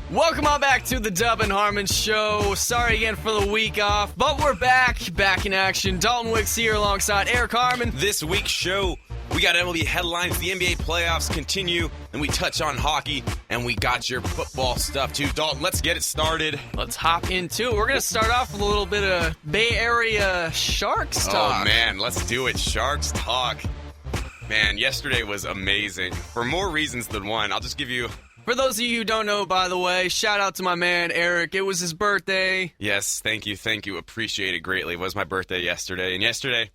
Welcome on back to the Dub and Harmon Show. Sorry again for the week off, but we're back in action. Dalton Wicks here alongside Eric Harmon. This week's show, we got MLB headlines, the NBA playoffs continue, and we touch on hockey, and we got your football stuff too. Dalton, let's get it started. Let's hop into it. We're going to start off with a little bit of Bay Area Sharks talk. Oh man, let's do it. Sharks talk. Man, yesterday was amazing. For more reasons than one, I'll just give you... For those of you who don't know, by the way, shout out to my man, Eric. It was his birthday. Yes, thank you. Appreciate it greatly. It was my birthday yesterday. And yesterday,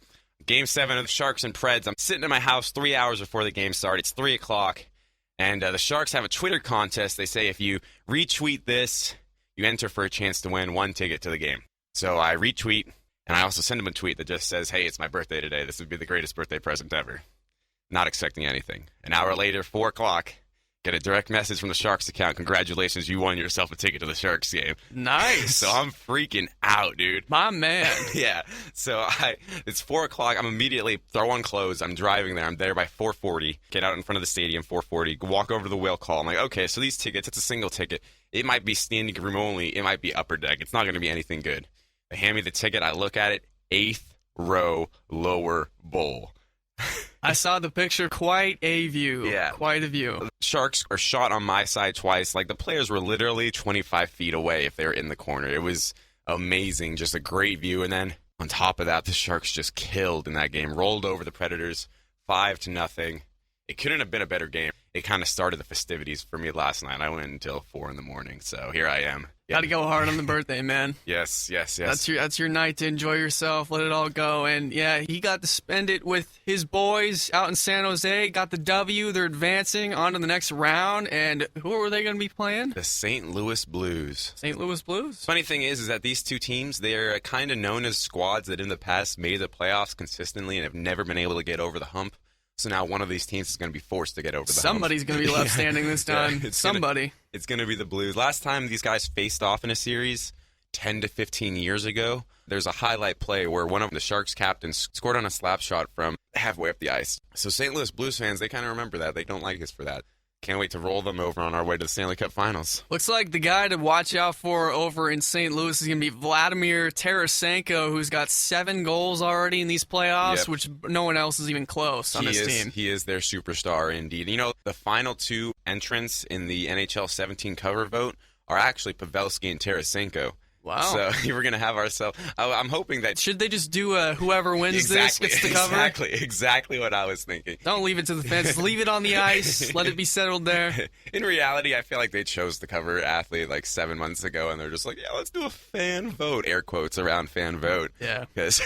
Game 7 of the Sharks and Preds. I'm sitting in my house 3 hours before the game started. It's 3 o'clock. And the Sharks have a Twitter contest. They say if you retweet this, you enter for a chance to win 1 ticket to the game. So I retweet, and I also send them a tweet that just says, hey, it's my birthday today. This would be the greatest birthday present ever. Not expecting anything. An hour later, 4 o'clock. Get a direct message from the Sharks account. Congratulations, you won yourself a ticket to the Sharks game. Nice. So I'm freaking out, dude. My man. Yeah. So it's 4 o'clock. I'm immediately throw on clothes. I'm driving there. I'm there by 4:40. Get out in front of the stadium, 4:40. Walk over to the whale call. I'm like, okay, so these tickets, it's a single ticket. It might be standing room only. It might be upper deck. It's not going to be anything good. They hand me the ticket. I look at it. 8th row, lower bowl. I saw the picture. Quite a view. Yeah. Quite a view. Sharks are shot on my side twice. Like, the players were literally 25 feet away if they were in the corner. It was amazing. Just a great view. And then on top of that, the Sharks just killed in that game. Rolled over the Predators 5-0. It couldn't have been a better game. It kind of started the festivities for me last night. I went until 4 in the morning. So here I am. Got to go hard on the birthday, man. Yes. That's your night to enjoy yourself. Let it all go. And yeah, he got to spend it with his boys out in San Jose. Got the W. They're advancing on to the next round. And who are they going to be playing? The St. Louis Blues. St. Louis Blues. Funny thing is that these two teams, they're kind of known as squads that in the past made the playoffs consistently and have never been able to get over the hump. So now one of these teams is going to be forced to get over the hump. Somebody's going to be left standing this time. Yeah, it's going to be the Blues. Last time these guys faced off in a series, 10 to 15 years ago, there's a highlight play where one of the Sharks captains scored on a slap shot from halfway up the ice. So St. Louis Blues fans, they kind of remember that. They don't like us for that. Can't wait to roll them over on our way to the Stanley Cup Finals. Looks like the guy to watch out for over in St. Louis is going to be Vladimir Tarasenko, who's got 7 goals already in these playoffs, which no one else is even close on this team. He is their superstar indeed. You know, the final 2 entrants in the NHL 17 cover vote are actually Pavelski and Tarasenko. Wow. So we're going to have ourselves... I'm hoping that... Should they just do whoever wins this gets the cover? Exactly what I was thinking. Don't leave it to the fans. Just leave it on the ice. Let it be settled there. In reality, I feel like they chose the cover athlete like 7 months ago, and they're just like, yeah, let's do a fan vote. Air quotes around fan vote. Yeah. Because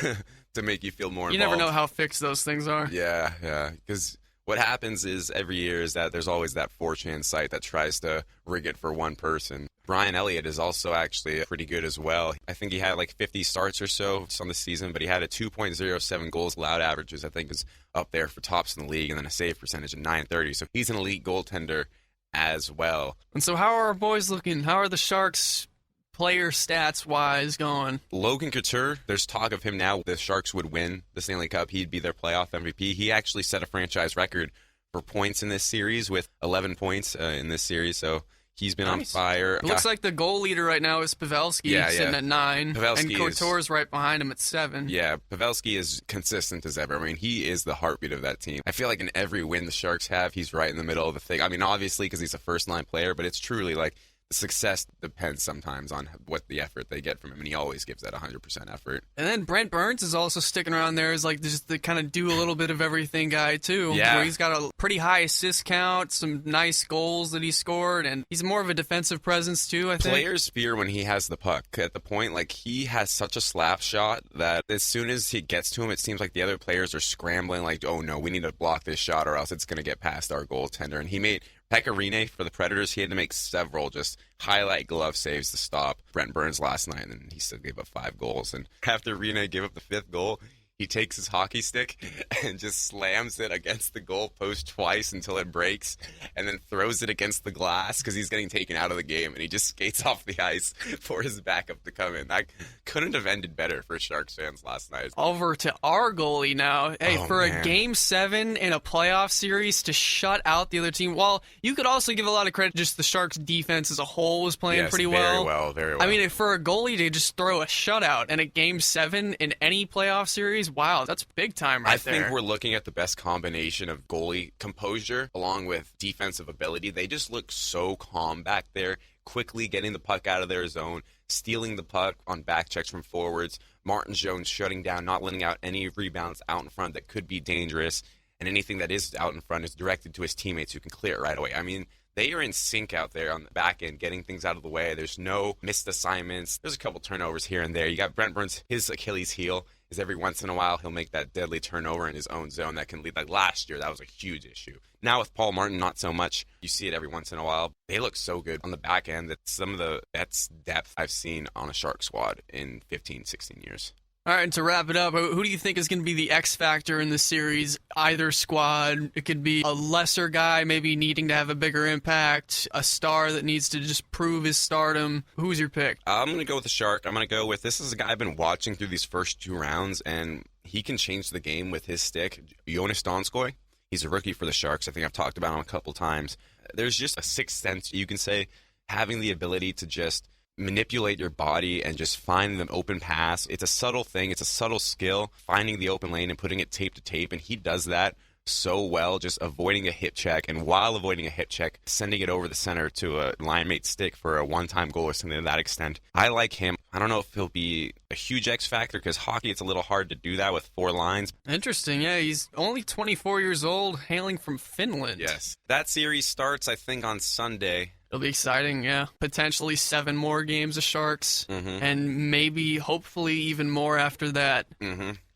to make you feel more involved. You never know how fixed those things are. Yeah. Because... what happens is every year is that there's always that 4chan site that tries to rig it for one person. Brian Elliott is also actually pretty good as well. I think he had like 50 starts or so on the season, but he had a 2.07 goals allowed averages. I think is up there for tops in the league, and then a save percentage of .930. So he's an elite goaltender as well. And so how are our boys looking? How are the Sharks player stats-wise going? Logan Couture, there's talk of him now. The Sharks would win the Stanley Cup. He'd be their playoff MVP. He actually set a franchise record for points in this series with 11 points in this series, so he's been on fire. It looks like the goal leader right now is Pavelski, sitting at 9, and Couture's right behind him at 7. Yeah, Pavelski is consistent as ever. I mean, he is the heartbeat of that team. I feel like in every win the Sharks have, he's right in the middle of the thing. I mean, obviously because he's a first-line player, but it's truly like success depends sometimes on what the effort they get from him, and he always gives that 100% effort. And then Brent Burns is also sticking around there as like just the kind of do a little bit of everything guy too. Yeah. Where he's got a pretty high assist count, some nice goals that he scored, and he's more of a defensive presence too, I think. Players fear when he has the puck. At the point, like, he has such a slap shot that as soon as he gets to him, it seems like the other players are scrambling like, oh no, we need to block this shot or else it's going to get past our goaltender. And he made Pekka Rinne for the Predators. He had to make several just highlight glove saves to stop Brent Burns last night, and he still gave up 5 goals. And after Rinne gave up the 5th goal, He takes his hockey stick and just slams it against the goal post twice until it breaks, and then throws it against the glass because he's getting taken out of the game, and he just skates off the ice for his backup to come in. That couldn't have ended better for Sharks fans last night. Over to our goalie now. Hey, Oh, for man. a Game 7 in a playoff series to shut out the other team, well, you could also give a lot of credit, just the Sharks' defense as a whole was playing Yes, pretty very well, very well. I mean, for a goalie to just throw a shutout in a Game 7 in any playoff series, wow, that's big time right there. I think we're looking at the best combination of goalie composure along with defensive ability. They just look so calm back there, quickly getting the puck out of their zone, stealing the puck on back checks from forwards. Martin Jones shutting down, not letting out any rebounds out in front that could be dangerous, and anything that is out in front is directed to his teammates who can clear it right away. I mean, they are in sync out there on the back end, getting things out of the way. There's no missed assignments. There's a couple turnovers here and there. You got Brent Burns, his Achilles heel is every once in a while he'll make that deadly turnover in his own zone that can lead. Like last year, that was a huge issue. Now with Paul Martin, not so much. You see it every once in a while. They look so good on the back end. That's some of the best depth I've seen on a Shark squad in 15, 16 years. All right, and to wrap it up, who do you think is going to be the X factor in this series? Either squad. It could be a lesser guy maybe needing to have a bigger impact, a star that needs to just prove his stardom. Who's your pick? I'm going to go with the Shark. I'm going to go with, this is a guy I've been watching through these first 2 rounds, and he can change the game with his stick. Jonas Donskoy. He's a rookie for the Sharks. I think I've talked about him a couple times. There's just a sixth sense, you can say, having the ability to just manipulate your body and just find an open pass. It's a subtle thing. It's a subtle skill, finding the open lane and putting it tape to tape, and he does that so well, just avoiding a hip check, and while avoiding a hip check, sending it over the center to a line mate stick for a one-time goal or something to that extent. I like him. I don't know if he'll be a huge X factor because hockey, it's a little hard to do that with 4 lines. Interesting. Yeah, he's only 24 years old, hailing from Finland. Yes. That series starts, I think, on Sunday. It'll be exciting, yeah. Potentially 7 more games of Sharks, and maybe, hopefully, even more after that.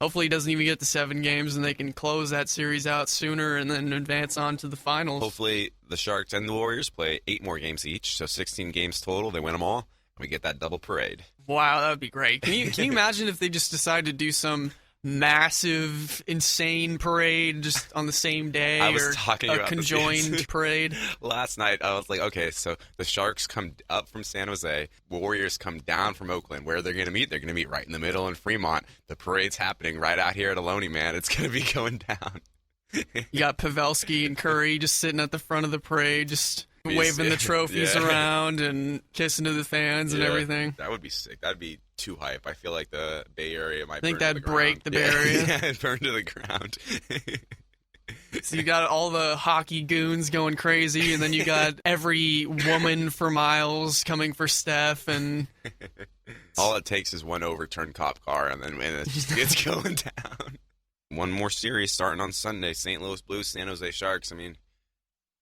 Hopefully he doesn't even get to 7 games, and they can close that series out sooner and then advance on to the finals. Hopefully the Sharks and the Warriors play 8 more games each, so 16 games total. They win them all, and we get that double parade. Wow, that would be great. Can you imagine if they just decide to do some massive, insane parade just on the same day, I was or talking a about conjoined parade? Last night, I was like, okay, so the Sharks come up from San Jose, Warriors come down from Oakland. Where they're going to meet? They're going to meet right in the middle in Fremont. The parade's happening right out here at Ohlone, man. It's going to be going down. You got Pavelski and Curry just sitting at the front of the parade, just waving the trophies around and kissing to the fans and everything. That would be sick. That'd be too hype. I feel like the Bay Area might I think burn that'd to the break ground. the Bay Area. Yeah, it'd burn to the ground. So you got all the hockey goons going crazy, and then you got every woman for miles coming for Steph, and all it takes is one overturned cop car, and then it's going down. One more series starting on Sunday. St. Louis Blues, San Jose Sharks. I mean,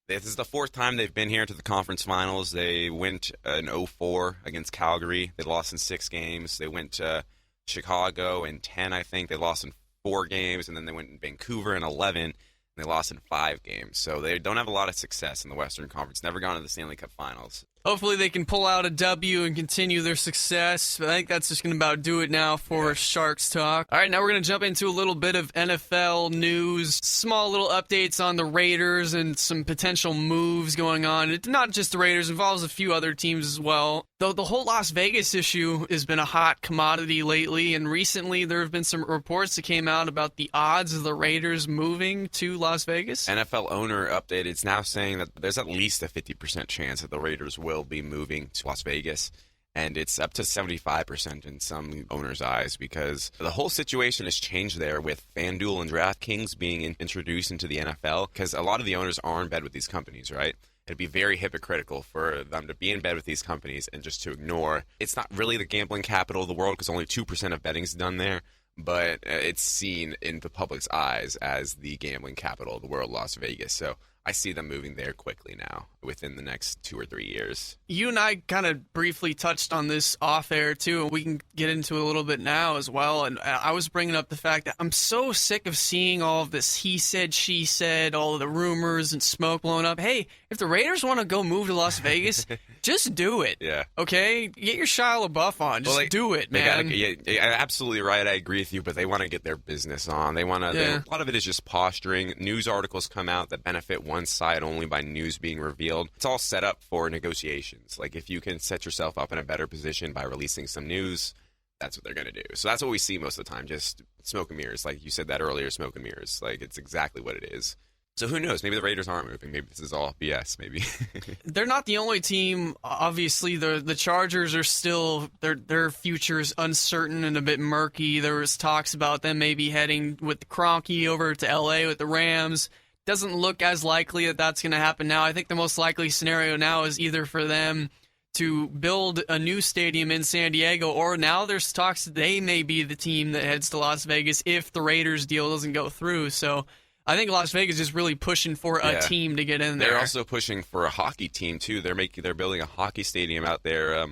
this is the 4th time they've been here to the conference finals. They went in 0-4 against Calgary. They lost in 6 games. They went to Chicago in 10, I think. They lost in 4 games, and then they went in Vancouver in 11, and they lost in 5 games. So they don't have a lot of success in the Western Conference. Never gone to the Stanley Cup Finals. hopefully they can pull out a W and continue their success. But I think that's just going to about do it now for Sharks Talk. All right, now we're going to jump into a little bit of NFL news. Small little updates on the Raiders and some potential moves going on. It's not just the Raiders, it involves a few other teams as well. Though the whole Las Vegas issue has been a hot commodity lately, and recently there have been some reports that came out about the odds of the Raiders moving to Las Vegas. NFL owner update, it's now saying that there's at least a 50% chance that the Raiders will be moving to Las Vegas. And it's up to 75% in some owners' eyes because the whole situation has changed there with FanDuel and DraftKings being introduced into the NFL because a lot of the owners are in bed with these companies, right? It'd be very hypocritical for them to be in bed with these companies and just to ignore. It's not really the gambling capital of the world because only 2% of betting's done there, but it's seen in the public's eyes as the gambling capital of the world, Las Vegas. So I see them moving there quickly now within the next 2 or 3 years. You and I kind of briefly touched on this off air too, and we can get into it a little bit now as well. And I was bringing up the fact that I'm so sick of seeing all of this he said, she said, all of the rumors and smoke blowing up. Hey, if the Raiders want to go move to Las Vegas, just do it. Yeah. Okay? Get your Shia LaBeouf on. Just do it, man. Yeah, absolutely right. I agree with you, but they want to get their business on. They want to. Yeah. A lot of it is just posturing. News articles come out that benefit one side only by news being revealed. It's all set up for negotiations. Like, if you can set yourself up in a better position by releasing some news, that's what they're going to do. So that's what we see most of the time, just smoke and mirrors. Like you said that earlier, smoke and mirrors. Like, it's exactly what it is. So who knows? Maybe the Raiders aren't moving. Maybe this is all BS, maybe. They're not the only team. Obviously, the Chargers are still, their future's uncertain and a bit murky. There was talks about them maybe heading with Kroenke over to LA with the Rams. Doesn't look as likely that that's going to happen now. I think the most likely scenario now is either for them to build a new stadium in San Diego, or now there's talks that they may be the team that heads to Las Vegas if the Raiders deal doesn't go through. So I think Las Vegas is really pushing for a team to get in there. They're also pushing for a hockey team too. They're building a hockey stadium out there.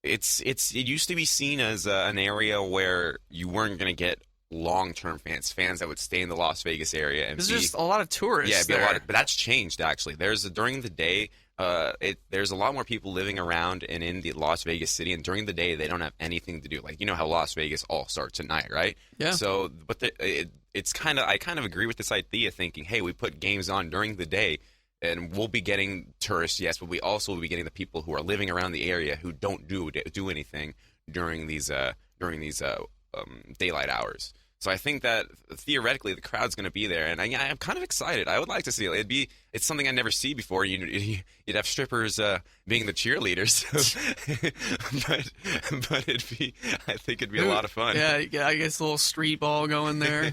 It used to be seen as an area where you weren't going to get long-term fans that would stay in the Las Vegas area. And there's just a lot of tourists. Yeah, but that's changed actually. During the day, there's a lot more people living around and in the Las Vegas city, and during the day they don't have anything to do. Like, you know how Las Vegas all starts at night, right? Yeah. So, but I kind of agree with this idea, thinking, hey, we put games on during the day, and we'll be getting tourists, yes, but we also will be getting the people who are living around the area who don't do anything during these daylight hours. So I think that theoretically the crowd's going to be there, and I'm kind of excited. I would like to see it. It's something I never see before. You'd have strippers being the cheerleaders, but I think it'd be a lot of fun. Yeah, I guess a little street ball going there.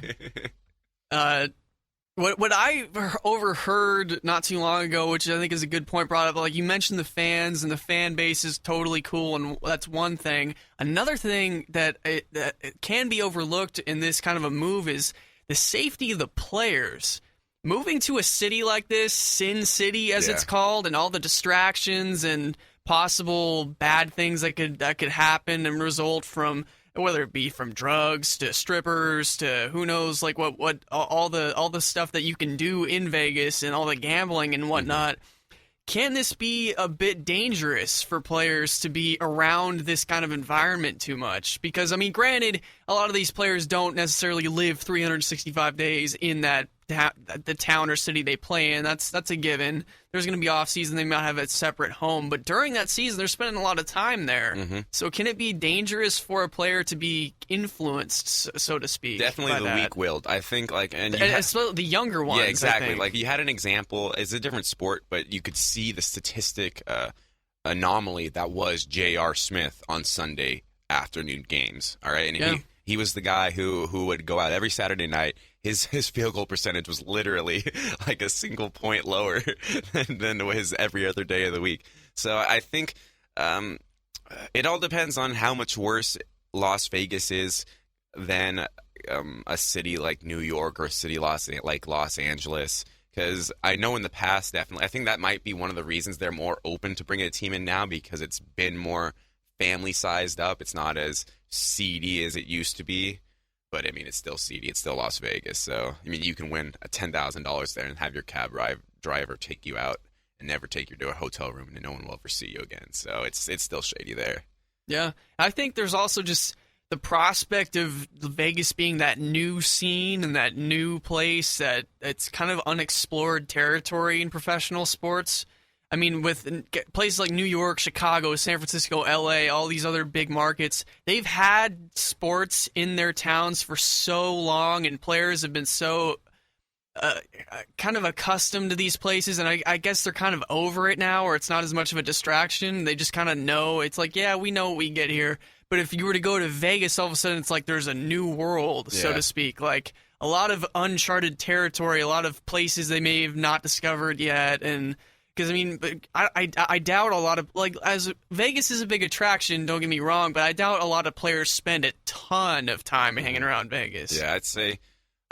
What I overheard not too long ago, which I think is a good point brought up, like you mentioned the fans and the fan base is totally cool, and that's one thing. Another thing that it can be overlooked in this kind of a move is the safety of the players. Moving to a city like this, Sin City as it's called, and all the distractions and possible bad things that could happen and result from, whether it be from drugs to strippers to who knows, like what all the stuff that you can do in Vegas and all the gambling and whatnot. Can this be a bit dangerous for players to be around this kind of environment too much? Because, I mean, granted, a lot of these players don't necessarily live 365 days in the town or city they play in. That's a given. There's going to be off season. They might have a separate home. But during that season, they're spending a lot of time there. Mm-hmm. So can it be dangerous for a player to be influenced, so to speak? Definitely the weak-willed. I think, the younger ones. Yeah, exactly. Like, you had an example. It's a different sport, but you could see the statistic anomaly that was J.R. Smith on Sunday afternoon games. All right, and he was the guy who would go out every Saturday night. His field goal percentage was literally like a single point lower than his every other day of the week. So I think it all depends on how much worse Las Vegas is than a city like New York or a city like Los Angeles. Because I know in the past, definitely, I think that might be one of the reasons they're more open to bringing a team in now, because it's been more family-sized up. It's not as seedy as it used to be. But, I mean, it's still seedy. It's still Las Vegas. So, I mean, you can win $10,000 there and have your cab driver take you out and never take you to a hotel room, and no one will ever see you again. So, it's still shady there. Yeah. I think there's also just the prospect of Vegas being that new scene and that new place that it's kind of unexplored territory in professional sports. I mean, with places like New York, Chicago, San Francisco, LA, all these other big markets, they've had sports in their towns for so long, and players have been so kind of accustomed to these places, and I guess they're kind of over it now, or it's not as much of a distraction. They just kind of know. It's like, yeah, we know what we get here. But if you were to go to Vegas, all of a sudden it's like there's a new world, so to speak. Like a lot of uncharted territory, a lot of places they may have not discovered yet, and because, I mean, I doubt a lot of, like, as Vegas is a big attraction, don't get me wrong, but I doubt a lot of players spend a ton of time hanging around Vegas. Yeah,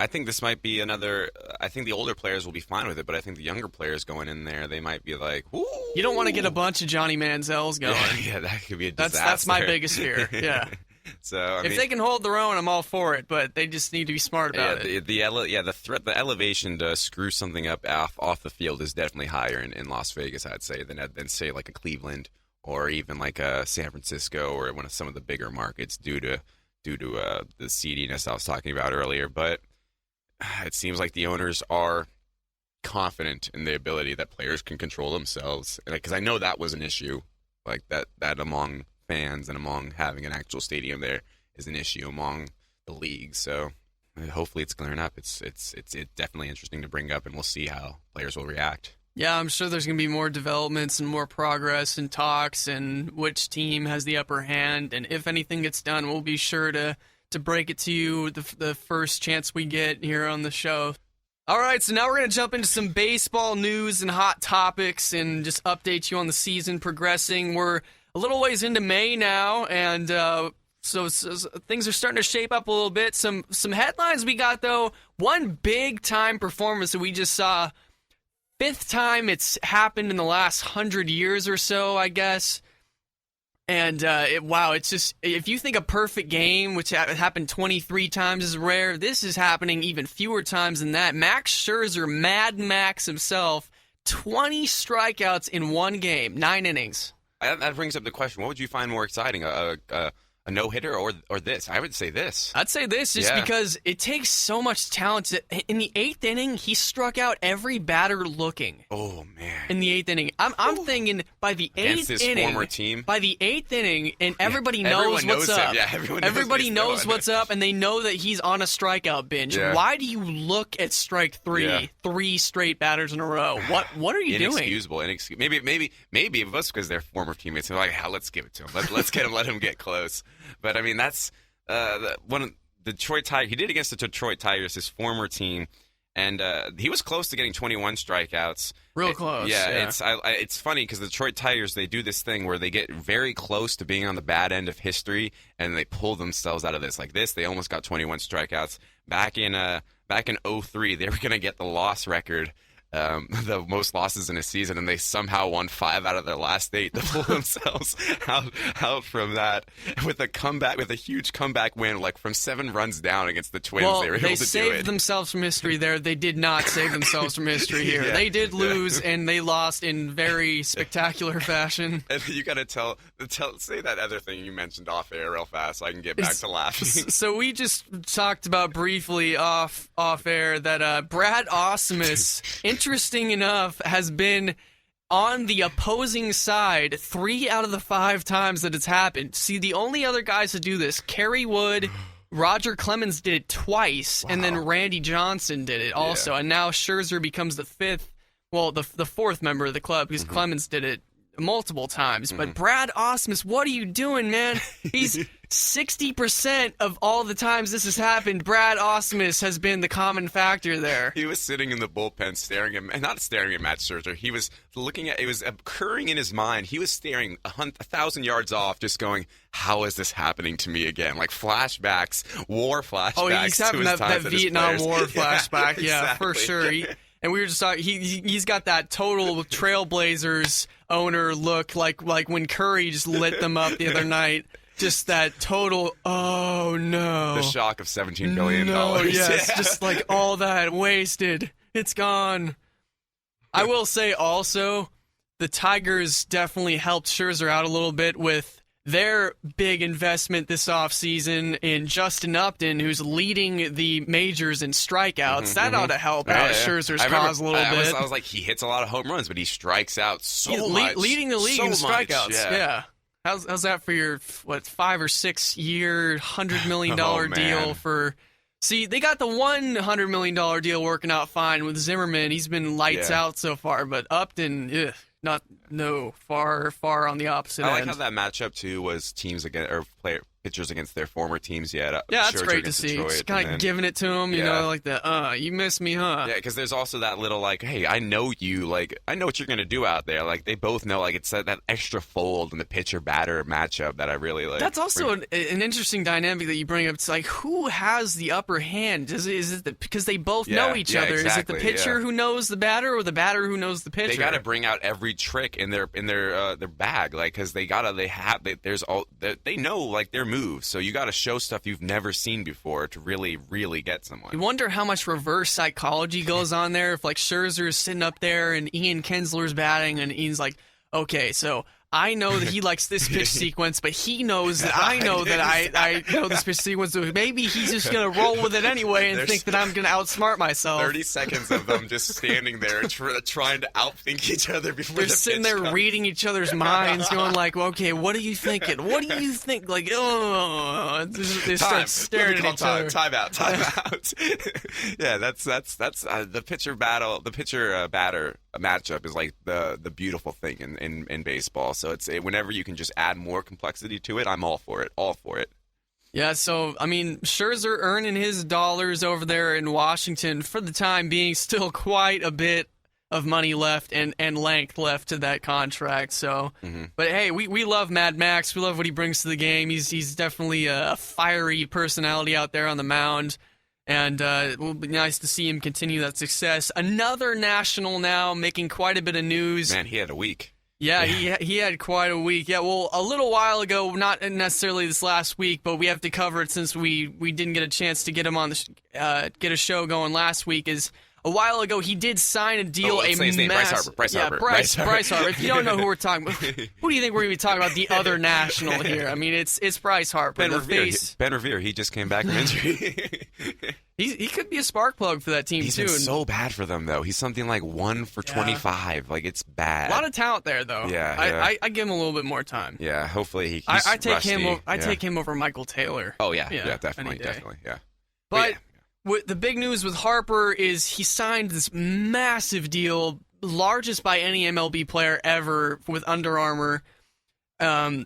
I think this might be another. I think the older players will be fine with it, but I think the younger players going in there, they might be like, "Ooh." You don't want to get a bunch of Johnny Manziels going. Yeah, that could be a disaster. That's my biggest fear. Yeah. So I if mean, they can hold their own, I'm all for it. But they just need to be smart about it. The elevation to screw something up off the field is definitely higher in Las Vegas, I'd say, than say like a Cleveland or even like a San Francisco or one of some of the bigger markets due to the seediness I was talking about earlier. But it seems like the owners are confident in the ability that players can control themselves, because I know that was an issue, like that among fans and among having an actual stadium there is an issue among the league. So hopefully it's clearing up. It's definitely interesting to bring up, and we'll see how players will react. Yeah, I'm sure there's going to be more developments and more progress and talks and which team has the upper hand. And if anything gets done, we'll be sure to break it to you the first chance we get here on the show. All right, so now we're going to jump into some baseball news and hot topics and just update you on the season progressing. We're a little ways into May now, and so things are starting to shape up a little bit. Some headlines we got, though. One big-time performance that we just saw. 5th time it's happened in the last 100 years or so, I guess. And, it's just, if you think a perfect game, which happened 23 times, is rare, this is happening even fewer times than that. Max Scherzer, Mad Max himself, 20 strikeouts in one game, 9 innings. That brings up the question, what would you find more exciting, a no-hitter or this? I would say this. I'd say this just because it takes so much talent. In the 8th inning, he struck out every batter looking. Oh, man. In the 8th inning. I'm thinking by the 8th inning. Former team. By the 8th inning, and everybody knows what's up. Yeah, everybody knows what's up, and they know that he's on a strikeout binge. Yeah. Why do you look at strike 3, 3 straight batters in a row? What are you doing? Inexcusable. Maybe it was because they're former teammates. They're like, let's give it to him. Let him get close. But I mean, that's one of the Detroit Tigers. He did against the Detroit Tigers, his former team, and he was close to getting 21 strikeouts. Real close. Yeah. It's funny because the Detroit Tigers, they do this thing where they get very close to being on the bad end of history, and they pull themselves out of this. Like this, they almost got 21 strikeouts back in '03. They were going to get the loss record. The most losses in a season, and they somehow won 5 out of their last 8 to pull themselves out from that with a huge comeback win, like from 7 runs down against the Twins. Well, they were able to do it. They saved themselves from history there. They did not save themselves from history here. Yeah. They did lose, and they lost in very spectacular fashion. And you got to say that other thing you mentioned off air real fast, so I can get back to laughing. So we just talked about briefly off air that Brad Ausmus, interesting enough, has been on the opposing side 3 out of the 5 times that it's happened. See, the only other guys to do this, Kerry Wood, Roger Clemens did it twice, and then Randy Johnson did it also. And now Scherzer becomes the 4th member of the club because Clemens did it multiple times. But Brad Ausmus, what are you doing, man? He's 60% of all the times this has happened. Brad Ausmus has been the common factor there. He was sitting in the bullpen not staring at Matt Scherzer. He was looking at, it was occurring in his mind. He was staring 1,000 yards off, just going, how is this happening to me again? Like flashbacks, war flashbacks. Oh, he's having that Vietnam War flashback. Yeah, exactly. for sure. And we were just talking, he's got that total Trailblazers owner look, like when Curry just lit them up the other night. Just that total, oh no. The shock of $17 billion. No, yes, just like all that wasted. It's gone. I will say also, the Tigers definitely helped Scherzer out a little bit with their big investment this offseason in Justin Upton, who's leading the majors in strikeouts. That ought to help out Scherzer's cause a little bit. I was like, he hits a lot of home runs, but he strikes out so much. Leading the league in strikeouts, yeah. How's that for your 5 or 6 year $100 million deal for? See, they got the $100 million deal working out fine with Zimmerman. He's been lights out so far, but Upton, far on the opposite end. I like how that matchup too was teams against or pitchers against their former teams yet. Yeah, that's Scherzer great to against see. Detroit, Just kind and of then- giving it to him, you know, like the, you miss me, huh? Yeah, because there's also that little like, hey, I know you, like, I know what you're gonna do out there. Like, they both know, like, it's that extra fold in the pitcher-batter matchup that I really like. That's also an interesting dynamic that you bring up. It's like, who has the upper hand? Is it because they both know each other? Is it the pitcher who knows the batter, or the batter who knows the pitcher? They got to bring out every trick in their bag, like, because they know like their moves. So you got to show stuff you've never seen before to really, really get someone. You wonder how much reverse psychology goes on there. If like Scherzer's sitting up there and Ian Kinsler's batting, and Ian's like, okay, so I know that he likes this pitch sequence, but he knows that I know that I know this pitch sequence, so maybe he's just going to roll with it anyway and think that I'm going to outsmart myself. 30 seconds of them just standing there trying to outthink each other before They're the sitting pitch there comes. reading each other's minds, going like, okay, what are you thinking? What do you think? Like, oh, they start staring at each other. Time out. Yeah, that's the pitcher battle. The pitcher batter matchup is like the beautiful thing in baseball. So it's whenever you can just add more complexity to it, I'm all for it. All for it. Yeah, so, I mean, Scherzer earning his dollars over there in Washington for the time being, still quite a bit of money left and length left to that contract. So, But hey, we love Mad Max. We love what he brings to the game. He's definitely a fiery personality out there on the mound. And it will be nice to see him continue that success. Another national now making quite a bit of news. Man, he had a week. Yeah, he had quite a week. Yeah, well, a little while ago, not necessarily this last week, but we have to cover it since we didn't get a chance to get him on the get a show going last week. Is a while ago he did sign a deal. Let's say his name, Bryce Harper. Bryce Harper. If you don't know who we're talking about, who do you think we're going to be talking about? The other national here. I mean, it's Bryce Harper. Ben Revere. He just came back from injury. He could be a spark plug for that team He's too. been so bad for them though. He's something like 1 for 25. Like, it's bad. A lot of talent there though. Yeah. I give him a little bit more time. Yeah, hopefully he's I take rusty. him. I take him over Michael Taylor. Oh yeah, Yeah, definitely, any day. yeah. But the big news with Harper is he signed this massive deal, largest by any MLB player ever, with Under Armour. I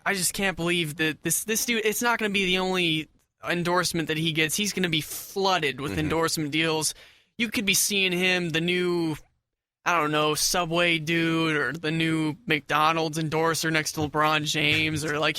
just can't believe that this dude. It's not going to be the only endorsement that he gets. He's going to be flooded with endorsement deals. You could be seeing him, the new, I don't know, Subway dude, or the new McDonald's endorser next to LeBron James, or like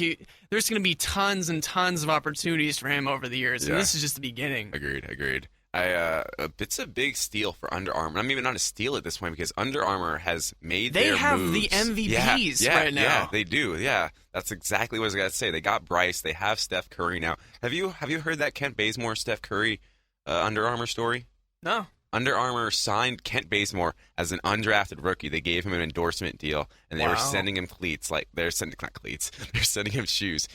there's going to be tons and tons of opportunities for him over the years, and this is just the beginning. Agreed. It's a big steal for Under Armour. I mean, not a steal at this point, because Under Armour has made their have moves. the MVPs right now. Yeah, they do. Yeah, that's exactly what I was gonna say. They got Bryce. They have Steph Curry now. Have you heard that Kent Bazemore, Steph Curry, Under Armour story? No. Under Armour signed Kent Bazemore as an undrafted rookie. They gave him an endorsement deal, and they were sending him cleats. Like, they're sending him shoes.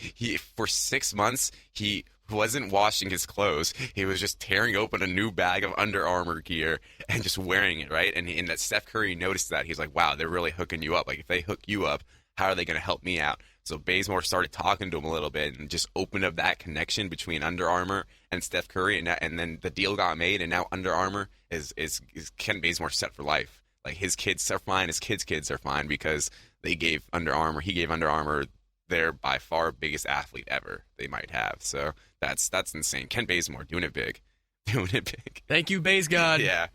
For 6 months, he wasn't washing his clothes. He was just tearing open a new bag of Under Armour gear and just wearing it, right? And that Steph Curry noticed that. He's like, wow, they're really hooking you up. Like, if they hook you up, how are they going to help me out? So Bazemore started talking to him a little bit and just opened up that connection between Under Armour and Steph Curry, and then the deal got made, and now Under Armour is Ken Bazemore set for life. Like, his kids are fine, his kids are fine, because he gave Under Armour their by far biggest athlete ever they might have. So that's insane. Ken Bazemore doing it big. Thank you, Baze God. Yeah.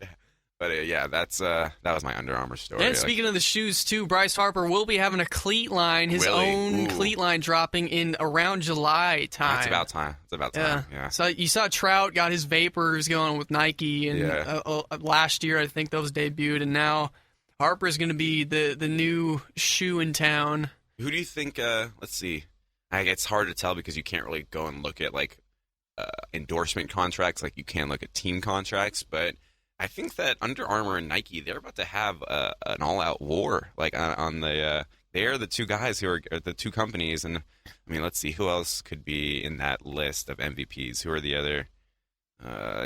But that was my Under Armour story. And speaking of the shoes too, Bryce Harper will be having a cleat line, his own cleat line, dropping in around July time. It's about time. Yeah. So you saw Trout got his Vapors going with Nike, and last year I think those debuted, and now Harper's going to be the new shoe in town. Who do you think? Let's see. It's hard to tell because you can't really go and look at like endorsement contracts like you can look at team contracts, but I think that Under Armour and Nike, they're about to have an all-out war. Like on the, they're the two guys who are the two companies, and I mean, let's see who else could be in that list of MVPs. Who are the other?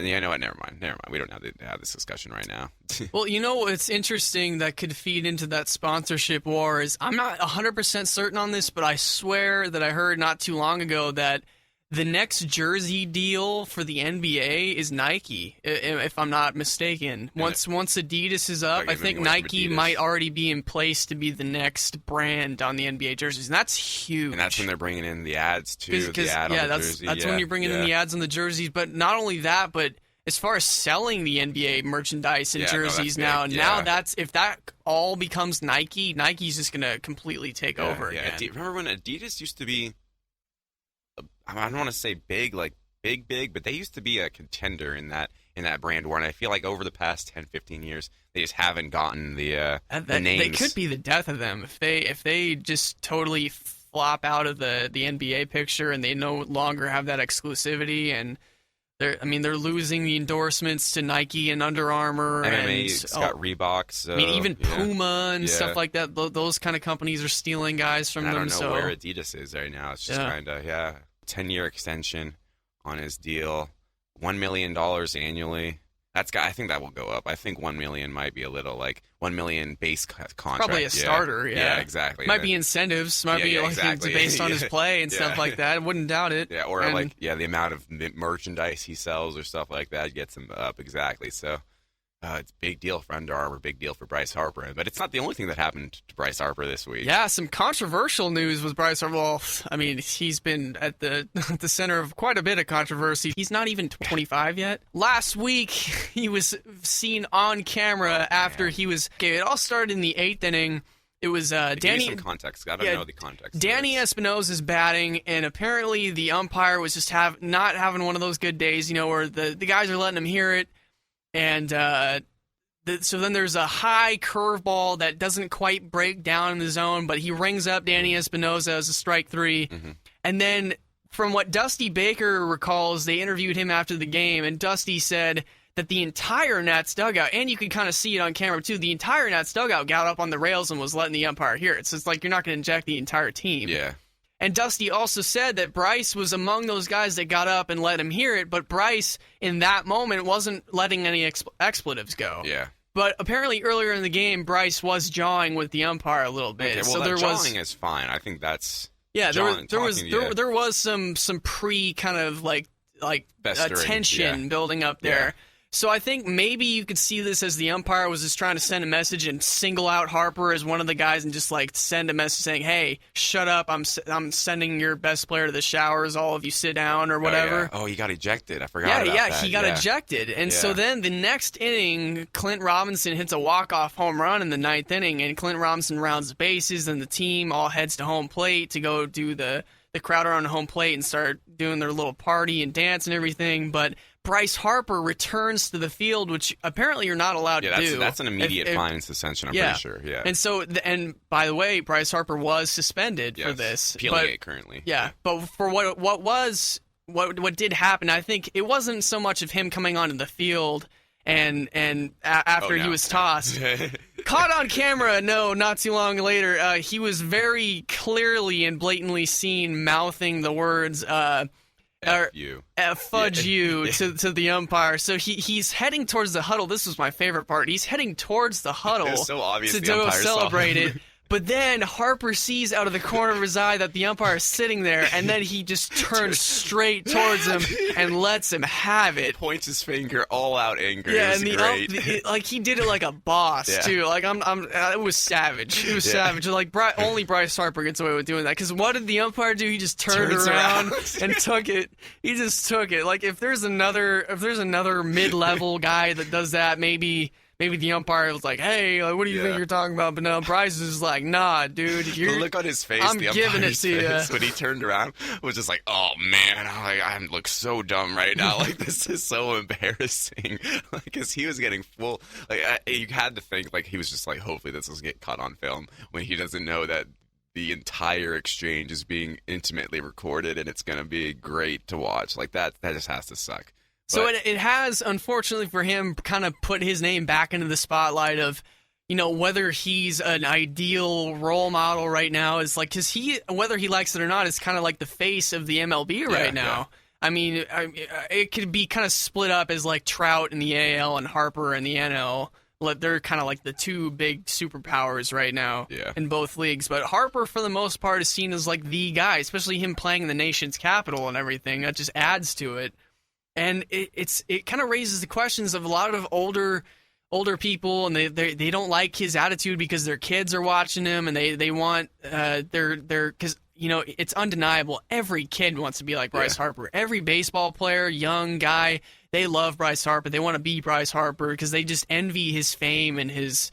You know what? Never mind. We don't have to have this discussion right now. Well, you know what's interesting that could feed into that sponsorship war is I'm not 100% certain on this, but I swear that I heard not too long ago that the next jersey deal for the NBA is Nike, if I'm not mistaken. Once Adidas is up, I think Nike might already be in place to be the next brand on the NBA jerseys, and that's huge. And that's when they're bringing in the ads too. The ad on the jersey. That's when you're bringing in the ads on the jerseys. But not only that, but as far as selling the NBA merchandise and jerseys now that's if that all becomes Nike, Nike's just gonna completely take over again. Remember when Adidas used to be? I don't want to say big, like big, but they used to be a contender in that brand war, and I feel like over the past 10, 15 years, they just haven't gotten the names. They could be the death of them if they just totally flop out of the NBA picture and they no longer have that exclusivity, and they're losing the endorsements to Nike and Under Armour. MMA's got Reebok. So, even Puma and stuff like that. Those kind of companies are stealing guys from them. I don't know where Adidas is right now. It's just kind of 10-year extension on his deal, $1 million annually. I think that will go up. I think $1 million might be a little like $1 million base contract. Probably a starter. Yeah, exactly. Might be incentives. Might be exactly. Based on his play and stuff like that. I wouldn't doubt it. Yeah, or the amount of merchandise he sells or stuff like that gets him up exactly. So. It's a big deal for Under Armour, big deal for Bryce Harper. But it's not the only thing that happened to Bryce Harper this week. Yeah, some controversial news with Bryce Harper. Well, I mean, he's been at the center of quite a bit of controversy. He's not even 25 yet. Last week, he was seen on camera after he was... Okay, it all started in the 8th inning. It was Danny... Give me some context. I don't know the context. Danny Espinosa is batting, and apparently the umpire was just not having one of those good days, where the guys are letting him hear it. And so then there's a high curveball that doesn't quite break down in the zone, but he rings up Danny Espinosa as a strike 3. Mm-hmm. And then from what Dusty Baker recalls, they interviewed him after the game, and Dusty said that the entire Nats dugout, and you can kind of see it on camera too, the entire Nats dugout got up on the rails and was letting the umpire hear it. So it's like you're not going to inject the entire team. Yeah. And Dusty also said that Bryce was among those guys that got up and let him hear it, but Bryce, in that moment, wasn't letting any expletives go. Yeah. But apparently earlier in the game, Bryce was jawing with the umpire a little bit. Okay, well, so jawing is fine. I think that's... Yeah, there was some pre kind of like tension building up there. Yeah. So I think maybe you could see this as the umpire was just trying to send a message and single out Harper as one of the guys and just like send a message saying, "Hey, shut up! I'm sending your best player to the showers. All of you sit down or whatever." Oh, he got ejected. I forgot about that. He got ejected. And so then the next inning, Clint Robinson hits a walk-off home run in the 9th inning, and Clint Robinson rounds the bases, and the team all heads to home plate to go do the crowd around home plate and start doing their little party and dance and everything. But Bryce Harper returns to the field, which apparently you're not allowed to do. That's an immediate fine and suspension, I'm pretty sure. Yeah. And so, and by the way, Bryce Harper was suspended for this. Appealing it currently. Yeah, but for what did happen, I think it wasn't so much of him coming onto the field and after he was tossed. Caught on camera, not too long later, he was very clearly and blatantly seen mouthing the words, fudge you to the umpire. So he's heading towards the huddle. This was my favorite part. He's heading towards the huddle so obvious to go celebrate it. But then Harper sees out of the corner of his eye that the umpire is sitting there, and then he just turns straight towards him and lets him have it. Points his finger, all out anger. Yeah, and like he did it like a boss too. Like it was savage. It was savage. Like only Bryce Harper gets away with doing that. Because what did the umpire do? He just turned around and took it. He just took it. Like if there's another mid-level guy that does that, maybe the umpire was like, "Hey, what do you think you're talking about?" But no, Bryce is like, "Nah, dude." The look on his face, I'm giving it to you. When he turned around, was just like, "Oh man, I look so dumb right now. Like this is so embarrassing." Like, because he was getting full. Like you had to think like he was just like, hopefully this doesn't get caught on film when he doesn't know that the entire exchange is being intimately recorded and it's gonna be great to watch. Like that just has to suck. So it has, unfortunately for him, kind of put his name back into the spotlight of, whether he's an ideal role model right now is like, because whether he likes it or not, is kind of like the face of the MLB right now. Yeah. I mean, it could be kind of split up as like Trout in the AL and Harper in the NL. they're kind of like the two big superpowers right now Yeah. in both leagues. But Harper, for the most part, is seen as like the guy, especially him playing in the nation's capital and everything. That just adds to it. And it kind of raises the questions of a lot of older people, and they don't like his attitude because their kids are watching him, and they want their because it's undeniable. Every kid wants to be like Bryce Harper. Every baseball player, young guy, they love Bryce Harper. They want to be Bryce Harper because they just envy his fame and his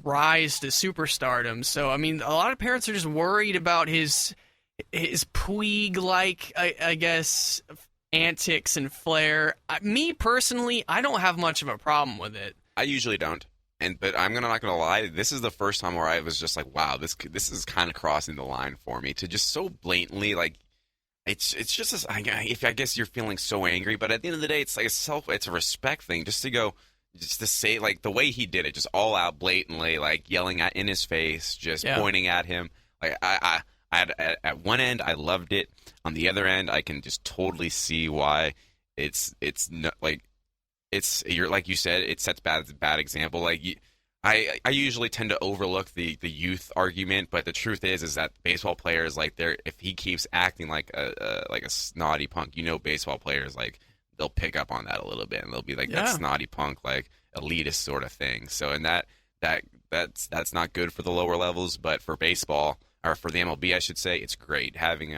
rise to superstardom. So I mean, a lot of parents are just worried about his Puig I guess antics and flair. Me personally, I don't have much of a problem with it. I usually don't. But I'm not gonna lie. This is the first time where I was just like, wow, this is kind of crossing the line for me to just so blatantly like. It's just I guess you're feeling so angry, but at the end of the day, it's like it's a respect thing. Just to say like the way he did it, just all out blatantly, like yelling in his face, just pointing at him. Like I at one end I loved it. On the other end, I can just totally see why it's not like. You're like you said, it sets bad example. Like I usually tend to overlook the youth argument, but the truth is that baseball players if he keeps acting like a snotty punk, baseball players they'll pick up on that a little bit and they'll be like that snotty punk elitist sort of thing. So and that's not good for the lower levels, but for baseball or for the MLB, I should say, it's great having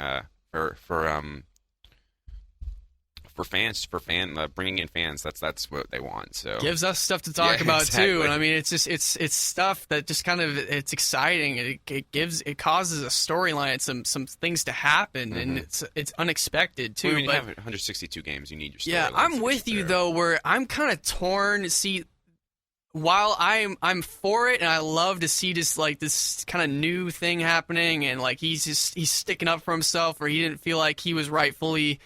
bringing in fans. That's what they want. So gives us stuff to talk about exactly. too. And I mean, it's stuff that just kind of it's exciting. It causes a storyline, some things to happen, and it's unexpected too. Well, when you but have 162 games, you need your storyline. Yeah, I'm with you though, where I'm kind of torn. See, while I'm for it, and I love to see this kind of new thing happening, and he's sticking up for himself, or he didn't feel like he was rightfully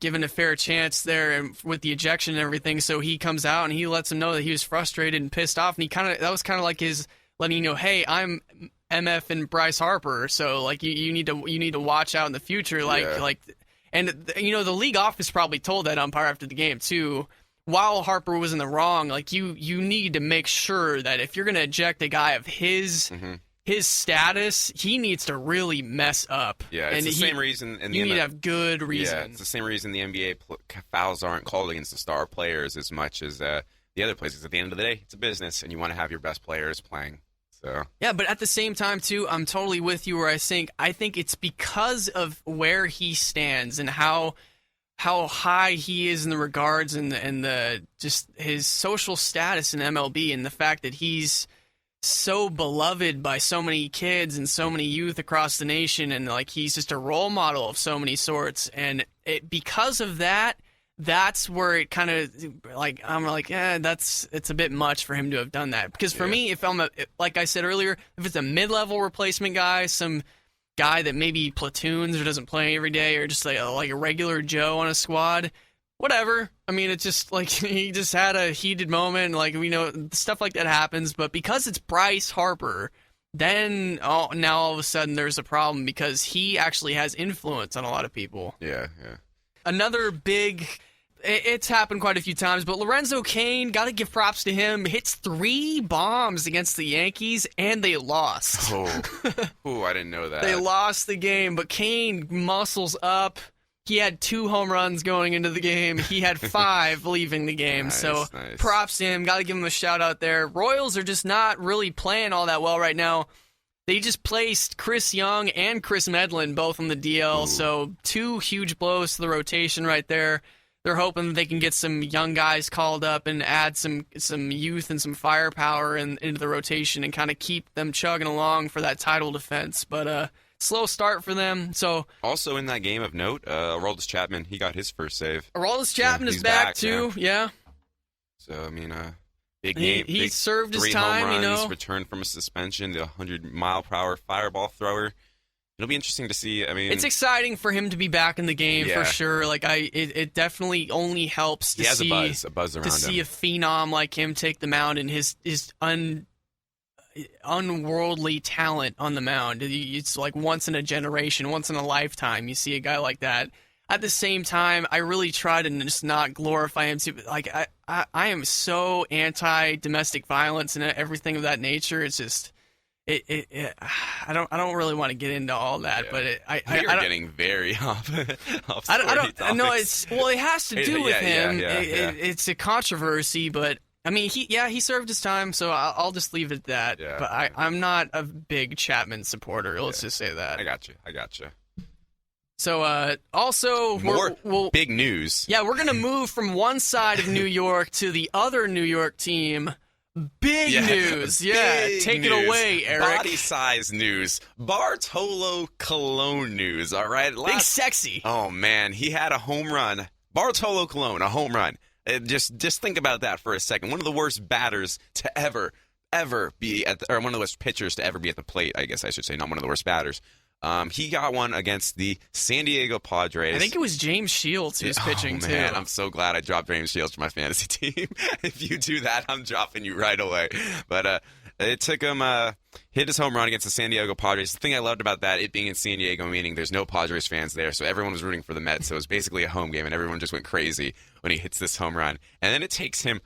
given a fair chance there and with the ejection and everything, so he comes out and he lets him know that he was frustrated and pissed off, and that was kind of like his letting you know, hey, I'm MF and Bryce Harper, so you need to watch out in the future, and the league office probably told that umpire after the game too. While Harper was in the wrong, you need to make sure that if you're going to eject a guy of his status, he needs to really mess up. Yeah, it's the same reason. You need to have good reason. Yeah, it's the same reason the NBA fouls aren't called against the star players as much as the other places. At the end of the day, it's a business, and you want to have your best players playing. So yeah, but at the same time, too, I'm totally with you where I think it's because of where he stands and how high he is in the regards and the just his social status in MLB, and the fact that he's so beloved by so many kids and so many youth across the nation, and he's just a role model of so many sorts, and because of that, that's where it kind of it's a bit much for him to have done that. Because for me, if like I said earlier, if it's a mid-level replacement guy, some guy that maybe platoons or doesn't play every day, or just like a regular Joe on a squad, whatever. I mean, it's just he just had a heated moment, we know stuff like that happens. But because it's Bryce Harper, then now all of a sudden there's a problem because he actually has influence on a lot of people. Yeah. Another big, it's happened quite a few times, but Lorenzo Cain, got to give props to him, hits 3 bombs against the Yankees, and they lost. Oh, I didn't know that. They lost the game, but Cain muscles up. He had 2 home runs going into the game. He had 5 leaving the game. Nice. Props to him. Got to give him a shout out there. Royals are just not really playing all that well right now. They just placed Chris Young and Chris Medlin both on the DL. Ooh. So 2 huge blows to the rotation right there. They're hoping they can get some young guys called up and add some youth and some firepower into the rotation and kind of keep them chugging along for that title defense. But slow start for them. So also in that game of note, Aroldis Chapman, he got his first save. Aroldis Chapman is back too. Yeah. So I mean, big game. He served his 3 time. home runs, returned from a suspension. The 100-mile-per-hour fireball thrower. It'll be interesting to see. I mean, it's exciting for him to be back in the game for sure. It definitely only helps to see a buzz around him. See a phenom like him take the mound and his unworldly talent on the mound. It's like once in a generation, once in a lifetime. You see a guy like that. at the same time, I really try to just not glorify him too. Like I am so anti-domestic violence and everything of that nature. It's just I don't really want to get into all that, but you're getting very off. I don't know. It has to do with him. Yeah. It's a controversy, but I mean, he served his time, so I'll just leave it at that. Yeah. But I'm not a big Chapman supporter. Let's just say that. I got you. So, also, big news. Yeah, we're going to move from one side of New York to the other New York team. Big news. Yeah, take it away, Eric. Body size news. Bartolo Colon news, all right? Big sexy. Oh, man, he had a home run. Bartolo Colon, a home run. Just think about that for a second. One of the worst batters to ever be or one of the worst pitchers to ever be at the plate, I guess I should say, not one of the worst batters. He got one against the San Diego Padres. I think it was James Shields who was pitching, too. Man, too. I'm so glad I dropped James Shields for my fantasy team. If you do that, I'm dropping you right away. But it took him hit his home run against the San Diego Padres. The thing I loved about that, it being in San Diego, meaning there's no Padres fans there, so everyone was rooting for the Mets. So it was basically a home game, and everyone just went crazy when he hits this home run. And then it takes him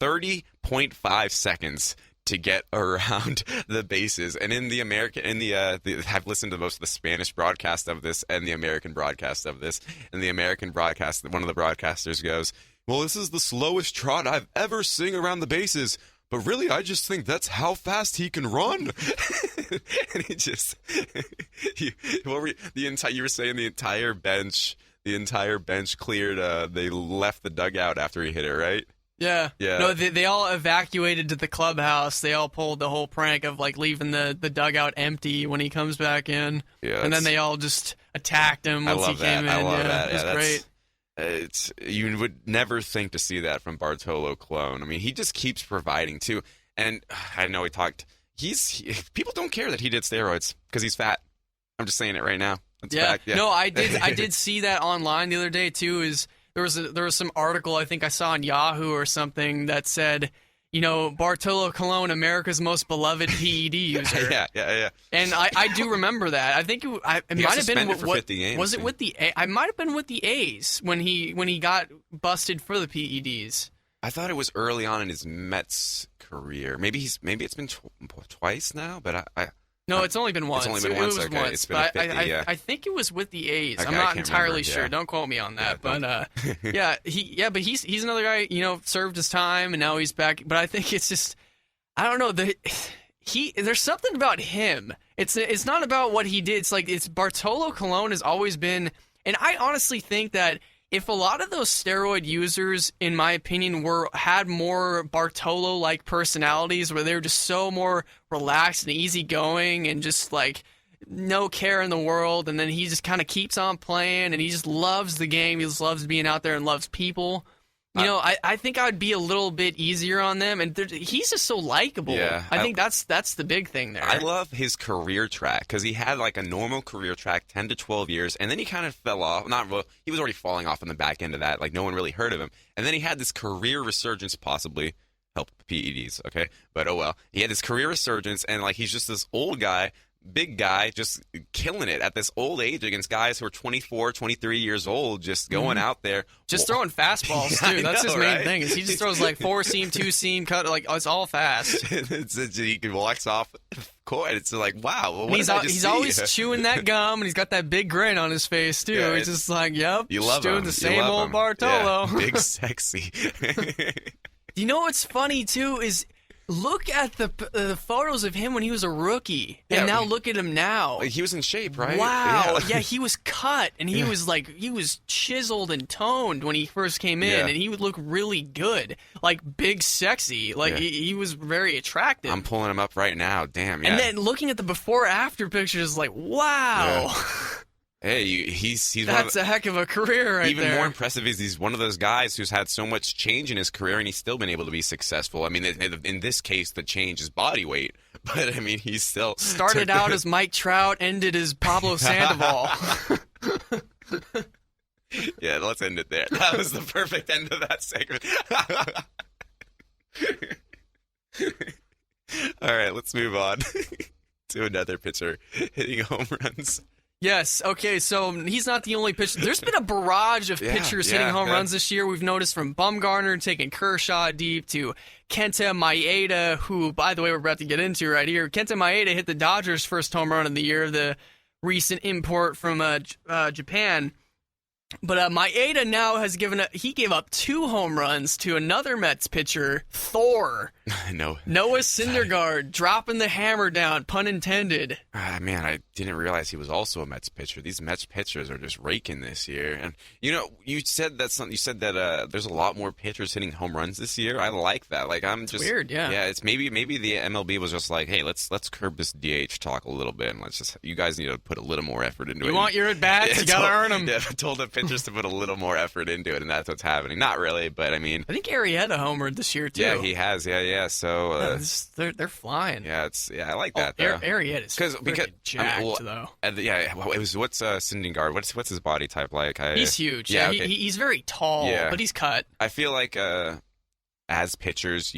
30.5 seconds to get around the bases. And in the American, I've listened to most of the Spanish broadcast of this and the American broadcast of this. And the American broadcast, one of the broadcasters goes, "Well, this is the slowest trot I've ever seen around the bases. But really, I just think that's how fast he can run." And he just, you were saying the entire bench cleared. They left the dugout after he hit it, right? Yeah. No, they all evacuated to the clubhouse. They all pulled the whole prank of like leaving the dugout empty when he comes back in. Yeah, and then they all just attacked him once he came in. I love that. It was great. You would never think to see that from Bartolo Colon. I mean, he just keeps providing too. And I know he talked. People don't care that he did steroids because he's fat. I'm just saying it right now. That's fact. Yeah. No, I did see that online the other day too. There was some article I think I saw on Yahoo or something that said, Bartolo Colon, America's most beloved PED user. Yeah. And I do remember that. I think it might have been for 50 games. Was it with the I might have been with the A's when he got busted for the PEDs. I thought it was early on in his Mets career. Maybe it's been twice now, but No, it's only been once. It's only been once. Okay. Once. It's been 50, I think it was with the A's. Okay, I'm not entirely remember. sure. Yeah. Don't quote me on that. Yeah, but but he's another guy. Served his time and now he's back. But I think it's just I don't know. There's something about him. It's not about what he did. It's Bartolo Colon has always been, and I honestly think that if a lot of those steroid users, in my opinion, had more Bartolo-like personalities where they were just so more relaxed and easygoing and just like no care in the world, and then he just kind of keeps on playing and he just loves the game, he just loves being out there and loves people. I think I'd be a little bit easier on them, and he's just so likable. Yeah, I think that's the big thing there. I love his career track because he had like a normal career track, 10 to 12 years, and then he kind of fell off. He was already falling off in the back end of that. Like no one really heard of him, and then he had this career resurgence, possibly help PEDs. Okay, but oh well. He had this career resurgence, and like he's just this old guy. Big guy just killing it at this old age against guys who are 24, 23 years old, just going out there. Just throwing fastballs, too. That's his main thing. Is he just throws like 4-seam, 2-seam, cut, like it's all fast. He walks off court. It's like, wow. Well, he's always chewing that gum, and he's got that big grin on his face, too. Yeah, he's just like, yep, you love doing him. the same old him. Bartolo. Yeah, big, sexy. You know what's funny, too, is look at the photos of him when he was a rookie, and now look at him now. Like, he was in shape, right? Wow. Yeah, he was cut, and he was chiseled and toned when he first came in, and he would look really good, like big, sexy. Like he was very attractive. I'm pulling him up right now. Damn. Yeah. And then looking at the before-after pictures, like wow. Yeah. Hey, he's that's a heck of a career right even there. more impressive is he's one of those guys who's had so much change in his career, and he's still been able to be successful. I mean, in this case, the change is body weight, but I mean, he's still started out as Mike Trout, ended as Pablo Sandoval. Yeah, let's end it there. That was the perfect end of that segment. All right, let's move on to another pitcher hitting home runs. Yes. Okay. So he's not the only pitcher. There's been a barrage of pitchers hitting home runs this year. We've noticed from Bumgarner taking Kershaw deep to Kenta Maeda, who, by the way, we're about to get into right here. Kenta Maeda hit the Dodgers' first home run of the year, the recent import from Japan. But Maeda now has he gave up 2 home runs to another Mets pitcher, Thor. No. Noah Syndergaard dropping the hammer down, pun intended. Man, I didn't realize he was also a Mets pitcher. These Mets pitchers are just raking this year. And you said that there's a lot more pitchers hitting home runs this year. I like that. Like It's weird, yeah. Yeah, it's maybe the MLB was just like, hey, let's curb this DH talk a little bit, and you guys need to put a little more effort into it. You want your at bats, you gotta earn them. Yeah, I told the pitchers to put a little more effort into it, and that's what's happening. Not really, but I mean, I think Arrieta homered this year too. Yeah, he has. Yeah. So they're flying. Yeah, I like that though. Arrieta's because jacked though. It was what's Syndergaard? What's his body type like? He's huge. Yeah, okay. he's very tall, but he's cut. I feel like as pitchers,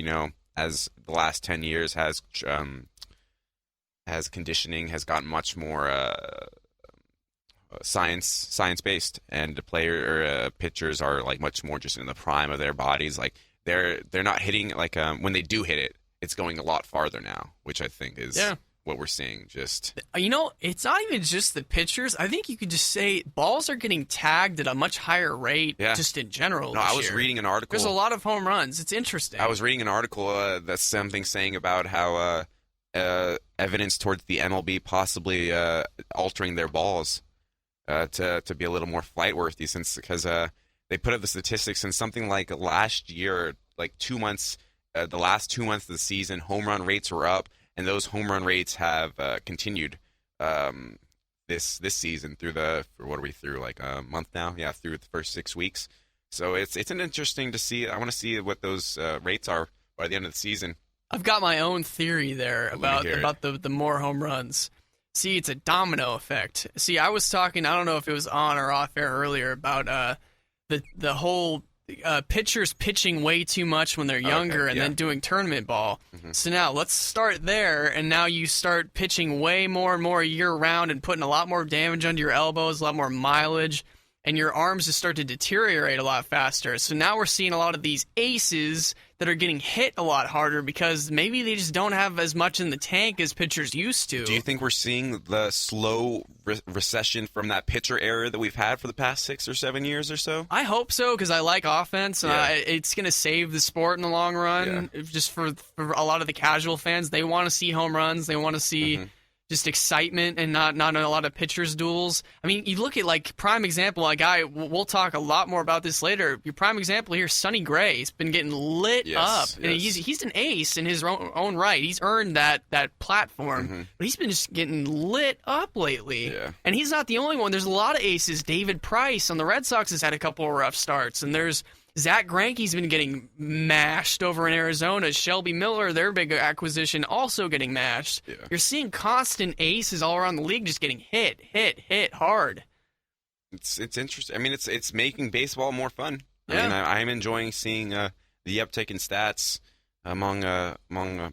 as the last 10 years has conditioning has gotten much more science based, and the pitchers are like much more just in the prime of their bodies. Like they're not hitting like when they do hit it, it's going a lot farther now, which I think is what we're seeing. Just it's not even just the pitchers. I think you could just say balls are getting tagged at a much higher rate, just in general. No, I was reading an article. There's a lot of home runs. It's interesting. I was reading an article that's something saying about how evidence towards the MLB possibly altering their balls to be a little more flight worthy, because they put up the statistics, and something like last year, like 2 months, the last 2 months of the season, home run rates were up, and those home run rates have continued this season through what are we through, like a month now? Yeah, through the first 6 weeks. So it's an interesting to see. I want to see what those rates are by the end of the season. I've got my own theory there about the more home runs. See, it's a domino effect. See, I was talking, I don't know if it was on or off air earlier, about the whole pitchers pitching way too much when they're younger and then doing tournament ball. Mm-hmm. So now let's start there, and now you start pitching way more and more year-round and putting a lot more damage under your elbows, a lot more mileage, and your arms just start to deteriorate a lot faster. So now we're seeing a lot of these aces that are getting hit a lot harder because maybe they just don't have as much in the tank as pitchers used to. Do you think we're seeing the slow recession from that pitcher era that we've had for the past 6 or 7 years or so? I hope so, because I like offense. It's going to save the sport in the long run. Just for a lot of the casual fans, they want to see home runs. They want to see just excitement and not a lot of pitchers duels. I mean, you look at like prime example, a guy, we'll talk a lot more about this later. Your prime example here, Sonny Gray. He's been getting lit up. And he's an ace in his own right. He's earned that platform, but he's been just getting lit up lately. Yeah. And he's not the only one. There's a lot of aces. David Price on the Red Sox has had a couple of rough starts, and there's Zach Greinke's been getting mashed over in Arizona. Shelby Miller, their big acquisition, also getting mashed. Yeah. You're seeing constant aces all around the league just getting hit hard. It's interesting. I mean, it's making baseball more fun. Yeah. I mean, I'm enjoying seeing the uptick in stats among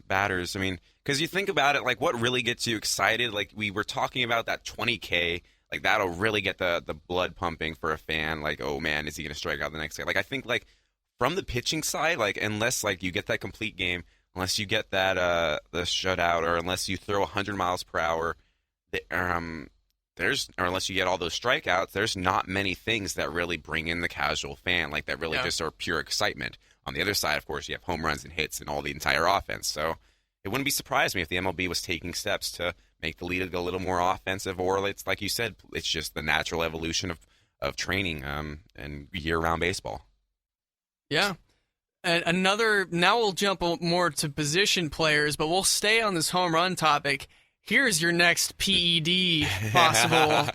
batters. I mean, because you think about it, like what really gets you excited? Like we were talking about that 20K. Like, that'll really get the blood pumping for a fan. Like, oh, man, is he going to strike out the next guy? Like, I think, like, from the pitching side, like, unless, like, you get that complete game, unless you get that the shutout, or unless you throw 100 miles per hour, or unless you get all those strikeouts, there's not many things that really bring in the casual fan, like, that really just are pure excitement. On the other side, of course, you have home runs and hits and all the entire offense. So it wouldn't be surprised me if the MLB was taking steps to make the league a little more offensive, or it's like you said, it's just the natural evolution of training and year-round baseball. Yeah. And now we'll jump more to position players, but we'll stay on this home run topic. Here's your next PED possible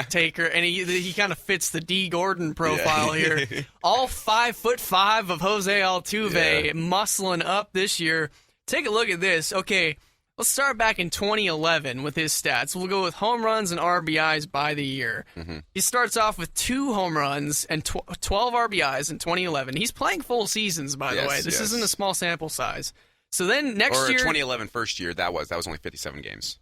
taker, and he kind of fits the D. Gordon profile here. All 5'5" of Jose Altuve muscling up this year. Take a look at this. Okay. Let's start back in 2011 with his stats. We'll go with home runs and RBIs by the year. Mm-hmm. He starts off with 2 home runs and 12 RBIs in 2011. He's playing full seasons, by the way. This isn't a small sample size. So then next or year, 2011 first year, that was only 57 games.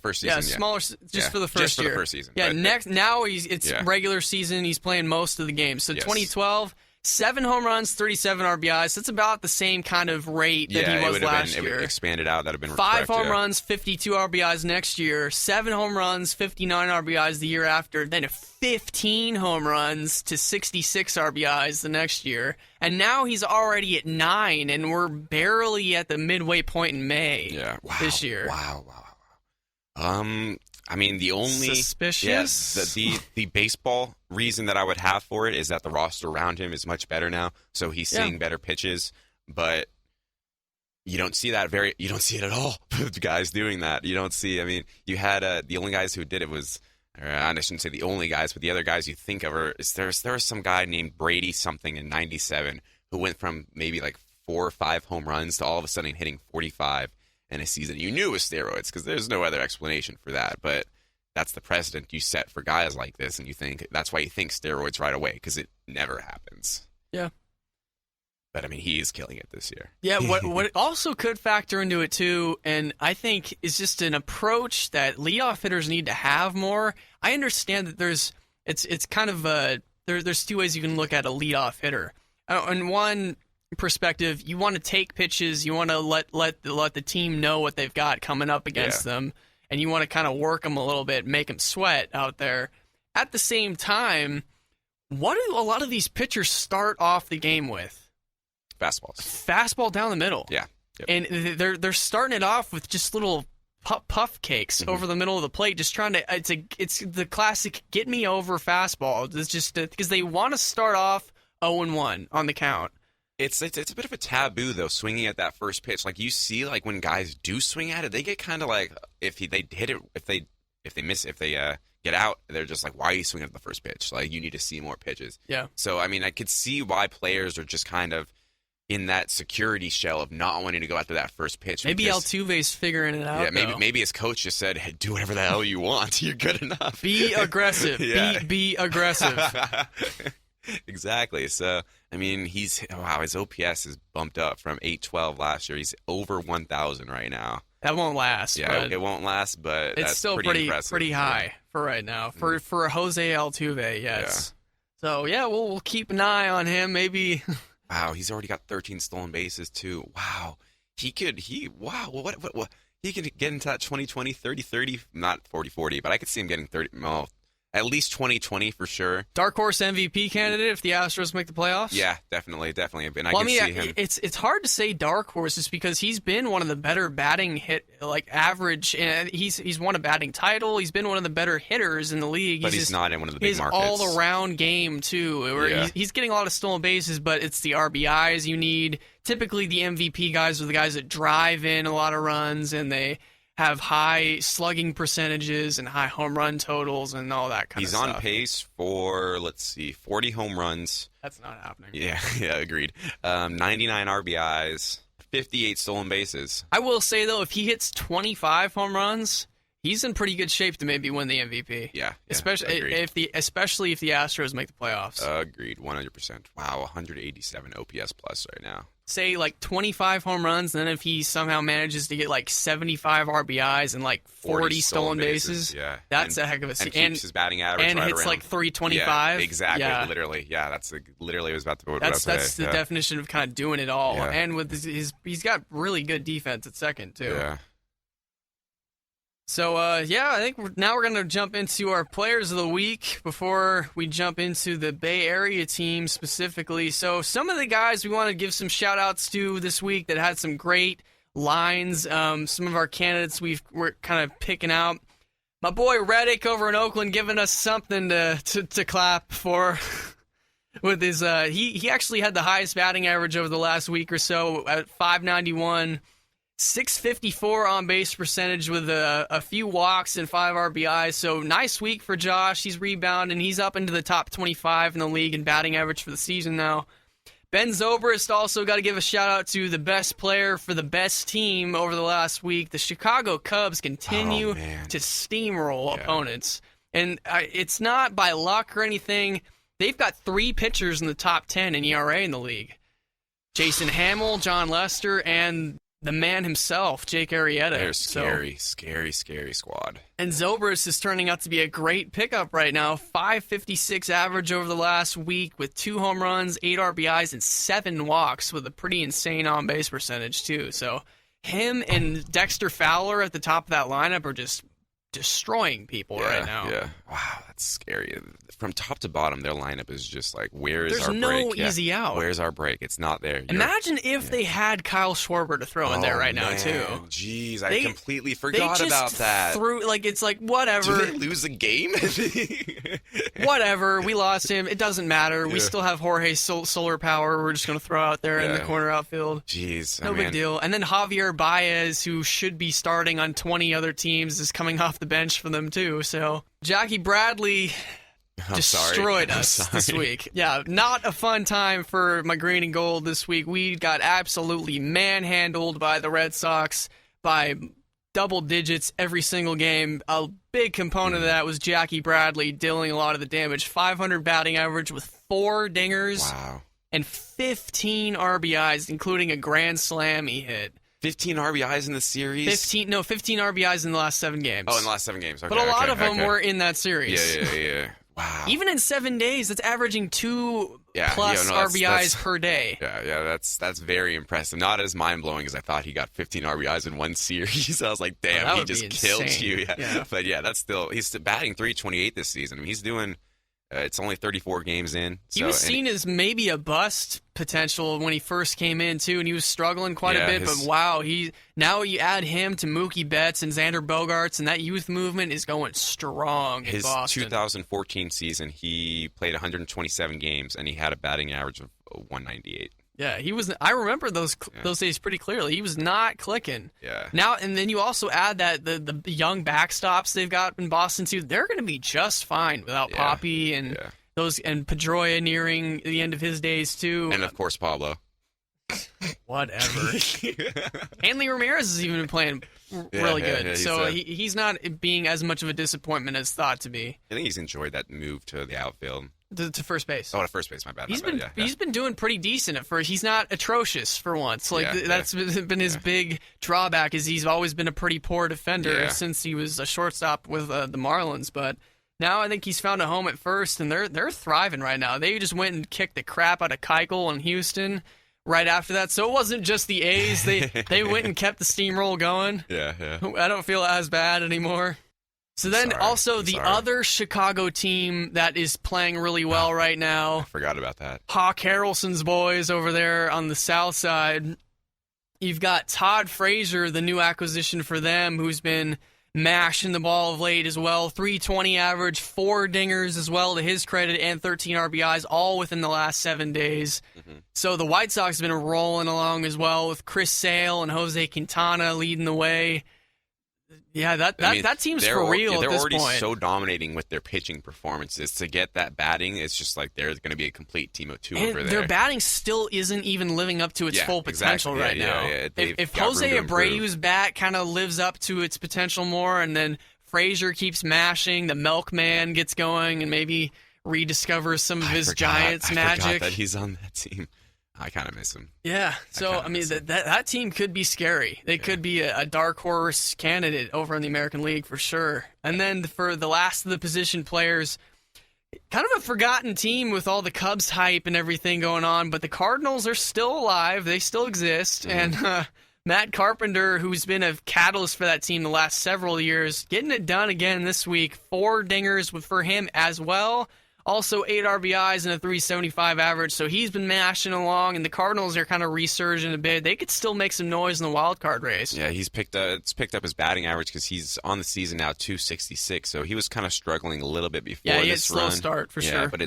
First season. Yeah, smaller, just for the first year. Just for the first season. Yeah, but, now it's regular season. He's playing most of the games. So 2012, 7 home runs, 37 RBIs. That's about the same kind of rate that he was last year. It would have expanded out. That would have been 5 home runs, 52 RBIs next year. 7 home runs, 59 RBIs the year after. Then 15 home runs to 66 RBIs the next year. And now he's already at 9, and we're barely at the midway point in May this year. Wow. I mean, the only suspicious. The baseball reason that I would have for it is that the roster around him is much better now, so he's seeing better pitches. But you don't see that you don't see it at all with guys doing that. You don't see. I mean, you had the only guys who did it was. Or I shouldn't say the only guys, but the other guys you think of there was some guy named Brady something in '97 who went from maybe like 4 or 5 home runs to all of a sudden hitting 45 in a season. You knew it was steroids because there's no other explanation for that, but that's the precedent you set for guys like this, and that's why you think steroids right away because it never happens. Yeah. But I mean, he is killing it this year. Yeah, what also could factor into it too, and I think is just an approach that leadoff hitters need to have more. I understand that it's kind of there's 2 ways you can look at a leadoff hitter. On one perspective, you want to take pitches, you want to let the team know what they've got coming up against them, and you want to kind of work them a little bit, make them sweat out there. At the same time, what do a lot of these pitchers start off the game with? Fastball down the middle. Yeah. Yep. And they're starting it off with just little puff cakes over the middle of the plate, just trying to. It's the classic get me over fastball. It's just because they want to start off 0-1 on the count. It's a bit of a taboo though, swinging at that first pitch. Like you see, like when guys do swing at it, they get kind of like they hit it, if they miss, if they get out, they're just like, why are you swinging at the first pitch? Like you need to see more pitches. Yeah. So I mean, I could see why players are just kind of in that security shell of not wanting to go after that first pitch. Maybe Altuve's figuring it out. Yeah, maybe his coach just said, hey, do whatever the hell you want. You're good enough. Be aggressive. Be aggressive. Exactly. So, I mean, his OPS is bumped up from 812 last year. He's over 1,000 right now. That won't last. Yeah, it won't last, but it's that's still pretty impressive. Pretty high for right now. For Jose Altuve, yes. Yeah. So, we'll keep an eye on him. Maybe... Wow, he's already got 13 stolen bases too. Wow. He could get into that 20-20, 30-30, not 40-40, but I could see him getting 30, well, at least 20-20 for sure. Dark horse MVP candidate if the Astros make the playoffs? Yeah, definitely. And I can see him. It's hard to say dark horse just because he's been one of the better batting average, and he's won a batting title. He's been one of the better hitters in the league. But he's not in one of the big markets. His all-around game, too, where he's getting a lot of stolen bases, but it's the RBIs you need. Typically, the MVP guys are the guys that drive in a lot of runs, and they have high slugging percentages and high home run totals and all that kind of stuff. He's on pace for, 40 home runs. That's not happening. Yeah, agreed. 99 RBIs, 58 stolen bases. I will say, though, if he hits 25 home runs, he's in pretty good shape to maybe win the MVP. Yeah, especially if the Astros make the playoffs. Agreed, 100%. Wow, 187 OPS plus right now. Say 25 home runs, and then if he somehow manages to get 75 RBIs and 40 stolen bases, that's a heck of a season. And keeps his batting average and right hits around 325. Yeah, exactly, literally. Yeah, that's literally what I was about to what That's I was the definition of kind of doing it all. Yeah. And with he's got really good defense at second too. Yeah. So, I think now we're going to jump into our players of the week before we jump into the Bay Area team specifically. So, some of the guys we want to give some shout-outs to this week that had some great lines. Some of our candidates we're kind of picking out. My boy Reddick over in Oakland giving us something to clap for. With his, he actually had the highest batting average over the last week or so at .591. 654 on base percentage with a few walks and 5 RBIs. So nice week for Josh. He's rebounding. He's up into the top 25 in the league in batting average for the season now. Ben Zobrist also got to give a shout out to the best player for the best team over the last week. The Chicago Cubs continue to steamroll opponents. And it's not by luck or anything. They've got 3 pitchers in the top 10 in ERA in the league. Jason Hamill, John Lester, and the man himself, Jake Arrieta. They're scary, scary squad. And Zobrist is turning out to be a great pickup right now. 556 average over the last week with 2 home runs, 8 RBIs, and 7 walks with a pretty insane on-base percentage, too. So him and Dexter Fowler at the top of that lineup are just destroying people right now. Yeah. Wow, that's scary. From top to bottom, their lineup is just like, where is There's our no break? easy out. Where's our break? It's not there. Imagine if they had Kyle Schwarber to throw in there right now, too. Jeez, I completely forgot about that. It's like, whatever. Do they lose a game? Whatever. We lost him. It doesn't matter. We still have Jorge Solar Power. We're just going to throw out there in the corner outfield. Jeez. No big deal. And then Javier Baez, who should be starting on 20 other teams, is coming off the bench for them, too. So Jackie Bradley destroyed us this week. Yeah, not a fun time for my green and gold this week. We got absolutely manhandled by the Red Sox by double digits every single game. A big component of that was Jackie Bradley dealing a lot of the damage. 500 batting average with 4 dingers. Wow. And 15 RBIs, including a grand slam he hit. 15 RBIs in the series? 15 RBIs in the last 7 games. Oh, in the last 7 games. Okay, but a lot of them were in that series. Yeah. Wow. Even in 7 days, that's averaging 2+ RBIs per day. Yeah, that's very impressive. Not as mind-blowing as I thought. He got 15 RBIs in one series. I was like, damn, he just killed you. Yeah. But yeah, that's still, he's batting .328 this season. I mean, he's doing, it's only 34 games in. So, he was seen as maybe a bust potential when he first came in, too, and he was struggling quite a bit. But wow, now you add him to Mookie Betts and Xander Bogaerts, and that youth movement is going strong in Boston. His 2014 season, he played 127 games, and he had a batting average of 198. Yeah, he was. I remember those days pretty clearly. He was not clicking. Yeah. Now and then you also add that the young backstops they've got in Boston too. They're going to be just fine without Poppy and those and Pedroia nearing the end of his days too. And of course Pablo. Whatever. Hanley Ramirez has even been playing really good. So he's not being as much of a disappointment as thought to be. I think he's enjoyed that move to the outfield. To first base. Oh, to first base, my bad. He's been doing pretty decent at first. He's not atrocious for once. That's been his big drawback is he's always been a pretty poor defender since he was a shortstop with the Marlins. But now I think he's found a home at first, and they're thriving right now. They just went and kicked the crap out of Keuchel in Houston right after that. So it wasn't just the A's. They went and kept the steamroll going. Yeah. I don't feel as bad anymore. So then the other Chicago team that is playing really well right now. I forgot about that. Hawk Harrelson's boys over there on the south side. You've got Todd Frazier, the new acquisition for them, who's been mashing the ball of late as well. 320 average, 4 dingers as well to his credit, and 13 RBIs, all within the last 7 days. Mm-hmm. So the White Sox have been rolling along as well with Chris Sale and Jose Quintana leading the way. Yeah, that team's for real at this point. They're already so dominating with their pitching performances. To get that batting, it's just like they're going to be a complete team of 2 over there. Their batting still isn't even living up to its full potential right now. If Jose Abreu's bat kind of lives up to its potential more, and then Frazier keeps mashing, the Milkman gets going, and maybe rediscovers some of his Giants magic. I forgot that he's on that team. I kind of miss him. Yeah, so I mean that team could be scary. They could be a dark horse candidate over in the American League for sure. And then for the last of the position players, kind of a forgotten team with all the Cubs hype and everything going on, but the Cardinals are still alive. They still exist. Mm-hmm. And Matt Carpenter, who's been a catalyst for that team the last several years, getting it done again this week. 4 dingers for him as well. Also 8 RBIs and a 375 average, so he's been mashing along, and the Cardinals are kind of resurging a bit. They could still make some noise in the wild card race. Yeah, it's picked up his batting average because he's on the season now 266, so he was kind of struggling a little bit before this run. Yeah, he had a slow start for sure. Yeah, but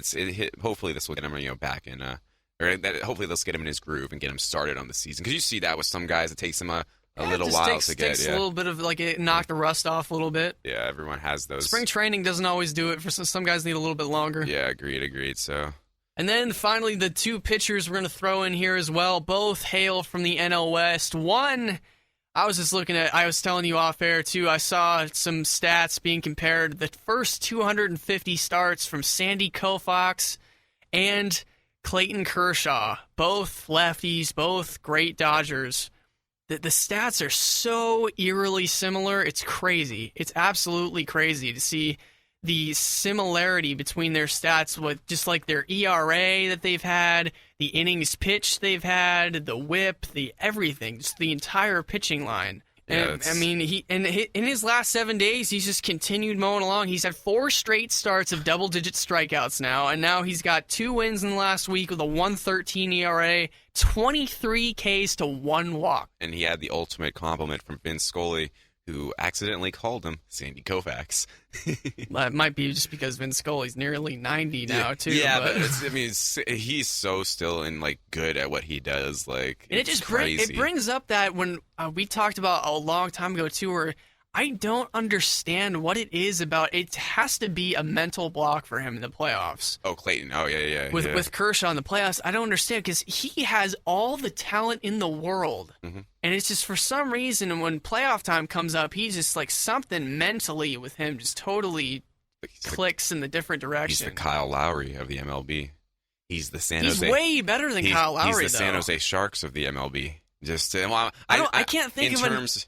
hopefully this will get him back in, hopefully this will get him in his groove and get him started on the season. Because you see that with some guys, it takes them a little while to get. A little bit of knock the rust off a little bit. Yeah, everyone has those. Spring training doesn't always do it. For some guys need a little bit longer. Yeah, agreed. So. And then finally, the 2 pitchers we're going to throw in here as well. Both hail from the NL West. One, I was telling you off air too. I saw some stats being compared. The first 250 starts from Sandy Koufax and Clayton Kershaw, both lefties, both great Dodgers. the stats are so eerily similar. It's crazy. It's absolutely crazy to see the similarity between their stats with just like their ERA that they've had, the innings pitched they've had, the whip, the everything, just the entire pitching line. And, I mean, in his last 7 days, he's just continued mowing along. He's had 4 straight starts of double-digit strikeouts now, and now he's got 2 wins in the last week with a 1.13 ERA, 23 Ks to 1 walk. And he had the ultimate compliment from Vince Scully, who accidentally called him Sandy Koufax. That might be just because Vince Scully's nearly 90 now, too. Yeah, but he's so still good at what he does. Like, and it brings up that when we talked about a long time ago, too, where I don't understand what it is about. It has to be a mental block for him in the playoffs. Oh, Clayton. Oh, yeah. With Kershaw in the playoffs, I don't understand because he has all the talent in the world. Mm-hmm. And it's just for some reason when playoff time comes up, he's just like something mentally with him just totally clicks in the different direction. He's the Kyle Lowry of the MLB. He's the San Jose. He's way better than Kyle Lowry, He's the San Jose Sharks of the MLB. I can't think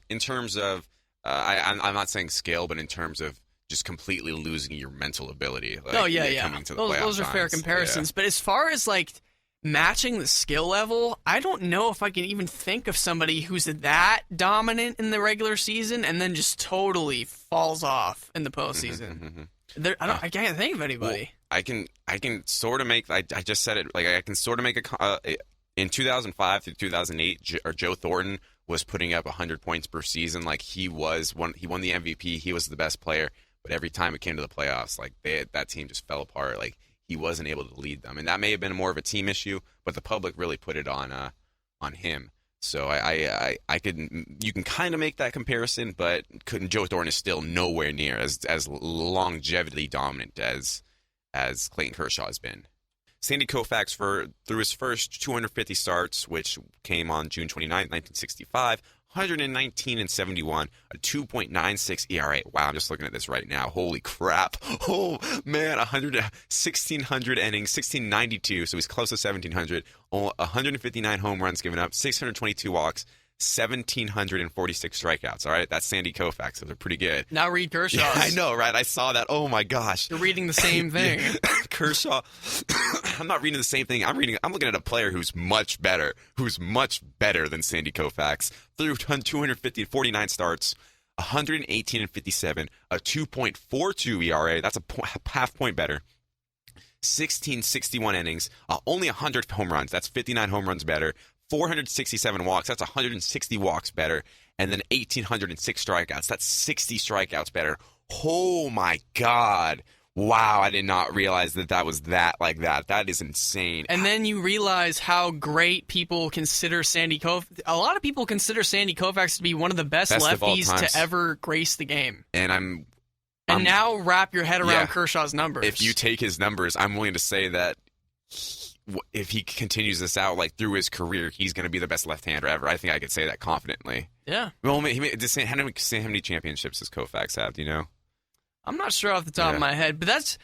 in terms of. I'm not saying scale, but in terms of just completely losing your mental ability. Coming to the those are fair comparisons. Yeah. But as far as matching the skill level, I don't know if I can even think of somebody who's that dominant in the regular season and then just totally falls off in the postseason. I can't think of anybody. Well, I can sort of make. I just said it. I can sort of make in 2005 through 2008, Joe Thornton was putting up 100 points per season. He won the MVP. He was the best player. But every time it came to the playoffs, that team just fell apart. He wasn't able to lead them, and that may have been more of a team issue. But the public really put it on him. So you can kind of make that comparison, but Joe Thornton is still nowhere near as longevity dominant as Clayton Kershaw has been. Sandy Koufax, through his first 250 starts, which came on June 29, 1965, 119 and 71, a 2.96 ERA. Wow, I'm just looking at this right now. Holy crap. Oh, man, 1,600 innings, 1,692, so he's close to 1,700. 159 home runs given up, 622 walks, 1,746 strikeouts. All right, that's Sandy Koufax, so they're pretty good. Now read Kershaw's. Yeah, I know, right? I saw that. Oh my gosh. You're reading the same thing. Kershaw. I'm not reading the same thing. I'm looking at a player who's much better than Sandy Koufax. Through 249 starts, 118 and 57, a 2.42 ERA. That's a half point better. 1661 innings, only 100 home runs. That's 59 home runs better. 467 walks. That's 160 walks better. And then 1,806 strikeouts. That's 60 strikeouts better. Oh, my God. Wow, I did not realize that was that like that. That is insane. And then you realize how great people consider Sandy Koufax. A lot of people consider Sandy Koufax to be one of the best lefties to ever grace the game. And now wrap your head around Kershaw's numbers. If you take his numbers, I'm willing to say that if he continues this out through his career, he's going to be the best left-hander ever. I think I could say that confidently. Yeah. Well, how many championships does Koufax have? Do you know? I'm not sure off the top of my head, but that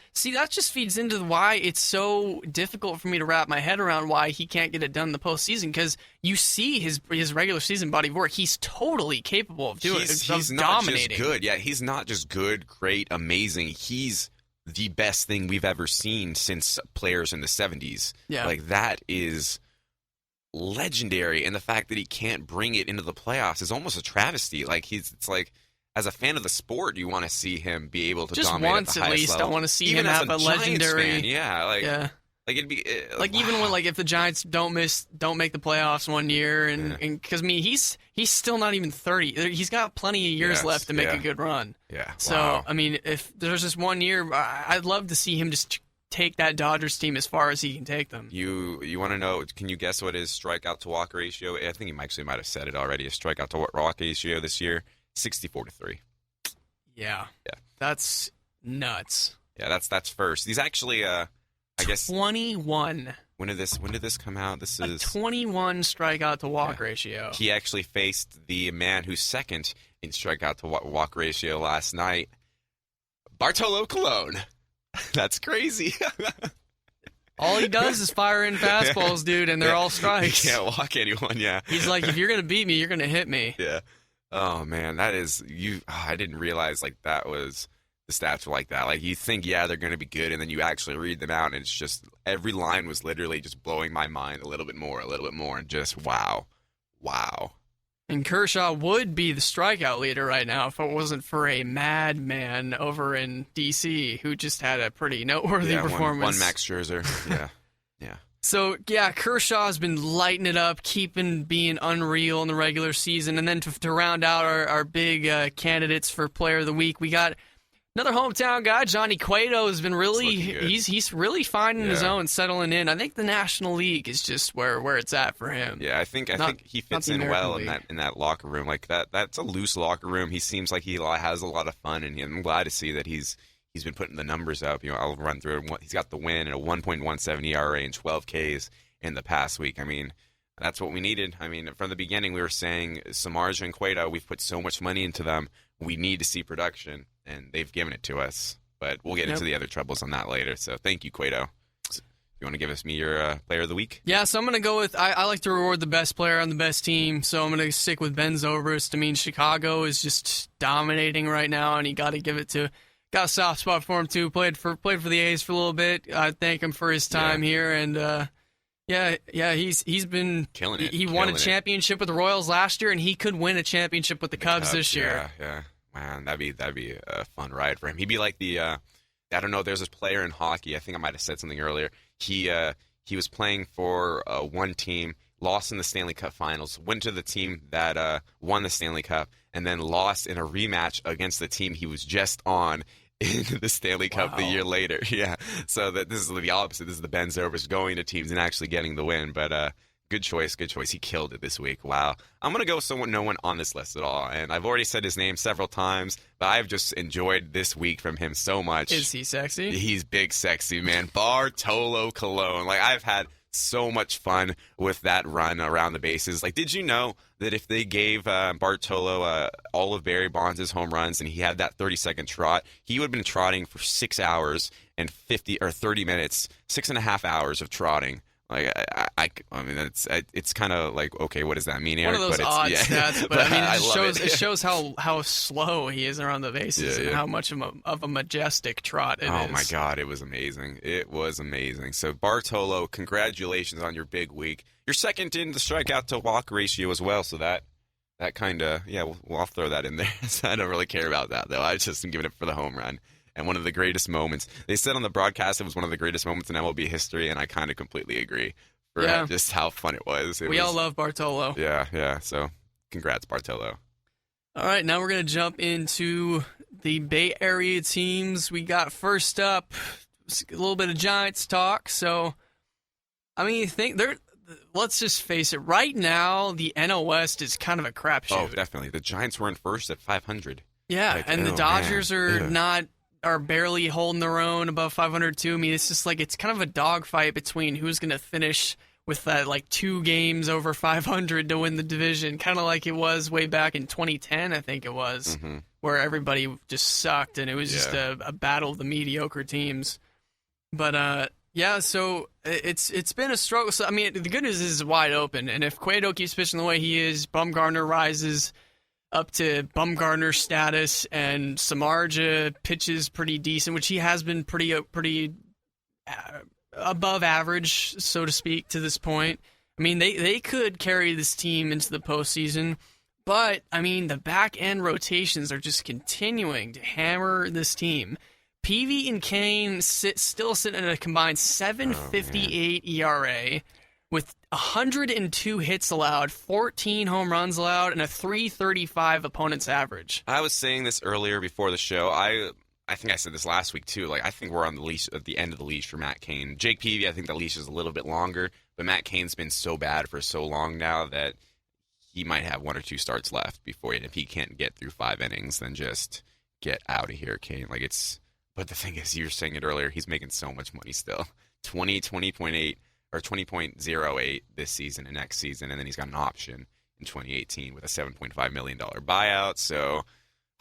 just feeds into why it's so difficult for me to wrap my head around why he can't get it done in the postseason, because you see his regular season body of work. He's totally capable of doing it. He's not just good. Yeah, he's not just good, great, amazing. He's the best thing we've ever seen since players in the 70s. Yeah. That is legendary, and the fact that he can't bring it into the playoffs is almost a travesty. As a fan of the sport, you want to see him be able to dominate once at the highest level. I want to see him have a legendary. Fan, it'd be even when if the Giants don't make the playoffs one year, and because he's still not even 30. He's got plenty of years left to make a good run. Yeah. So wow. If there's just 1 year, I'd love to see him just take that Dodgers team as far as he can take them. You want to know? Can you guess what his strikeout to walk ratio? I think he might have said it already. His strikeout to walk ratio this year. 64-3. Yeah. That's nuts. Yeah, that's first. He's actually I guess 21. When did this come out? This is 21 strikeout to walk ratio. He actually faced the man who's second in strikeout to walk ratio last night, Bartolo Colon. That's crazy. All he does is fire in fastballs, dude, and they're all strikes. He can't walk anyone, yeah. He's like, if you're going to beat me, you're going to hit me. Yeah. Oh, man, that is, I didn't realize, like, that was, the stats were like that. Like, you think, yeah, they're going to be good, and then you actually read them out, and it's just, every line was literally just blowing my mind a little bit more, and just, wow. And Kershaw would be the strikeout leader right now if it wasn't for a madman over in D.C. who just had a pretty noteworthy performance. One Max Scherzer. Yeah. So, yeah, Kershaw's been lighting it up, being unreal in the regular season. And then to round out our big candidates for Player of the Week, we got another hometown guy, Johnny Cueto, has been really he's really finding his own, settling in. I think the National League is just where it's at for him. Yeah, I think he fits in well in that locker room. Like that's a loose locker room. He seems like he has a lot of fun, and I'm glad to see that he's been putting the numbers up. I'll run through it. He's got the win and a 1.17 ERA and 12 Ks in the past week. I mean, that's what we needed. I mean, from the beginning we were saying Samardzija and Cueto, we've put so much money into them. We need to see production. And they've given it to us, but we'll get into the other troubles on that later. So thank you, Cueto. You want to give us your Player of the Week? Yeah, so I'm going to go with, I like to reward the best player on the best team, so I'm going to stick with Ben Zobrist. I mean, Chicago is just dominating right now, and you got to give it to, got a soft spot for him too. Played for the A's for a little bit. I thank him for his time here, and he's been killing it. He won a championship with the Royals last year, and he could win a championship with the Cubs this year. Yeah. Man, that'd be a fun ride for him. He'd be like I don't know, there's this player in hockey, I think I might have said something earlier. He was playing for one team, lost in the Stanley Cup Finals, went to the team that won the Stanley Cup, and then lost in a rematch against the team he was just on in the Stanley Cup the year later. Yeah, so this is the opposite. This is the Ben Zobrist going to teams and actually getting the win, but good choice. He killed it this week. Wow. I'm going to go with someone no one on this list at all. And I've already said his name several times, but I've just enjoyed this week from him so much. Is he sexy? He's big sexy, man. Bartolo Colon. Like, I've had so much fun with that run around the bases. Like, did you know that if they gave Bartolo all of Barry Bonds' home runs and he had that 30-second trot, he would have been trotting for 6 hours and 30 minutes, 6.5 hours of trotting. Like I mean, it's kind of like, okay, what does that mean, Eric? One of those odd stats, but I mean, it shows how slow he is around the bases and how much of a majestic trot it is. Oh my God, it was amazing. So Bartolo, congratulations on your big week. You're second in the strikeout to walk ratio as well. So that kind of I'll throw that in there. So I don't really care about that though. I just am giving it for the home run. And one of the greatest moments. They said on the broadcast it was one of the greatest moments in MLB history, and I kind of completely agree for just how fun it was. We all love Bartolo. Yeah. So congrats, Bartolo. All right, now we're going to jump into the Bay Area teams. We got first up a little bit of Giants talk. So, I mean, let's just face it. Right now, the NL West is kind of a crapshoot. Oh, definitely. The Giants were in first at 500. Yeah, and the Dodgers are barely holding their own above 500 too. I mean, it's just like it's kind of a dogfight between who's going to finish with that like 2 games over 500 to win the division, kind of like it was way back in 2010, I think it was, where everybody just sucked and it was just a battle of the mediocre teams. But so it's been a struggle. So I mean, the good news is it's wide open, and if Cueto keeps pitching the way he is, Bumgarner rises up to Bumgarner status, and Samardzija pitches pretty decent, which he has been pretty above average, so to speak, to this point. I mean, they could carry this team into the postseason, but I mean, the back end rotations are just continuing to hammer this team. Peavy and Kane still sitting at a combined 7.58 ERA. With 102 hits allowed, 14 home runs allowed, and a 3.35 opponent's average. I was saying this earlier before the show. I think I said this last week too. Like, I think we're on the leash at the end of the leash for Matt Cain. Jake Peavy, I think the leash is a little bit longer, but Matt Cain's been so bad for so long now that he might have 1 or 2 starts left before if he can't get through 5 innings, then just get out of here, Cain. Like, but the thing is, you were saying it earlier, he's making so much money still. 20.8 or 20.08 this season and next season, and then he's got an option in 2018 with a $7.5 million buyout. So,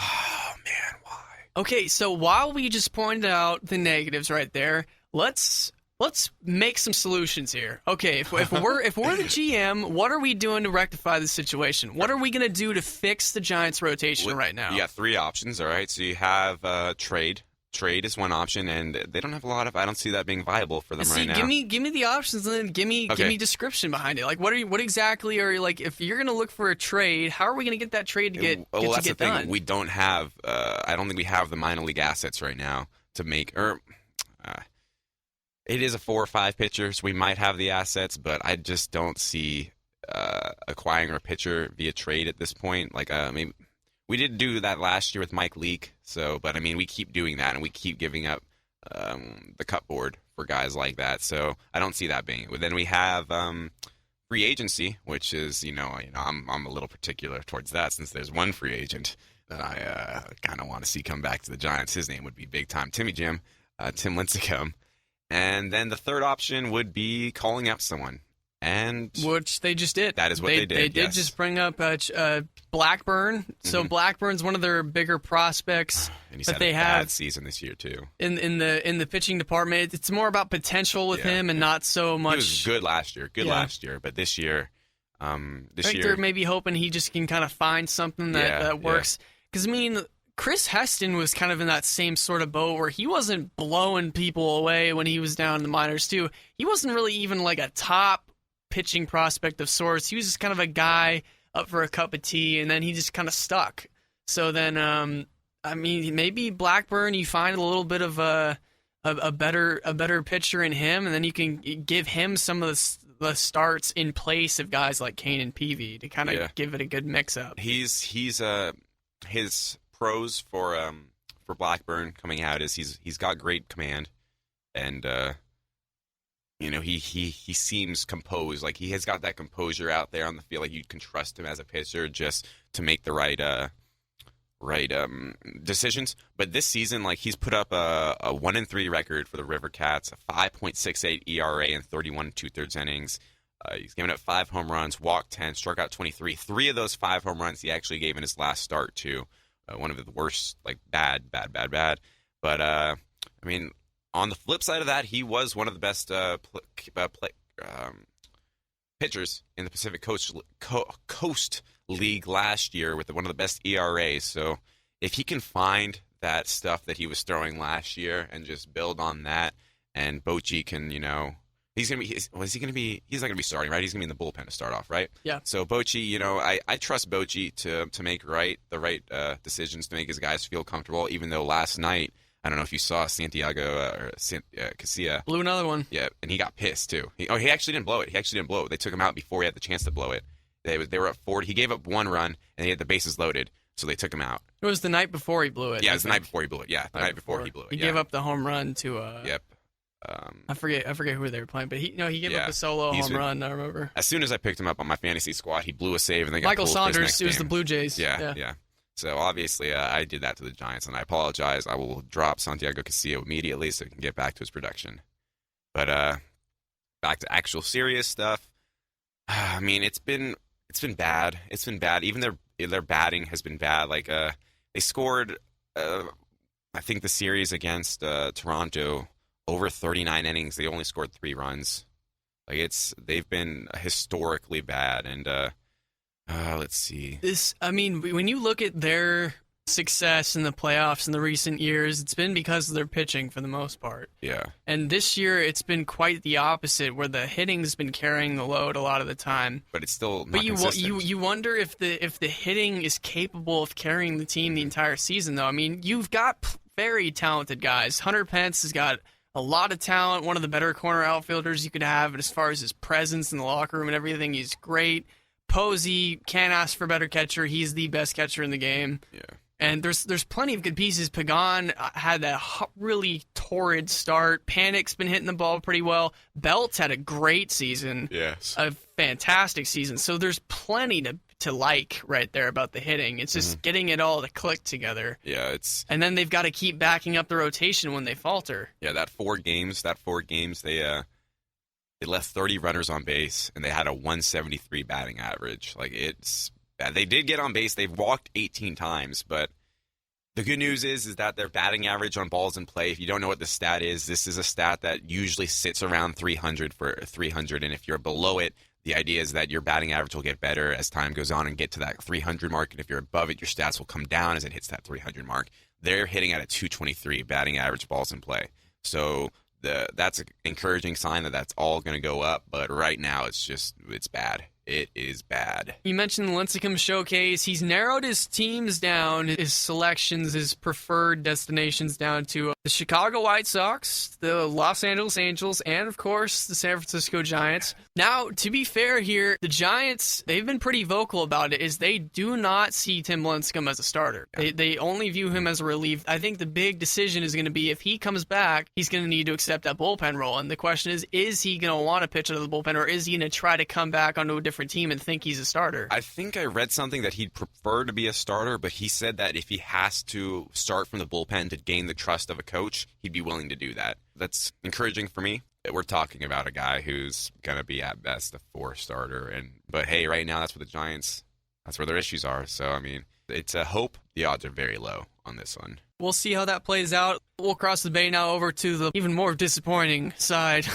oh man, why? Okay, so while we just pointed out the negatives right there, let's let's make some solutions here. Okay, if we're the GM, what are we doing to rectify the situation? What are we going to do to fix the Giants' rotation right now? You got three options, all right? So you have trade. Trade is one option, and they don't have a lot of. I don't see that being viable for them right now. Give me the options, and then give me description behind it. Like, what exactly are you like? If you're going to look for a trade, how are we going to get that trade to get that's the thing. done? We don't have. I don't think we have the minor league assets right now to make. It is a 4 or 5 pitcher, so we might have the assets, but I just don't see acquiring a pitcher via trade at this point. Like, I mean. We did do that last year with Mike Leake, but I mean, we keep doing that, and we keep giving up the cupboard for guys like that. So I don't see that being. But then we have free agency, which is, I'm a little particular towards that since there's one free agent that I kind of want to see come back to the Giants. His name would be big time Timmy Jim, Tim Lincecum. And then the third option would be calling up someone. And which they just did. That is what they did. They did just bring up Blackburn. So Blackburn's one of their bigger prospects. And he's had a bad season this year too. In the pitching department, it's more about potential with him and not so much. He was good last year. Last year, but this year, I think they're maybe hoping he just can kind of find something that works. Because I mean, Chris Heston was kind of in that same sort of boat where he wasn't blowing people away when he was down in the minors too. He wasn't really even like a top pitching prospect of sorts. He was just kind of a guy up for a cup of tea, and then he just kind of stuck. So then, I mean, maybe Blackburn, you find a little bit of a better pitcher in him, and then you can give him some of the starts in place of guys like Kane and Peavy to kind of give it a good mix up. He's his pros for Blackburn coming out is he's got great command, and he seems composed. Like, he has got that composure out there on the field. Like, you can trust him as a pitcher just to make the right decisions. But this season, like, he's put up a 1-3 record for the River Cats, a 5.68 ERA in 31 2/3 innings. He's given up 5 home runs, walked 10, struck out 23. 3 of those 5 home runs he actually gave in his last start too. One of the worst, like bad. But I mean, on the flip side of that, he was one of the best pitchers in the Pacific Coast League last year with one of the best ERAs. So if he can find that stuff that he was throwing last year and just build on that, and Bochy can, he's not going to be starting, right? He's going to be in the bullpen to start off, right? Yeah. So Bochy, I trust Bochy to make the right decisions, to make his guys feel comfortable, even though last night, I don't know if you saw Santiago Casilla. Blew another one. Yeah, and he got pissed too. He actually didn't blow it. They took him out before he had the chance to blow it. They were up 40. He gave up 1 run, and he had the bases loaded, so they took him out. It was the night before he blew it. Yeah, it was the night before he blew it. Yeah, the night before he blew it. He gave up the home run to. Yep. I forget who they were playing, but he gave up a solo home run. I remember. As soon as I picked him up on my fantasy squad, he blew a save, and they got Michael Saunders. It was the Blue Jays. Yeah. So obviously, I did that to the Giants, and I apologize. I will drop Santiago Casilla immediately so he can get back to his production. But back to actual serious stuff. I mean, it's been bad. It's been bad. Even their batting has been bad. Like, they scored, I think the series against Toronto, over 39 innings. They only scored 3 runs. Like, they've been historically bad. And let's see. When you look at their success in the playoffs in the recent years, it's been because of their pitching for the most part. Yeah. And this year, it's been quite the opposite, where the hitting's been carrying the load a lot of the time. But it's still not consistent. You wonder if the hitting is capable of carrying the team the entire season, though. I mean, you've got very talented guys. Hunter Pence has got a lot of talent, one of the better corner outfielders you could have, and as far as his presence in the locker room and everything, he's great. Posey, can't ask for a better catcher. He's the best catcher in the game. Yeah. And there's plenty of good pieces. Pagan had that really torrid start. Panic's been hitting the ball pretty well. Belt's had a great season. Yes. A fantastic season. So there's plenty to like right there about the hitting. It's just getting it all to click together. Yeah, and then they've got to keep backing up the rotation when they falter. Yeah, that 4 games, they left 30 runners on base, and they had a 173 batting average. Like, it's bad. They did get on base. They've walked 18 times, but The good news is that their batting average on balls in play, if you don't know what the stat is, this is a stat that usually sits around 300 for 300. And if you're below it, the idea is that your batting average will get better as time goes on and get to that 300 mark. And if you're above it, your stats will come down as it hits that 300 mark. They're hitting at a 223 batting average balls in play. So that's an encouraging sign that that's all going to go up. But right now, it's bad. It is bad. You mentioned the Lincecum Showcase. He's narrowed his teams down, his selections, his preferred destinations down to the Chicago White Sox, the Los Angeles Angels, and, of course, the San Francisco Giants. Now, to be fair here, the Giants, they've been pretty vocal about it, is they do not see Tim Lincecum as a starter. They only view him as a relief. I think the big decision is going to be if he comes back, he's going to need to accept that bullpen role. And the question is he going to want to pitch out of the bullpen, or is he going to try to come back onto a different team and think he's a starter? I think I read something that he'd prefer to be a starter, but he said that if he has to start from the bullpen to gain the trust of a coach, he'd be willing to do that. That's encouraging for me. We're talking about a guy who's going to be at best a 4 starter. But hey, right now that's what the Giants, that's where their issues are. So, I mean, it's a hope. The odds are very low on this one. We'll see how that plays out. We'll cross the bay now over to the even more disappointing side.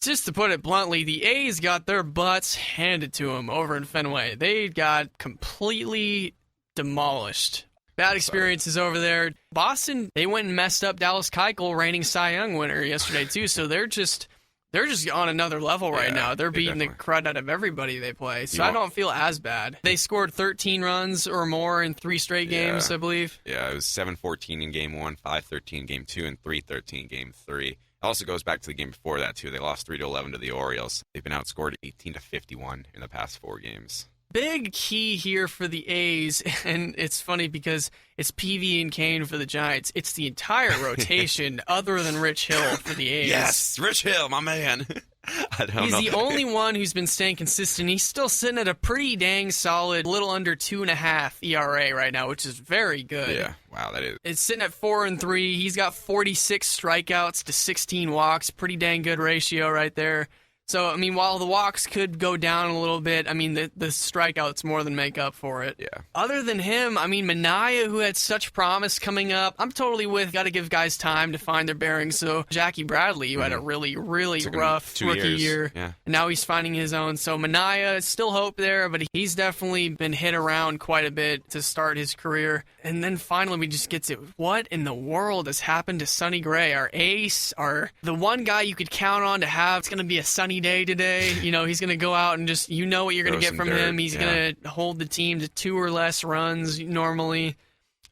Just to put it bluntly, the A's got their butts handed to them over in Fenway. They got completely demolished. Bad experiences over there. Boston, they went and messed up Dallas Keuchel, reigning Cy Young winner yesterday too. So they're just on another level right now. They're beating the crud out of everybody they play. So I don't feel as bad. They scored 13 runs or more in 3 straight games, I believe. Yeah, it was 7-14 in Game 1, 5-13 in Game 2, and 3-13 Game 3. It also goes back to the game before that, too. They lost 3-11 to the Orioles. They've been outscored 18-51 in the past 4 games. Big key here for the A's, and it's funny because it's PV and Kane for the Giants. It's the entire rotation other than Rich Hill for the A's. Yes, Rich Hill, my man. He's the only one who's been staying consistent. He's still sitting at a pretty dang solid, little under 2.5 ERA right now, which is very good. Yeah, wow, that is. It's sitting at 4-3. He's got 46 strikeouts to 16 walks. Pretty dang good ratio right there. So, I mean, while the walks could go down a little bit, I mean, the strikeouts more than make up for it. Yeah. Other than him, I mean, Minaya, who had such promise coming up, I'm totally with, got to give guys time to find their bearings. So, Jackie Bradley, who had a really, really rough rookie year, and now he's finding his own. So, Minaya, still hope there, but he's definitely been hit around quite a bit to start his career. And then finally, we just get to, what in the world has happened to Sonny Gray, our ace, the one guy you could count on to have, it's going to be a sunny day today. You know, he's going to go out and just, you know what you're going to get from him. He's going to hold the team to 2 or less runs normally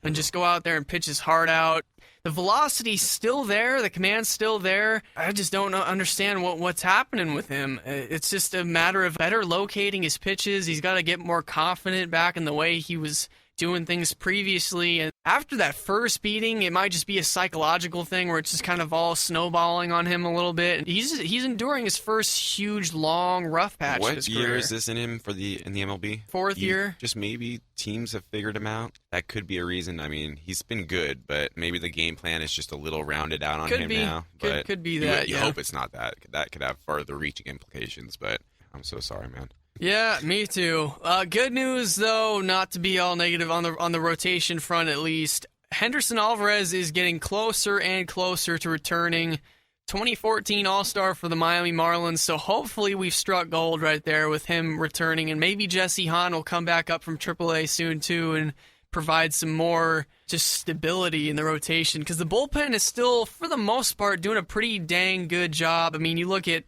and just go out there and pitch his heart out. The velocity's still there. The command's still there. I just don't understand what's happening with him. It's just a matter of better locating his pitches. He's got to get more confident back in the way he was doing things previously. And after that first beating, it might just be a psychological thing where it's just kind of all snowballing on him a little bit. He's enduring his first huge, long, rough patch. What year is this in him in the MLB? 4th year. Just maybe teams have figured him out. That could be a reason. I mean, he's been good, but maybe the game plan is just a little rounded out on him now. Could be that. You hope it's not that. That could have further reaching implications, but I'm so sorry, man. Yeah, me too. Good news, though, not to be all negative on the rotation front at least. Henderson Alvarez is getting closer and closer to returning. 2014 All-Star for the Miami Marlins, so hopefully we've struck gold right there with him returning, and maybe Jesse Hahn will come back up from AAA soon too and provide some more just stability in the rotation, because the bullpen is still, for the most part, doing a pretty dang good job. I mean, you look at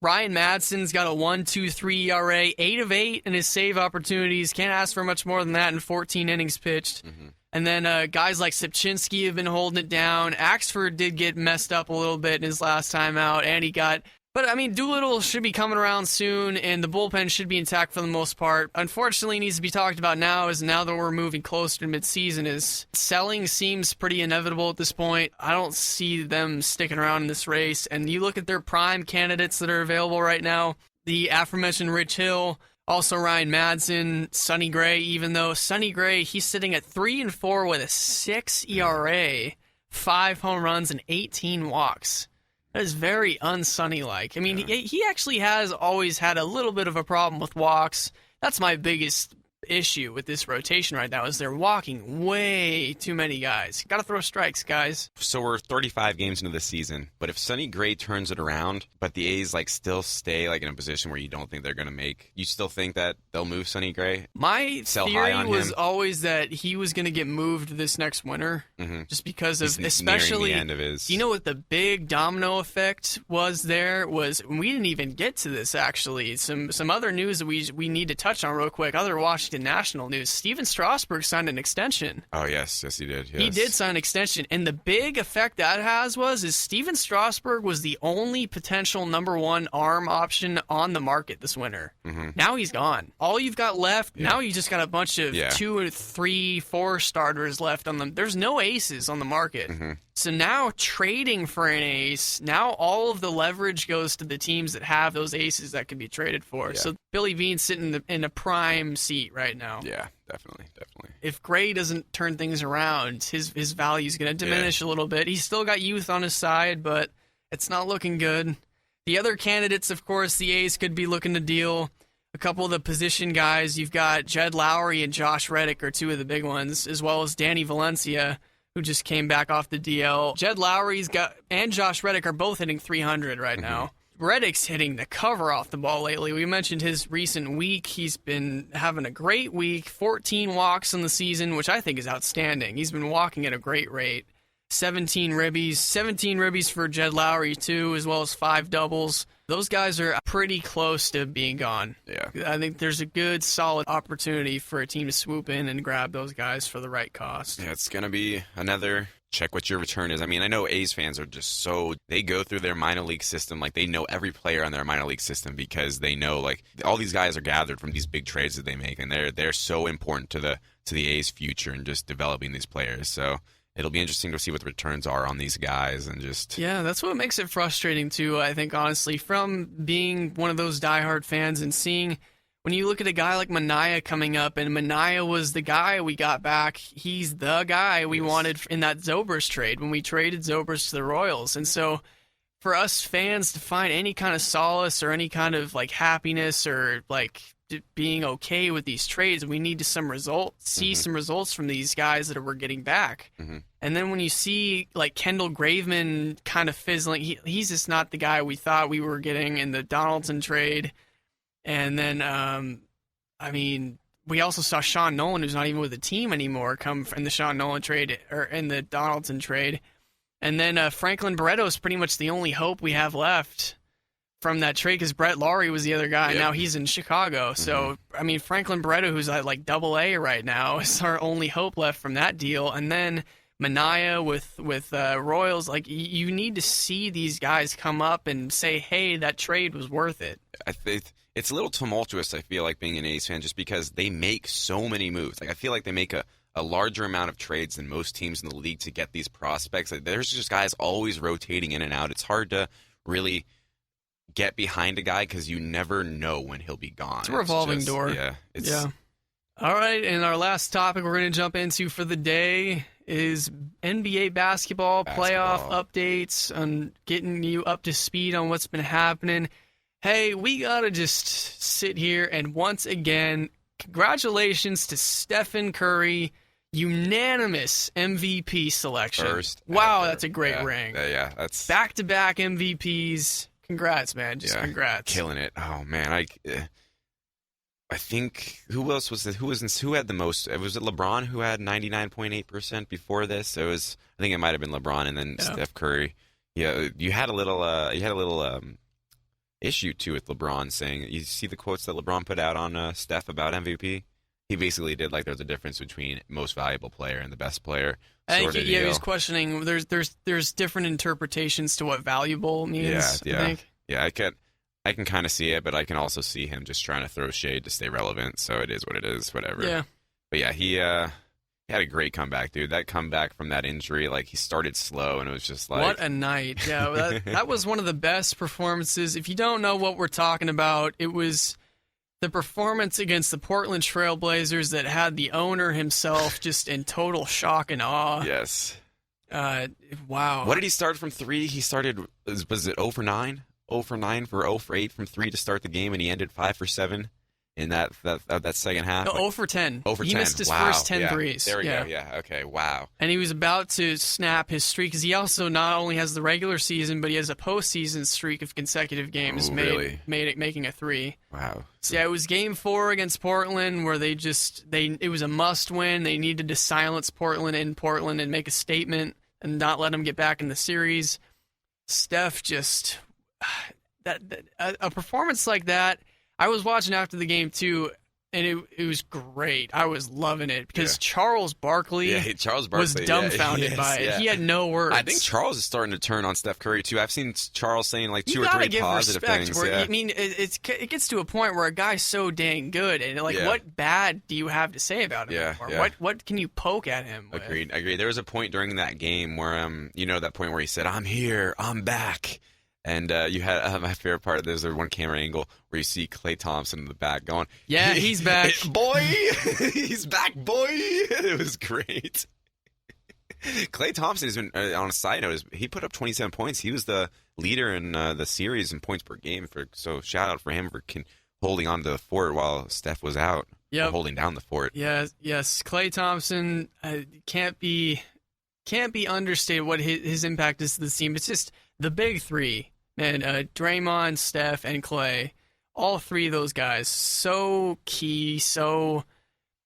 Ryan Madsen's got a 1.23 ERA, 8 of 8 in his save opportunities. Can't ask for much more than that in 14 innings pitched. Mm-hmm. And then guys like Sipchinski have been holding it down. Axford did get messed up a little bit in his last time out, and he got... But, I mean, Doolittle should be coming around soon, and the bullpen should be intact for the most part. Unfortunately, needs to be talked about now that we're moving closer to midseason, is selling seems pretty inevitable at this point. I don't see them sticking around in this race. And you look at their prime candidates that are available right now, the aforementioned Rich Hill, also Ryan Madsen, Sonny Gray, even though Sonny Gray, he's sitting at 3-4 with a 6 ERA, 5 home runs, and 18 walks. That is very un-Sonny-like. I mean, he actually has always had a little bit of a problem with walks. That's my biggest issue with this rotation right now is they're walking way too many guys. Got to throw strikes, guys. So we're 35 games into the season, but if Sonny Gray turns it around, but the A's still stay in a position where you don't think they're going to make, you still think that they'll move Sonny Gray? My Sell high theory on was him? always that he was going to get moved this next winter, just because of, He's especially, nearing the end of his... you know what the big domino effect was there was, we didn't even get to this actually, some other news that we need to touch on real quick, other Washington National news. Steven Strasburg signed an extension. Oh, yes, he did. Yes. He did sign an extension, and the big effect that is Steven Strasburg was the only potential number one arm option on the market this winter. Now he's gone. All you've got left, now you just got a bunch of 2, 3, 4 starters left on them. There's no aces on the market. So now trading for an ace, now all of the leverage goes to the teams that have those aces that can be traded for. So Billy Beane's sitting in a prime seat right now. Yeah, definitely. If Gray doesn't turn things around, his value is going to diminish a little bit. He's still got youth on his side, but it's not looking good. The other candidates, of course, the A's could be looking to deal. A couple of the position guys, you've got Jed Lowry and Josh Reddick are two of the big ones, as well as Danny Valencia, who just came back off the DL. Jed Lowry's and Josh Reddick are both hitting 300 right now. Reddick's hitting the cover off the ball lately. We mentioned his recent week. He's been having a great week, 14 walks in the season, which I think is outstanding. He's been walking at a great rate. 17 ribbies for Jed Lowry, too, as well as 5 doubles. Those guys are pretty close to being gone. Yeah. I think there's a good, solid opportunity for a team to swoop in and grab those guys for the right cost. Yeah, it's going to be another check what your return is. I mean, I know A's fans are just they go through their minor league system. They know every player on their minor league system because they know, all these guys are gathered from these big trades that they make, and they're so important to the A's future and just developing these players. So it'll be interesting to see what the returns are on these guys and just... Yeah, that's what makes it frustrating, too, I think, honestly, from being one of those diehard fans and seeing... When you look at a guy like Manaea coming up, and Manaea was the guy we got back, he's the guy we wanted in that Zobrist trade when we traded Zobrist to the Royals. And so for us fans to find any kind of solace or any kind of happiness or being okay with these trades, we need to some results from these guys that we're getting back. And then when you see Kendall Graveman kind of fizzling, he's just not the guy we thought we were getting in the Donaldson trade. And then, we also saw Sean Nolan, who's not even with the team anymore, come in the Sean Nolan trade or in the Donaldson trade. And then Franklin Barreto is pretty much the only hope we have left from that trade because Brett Laurie was the other guy. And now he's in Chicago. So, Franklin Barreto, who's at AA right now, is our only hope left from that deal. And then Manaea with Royals, you need to see these guys come up and say, hey, that trade was worth it. I think it's a little tumultuous, I feel being an A's fan, just because they make so many moves. I feel like they make a larger amount of trades than most teams in the league to get these prospects. There's just guys always rotating in and out. It's hard to really get behind a guy because you never know when he'll be gone. It's a revolving door. Yeah. All right, and our last topic we're going to jump into for the day is NBA basketball playoff updates on getting you up to speed on what's been happening. Hey, we got to just sit here and once again, congratulations to Stephen Curry, unanimous MVP selection. Wow, that's a great ring. Yeah, that's... Back-to-back MVPs. Congrats, man. Congrats. Killing it. Oh, man. I think who else was it? Who had the most? Was it LeBron who had 99.8% before this? I think it might have been LeBron and then Steph Curry. Yeah, you had a little issue too with LeBron saying, you see the quotes that LeBron put out on Steph about MVP? He basically did there's a difference between most valuable player and the best player. I think he was questioning. There's different interpretations to what valuable means. Yeah. I think. Yeah, I can kind of see it, but I can also see him just trying to throw shade to stay relevant. So it is what it is, whatever. Yeah. But yeah, he had a great comeback, dude. That comeback from that injury, he started slow, and it was just what a night. Yeah, that was one of the best performances. If you don't know what we're talking about, it was the performance against the Portland Trail Blazers that had the owner himself just in total shock and awe. Yes. Wow. What did he start from 3? He started, was it 0 for 9? 0 for 9 for 0 for 8 from 3 to start the game, and he ended 5 for 7 in that second half? No, 0 for 10. 0 for 10. He missed his Wow. first 10 threes. There we go. Yeah. Okay. Wow. And he was about to snap his streak because he also not only has the regular season, but he has a postseason streak of consecutive games making a 3. Wow. So yeah, it was Game 4 against Portland where it was a must win. They needed to silence Portland in Portland and make a statement and not let them get back in the series. Steph just a performance like that. I was watching after the game too, and it was great. I was loving it because Charles Barkley was dumbfounded by it. Yeah. He had no words. I think Charles is starting to turn on Steph Curry too. I've seen Charles saying like two or three positive things. I mean, it gets to a point where a guy's so dang good, and what bad do you have to say about him anymore? What can you poke at him with? Agreed. There was a point during that game where that point where he said, "I'm here, I'm back." And you had my favorite part of this. There's one camera angle where you see Klay Thompson in the back going, "Yeah, he's back, boy. He's back, boy." It was great. Klay Thompson has been on a side note. He put up 27 points. He was the leader in the series in points per game. So shout out for him for holding on to the fort while Steph was out. Yeah, holding down the fort. Yes. Klay Thompson can't be understated what his impact is to the team. It's just the big three, man. Draymond, Steph, and Klay. All three of those guys, so key, so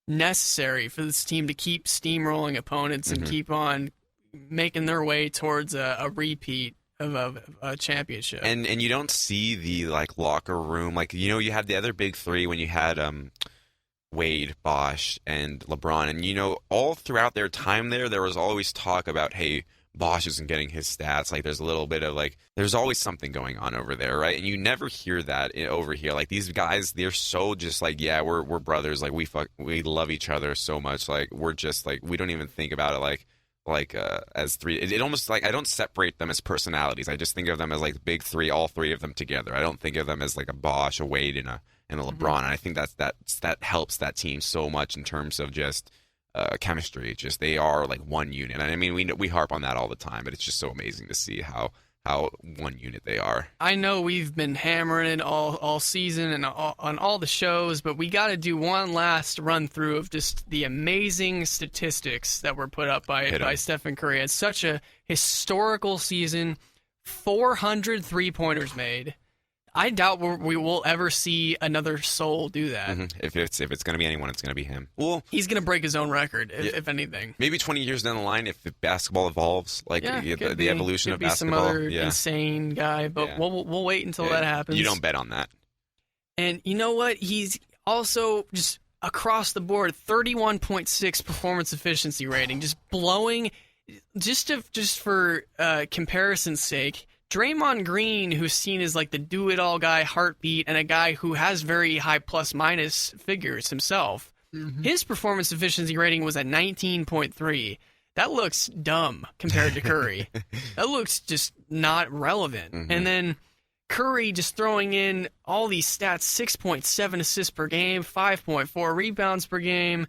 necessary for this team to keep steamrolling opponents and keep on making their way towards a repeat of a championship. And you don't see the locker room you had the other big three when you had Wade, Bosh, and LeBron, and all throughout their time there was always talk about, hey, Bosh isn't getting his stats. There's a little bit of there's always something going on over there, right? And you never hear that over here. These guys, they're so just we're brothers. We love each other so much. We're just we don't even think about it as three. It almost I don't separate them as personalities. I just think of them as big three, all three of them together. I don't think of them as a Bosh, a Wade, and a LeBron. And I think that helps that team so much in terms of just chemistry. Just they are one unit. And I mean, we harp on that all the time, but it's just so amazing to see how one unit they are. I know we've been hammering it all season and on all the shows, but we got to do one last run through of just the amazing statistics that were put up by Stephen Curry. It's such a historical season. 400 3-pointers made. I doubt we will ever see another soul do that. Mm-hmm. If it's going to be anyone, it's going to be him. Well, he's going to break his own record, if anything. Maybe 20 years down the line, if basketball evolves, the evolution of basketball. Could be some other insane guy, but we'll wait until that happens. You don't bet on that. And you know what? He's also just across the board 31.6 performance efficiency rating, just blowing. Just for comparison's sake. Draymond Green, who's seen as the do-it-all guy, heartbeat, and a guy who has very high plus-minus figures himself, his performance efficiency rating was at 19.3. That looks dumb compared to Curry. That looks just not relevant. And then Curry just throwing in all these stats, 6.7 assists per game, 5.4 rebounds per game,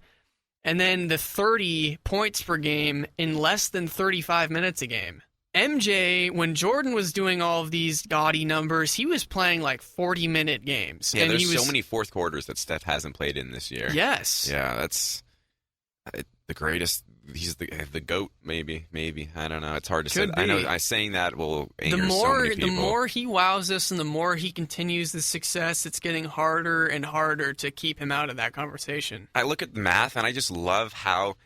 and then the 30 points per game in less than 35 minutes a game. MJ, when Jordan was doing all of these gaudy numbers, he was playing 40-minute games. Yeah, and there's so many fourth quarters that Steph hasn't played in this year. Yes. Yeah, that's the greatest. He's the GOAT, maybe. I don't know. It's hard to say. I know saying that will anger so many people. The more he wows us and the more he continues the success, it's getting harder and harder to keep him out of that conversation. I look at the math, and I just love how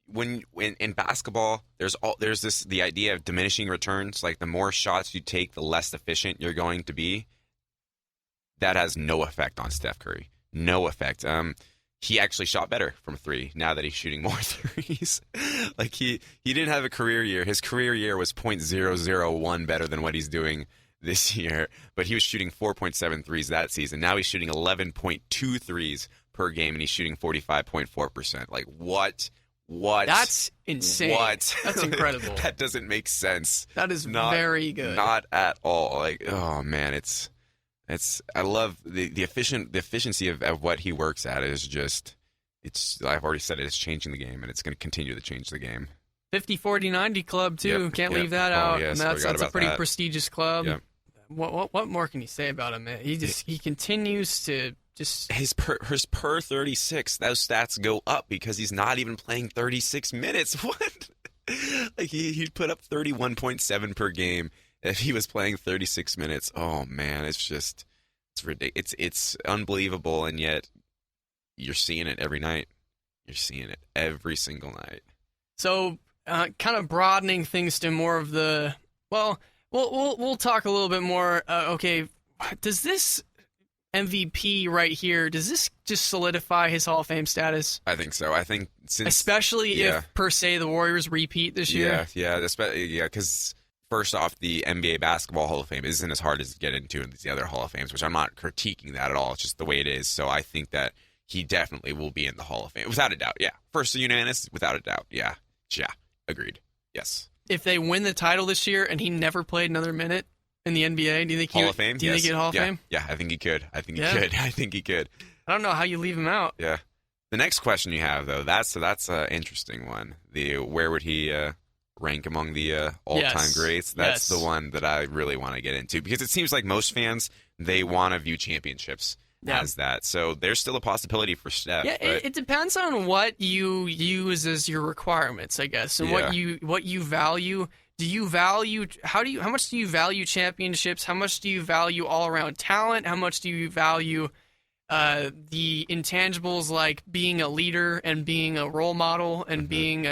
when in basketball, there's the idea of diminishing returns. The more shots you take, the less efficient you're going to be. That has no effect on Steph Curry. No effect. He actually shot better from three now that he's shooting more threes. He didn't have a career year. His career year was .001 better than what he's doing this year. But he was shooting 4.7 threes that season. Now he's shooting 11.2 threes per game, and he's shooting 45.4%. What? That's insane. What? That's incredible. That doesn't make sense. That is very good. Not at all. Oh man, it's. I love the efficiency of what he works at is just. I've already said it. It's changing the game, and it's going to continue to change the game. 50-40-90 club too. Can't leave that out. Yes, and that's a pretty that. Prestigious club. Yep. What more can you say about him? Man? He continues to his per 36, those stats go up because he's not even playing 36 minutes. What? Like he'd put up 31.7 per game if he was playing 36 minutes. Oh man, it's ridiculous. It's unbelievable, and yet you're seeing it every night. You're seeing it every single night. So, kind of broadening things to more of the we'll talk a little bit more. Okay, does this MVP right here, does this just solidify his Hall of Fame status? I think so. I think especially if per se the Warriors repeat this year. Yeah, because first off, the NBA Basketball Hall of Fame isn't as hard as to get into in the other Hall of Fames, which I'm not critiquing that at all. It's just the way it is. So I think that he definitely will be in the Hall of Fame without a doubt. Yeah, first unanimous, without a doubt. Yeah, agreed. Yes. If they win the title this year and he never played another minute in the NBA, do you think Hall of Fame? Do you think he'd Hall of Fame? Yeah, I think he could. I think he could. I don't know how you leave him out. Yeah. The next question you have, though, that's an interesting one. Where would he rank among the all-time greats? That's the one that I really want to get into, because it seems like most fans, they want to view championships as that. So there's still a possibility for Steph. Yeah, it depends on what you use as your requirements, I guess, and what you value. Do you value how much do you value championships? How much do you value all-around talent? How much do you value the intangibles like being a leader and being a role model and being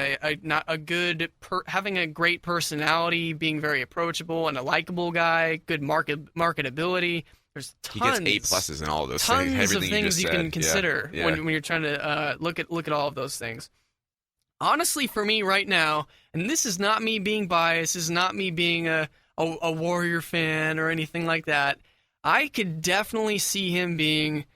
having a great personality, being very approachable and a likable guy, good marketability. There's tons. He gets A+ in all of those tons things. Everything of things you can consider when you're trying to look at all of those things. Honestly, for me right now, and this is not me being biased, this is not me being a Warrior fan or anything like that, I could definitely see him being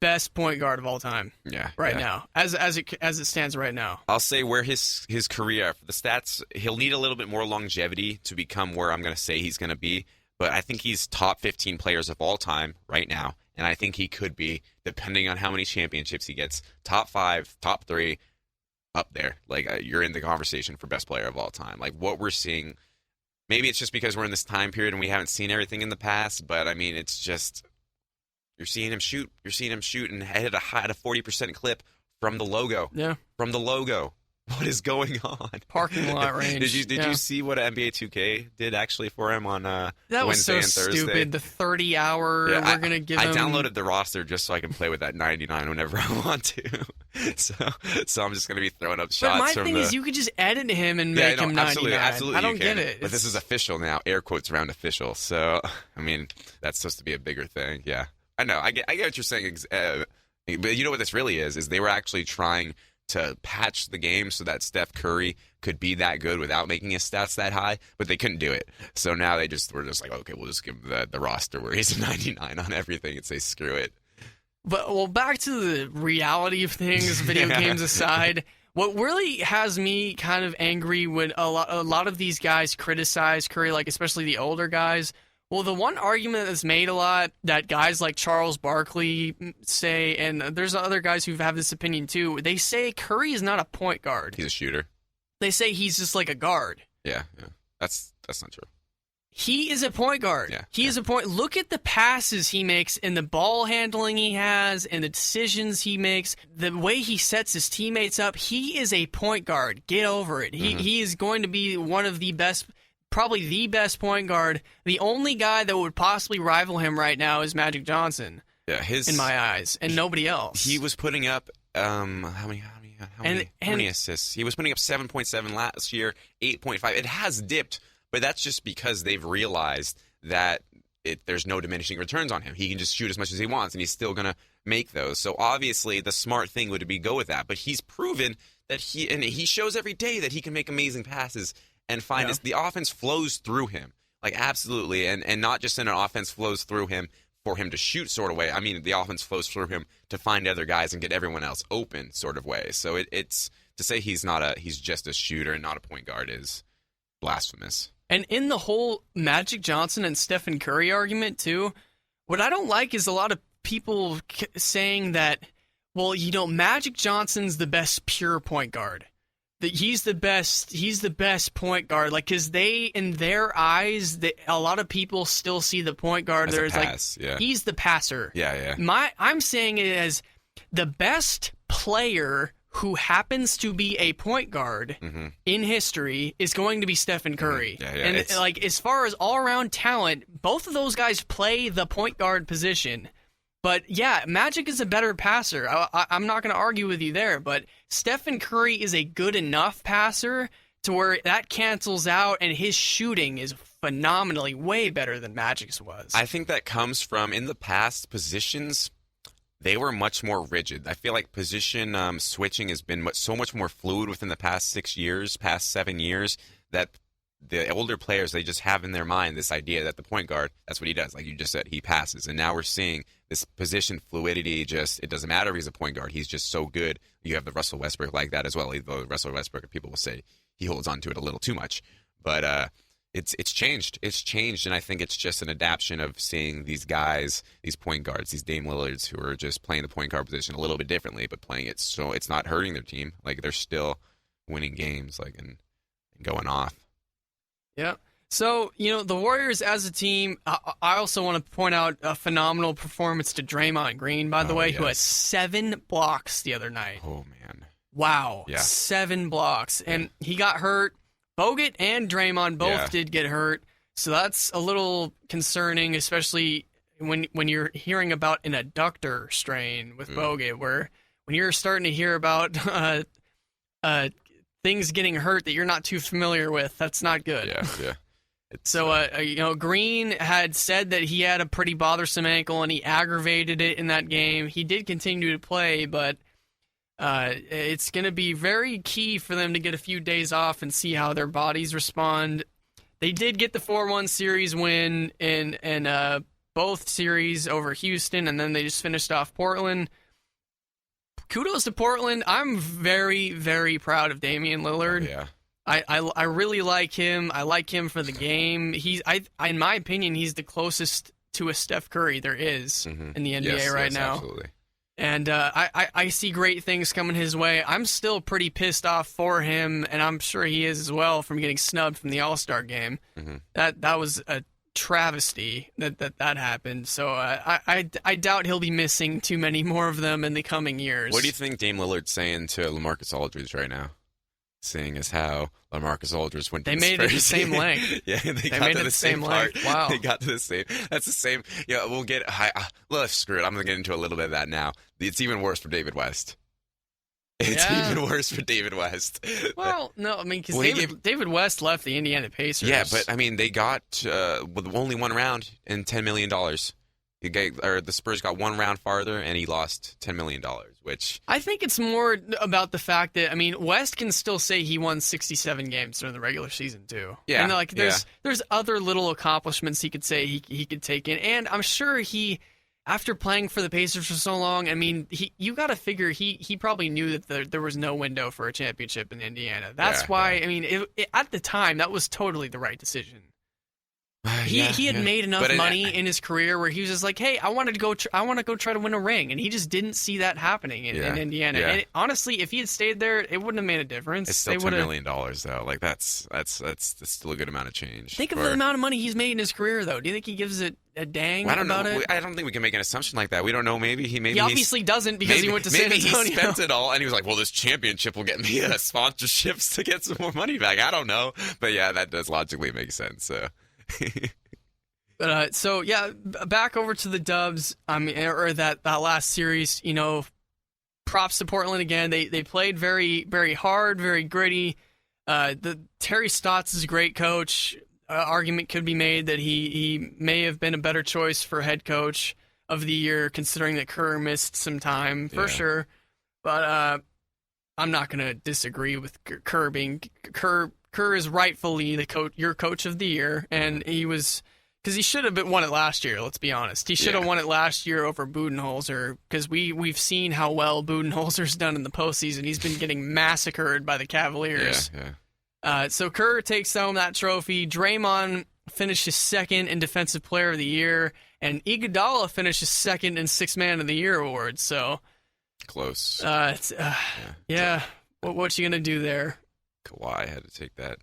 best point guard of all time. Now, as it stands right now. I'll say where his career, the stats, he'll need a little bit more longevity to become where I'm going to say he's going to be. But I think he's top 15 players of all time right now, and I think he could be, depending on how many championships he gets, top 5, top 3, up there. Like you're in the conversation for best player of all time. Like what we're seeing, maybe it's just because we're in this time period and we haven't seen everything in the past. But I mean, it's just you're seeing him shoot. You're seeing him shoot and at a 40% clip from the logo. Yeah, from the logo. What is going on? Parking lot range. Did you see what NBA 2K did actually for him on that Wednesday was so and Thursday? Stupid. The 30-hour we're gonna give him. I downloaded the roster just so I can play with that 99 whenever I want to. So I'm just gonna be throwing up shots. But my thing is, you could just edit him and make him 99. Absolutely, I don't get it. But this is official now. Air quotes around official. So I mean, that's supposed to be a bigger thing. Yeah, I know. I get what you're saying. But you know what this really is they were actually trying to patch the game so that Steph Curry could be that good without making his stats that high, but they couldn't do it. So now were just like, okay, we'll just give him the roster where he's a 99 on everything and say screw it. But back to the reality of things, video games aside, what really has me kind of angry when a lot of these guys criticize Curry, like especially the older guys. Well, the one argument that's made a lot that guys like Charles Barkley say, and there's other guys who have this opinion too, they say Curry is not a point guard. He's a shooter. They say he's just like a guard. Yeah. That's not true. He is a point guard. He is a point. Look at the passes he makes and the ball handling he has and the decisions he makes, the way he sets his teammates up. He is a point guard. Get over it. He is going to be one of the best, probably the best point guard. The only guy that would possibly rival him right now is Magic Johnson. Yeah, in my eyes, and nobody else. He was putting up how many assists? He was putting up 7.7 last year, 8.5. It has dipped, but that's just because they've realized that there's no diminishing returns on him. He can just shoot as much as he wants, and he's still going to make those. So obviously, the smart thing would be go with that. But he's proven that he shows every day that he can make amazing passes and find the offense flows through him. Like, absolutely. And not just in an offense flows through him for him to shoot sort of way. I mean, the offense flows through him to find other guys and get everyone else open sort of way. So it's to say he's just a shooter and not a point guard is blasphemous. And in the whole Magic Johnson and Stephen Curry argument, too, what I don't like is a lot of people saying that, well, Magic Johnson's the best pure point guard. he's the best. He's the best point guard. Like, because in their eyes, a lot of people still see the point guard. There's he's the passer. Yeah. I'm saying it as the best player who happens to be a point guard in history is going to be Stephen Curry. And as far as all-around talent, both of those guys play the point guard position. But yeah, Magic is a better passer. I'm not going to argue with you there, but Stephen Curry is a good enough passer to where that cancels out, and his shooting is phenomenally way better than Magic's was. I think that comes from, in the past, positions, they were much more rigid. I feel like position switching has been so much more fluid within the past 6 years, past 7 years, that the older players, they just have in their mind this idea that the point guard, that's what he does. Like you just said, he passes. And now we're seeing this position fluidity. It doesn't matter if he's a point guard. He's just so good. You have the Russell Westbrook like that as well. Though Russell Westbrook, people will say he holds on to it a little too much. But it's changed. It's changed, and I think it's just an adaptation of seeing these guys, these point guards, these Dame Lillards, who are just playing the point guard position a little bit differently, but playing it so it's not hurting their team. Like, they're still winning games, like, and going off. Yeah. So, the Warriors as a team, I also want to point out a phenomenal performance to Draymond Green, by the way, who had 7 blocks the other night. Oh, man. Wow. Yeah. 7 blocks. And he got hurt. Bogut and Draymond both did get hurt. So that's a little concerning, especially when you're hearing about an adductor strain with Bogut, where when you're starting to hear about things getting hurt that you're not too familiar with, that's not good. Yeah. So, Green had said that he had a pretty bothersome ankle and he aggravated it in that game. He did continue to play, but it's going to be very key for them to get a few days off and see how their bodies respond. They did get the 4-1 series win in both series over Houston, and then they just finished off Portland. Kudos to Portland. I'm very, very proud of Damian Lillard. Oh, yeah. I really like him. I like him for the game. In my opinion, he's the closest to a Steph Curry there is in the NBA right now. Absolutely. And I see great things coming his way. I'm still pretty pissed off for him, and I'm sure he is as well, from getting snubbed from the All-Star game. That was a travesty that happened. So I doubt he'll be missing too many more of them in the coming years. What do you think Dame Lillard's saying to LaMarcus Aldridge right now? Seeing as how LaMarcus Aldridge went to the Spurs. They made it the same length. Yeah, they got to the same part. Wow. They got to the same. That's the same. Yeah, we'll get. Screw it. I'm going to get into a little bit of that now. It's even worse for David West. It's even worse for David West. Well, no, I mean, because David West left the Indiana Pacers. Yeah, but I mean, they got with only one round and $10 million. The Spurs got one round farther, and he lost $10 million, which... I think it's more about the fact that, I mean, West can still say he won 67 games during the regular season, too. Yeah. And, there's other little accomplishments he could say he could take in. And I'm sure after playing for the Pacers for so long, I mean, you got to figure he probably knew that there was no window for a championship in Indiana. That's why, I mean, at the time, that was totally the right decision. He had made enough money in his career where he was just like, hey, I want to go try to win a ring, and he just didn't see that happening in Indiana. And honestly, if he had stayed there, it wouldn't have made a difference. It's still $10 million though. Like that's still a good amount of change. Think of the amount of money he's made in his career, though. Do you think he gives it a dang about it? I don't think we can make an assumption like that. We don't know. Maybe he obviously doesn't, because he went to San Antonio. Maybe he spent it all, and he was like, well, this championship will get me sponsorships to get some more money back. I don't know, but yeah, that does logically make sense. So. But back over to the Dubs. I mean, or that last series. Props to Portland again. They played very, very hard, very gritty. The Terry Stotts is a great coach. Argument could be made that he may have been a better choice for head coach of the year, considering that Kerr missed some time for sure. But I'm not going to disagree with Kerr being Kerr. Kerr is rightfully your coach of the year, and he was. Because he should have won it last year, let's be honest. He should have won it last year over Budenholzer, because we've seen how well Budenholzer's done in the postseason. He's been getting massacred by the Cavaliers. So Kerr takes home that trophy. Draymond finishes second in Defensive Player of the Year, and Iguodala finishes second in Sixth Man of the Year award. So close. What you gonna do there? Kawhi had to take that.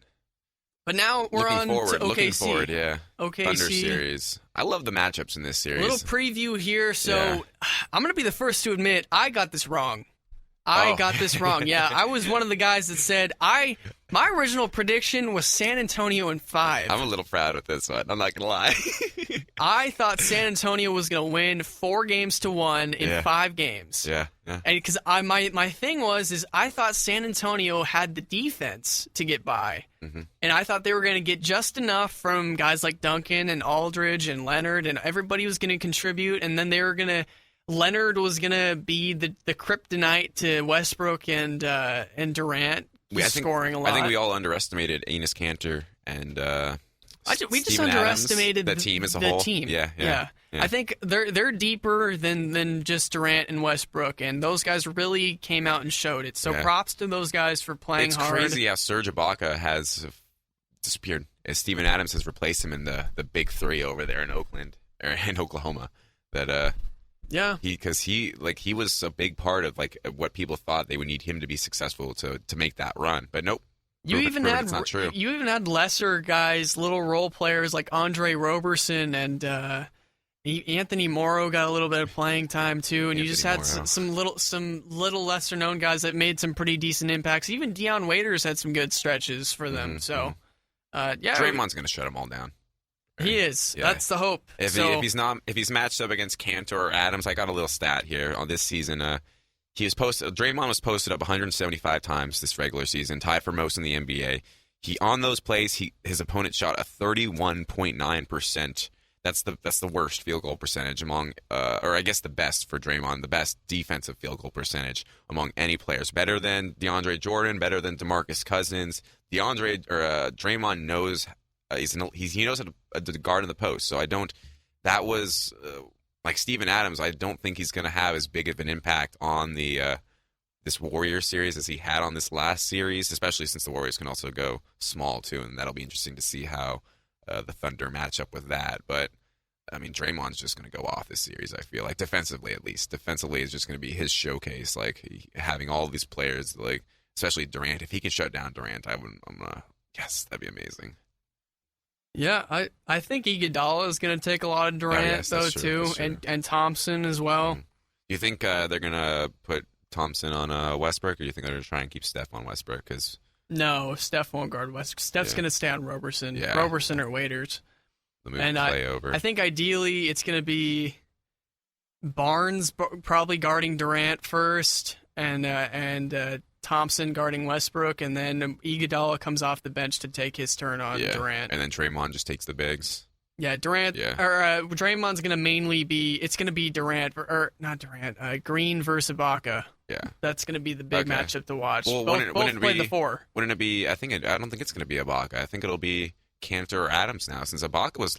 But now we're on to OKC. Looking forward, yeah. OKC. Thunder series. I love the matchups in this series. A little preview here. So I'm going to be the first to admit I got this wrong. I got this wrong. Yeah, I was one of the guys that said my original prediction was San Antonio in 5. I'm a little proud with this one. I'm not going to lie. I thought San Antonio was going to win 4-1 in 5 games. Yeah. And because my thing was I thought San Antonio had the defense to get by. Mm-hmm. And I thought they were going to get just enough from guys like Duncan and Aldridge and Leonard, and everybody was going to contribute, and then Leonard was going to be the kryptonite to Westbrook and Durant, scoring a lot. I think we all underestimated Enes Kanter and we just Steven underestimated Adams, the team as a whole. Yeah. I think they're deeper than just Durant and Westbrook, and those guys really came out and showed it. So props to those guys for playing hard. It's crazy how Serge Ibaka has disappeared. As Steven Adams has replaced him in the big three over there in Oklahoma. Because he was a big part of like what people thought they would need him to be successful to make that run. But nope. You even not true. had lesser guys, little role players like Andre Roberson and Anthony Morrow got a little bit of playing time too, and you just had some little lesser known guys that made some pretty decent impacts. Even Deion Waiters had some good stretches for them. Mm-hmm. So Draymond's going to shut them all down. Right? He is. Yeah. That's the hope. If he's matched up against Kanter or Adams, I got a little stat here on this season. Draymond was posted up 175 times this regular season, tied for most in the NBA. On those plays, his opponent shot a 31.9%. That's the worst field goal percentage among, or I guess the best for Draymond, the best defensive field goal percentage among any players. Better than DeAndre Jordan, better than DeMarcus Cousins. Draymond knows he knows how to guard in the post. So like Steven Adams, I don't think he's going to have as big of an impact on this Warriors series as he had on this last series, especially since the Warriors can also go small too, and that'll be interesting to see how the Thunder match up with that. But I mean, Draymond's just going to go off this series. I feel like defensively, at least defensively, is just going to be his showcase. Like having all these players, like especially Durant. If he can shut down Durant, yes, that'd be amazing. Yeah, I think Iguodala is going to take a lot of Durant too, and Thompson as well. Do you think they're going to put Thompson on Westbrook, or do you think they're going to try and keep Steph on Westbrook? No, Steph won't guard Westbrook. Steph's going to stay on Roberson. Yeah. Roberson or Waiters. I think ideally it's going to be Barnes probably guarding Durant first, and Thompson guarding Westbrook, and then Iguodala comes off the bench to take his turn on Durant. And then Draymond just takes the bigs. Yeah, Durant or Draymond's going to mainly be Durant or not Durant, Green versus Ibaka. Yeah. That's going to be the big matchup to watch. Well, both play the 4. Wouldn't it be I don't think it's going to be Ibaka. I think it'll be Kanter or Adams now, since Ibaka was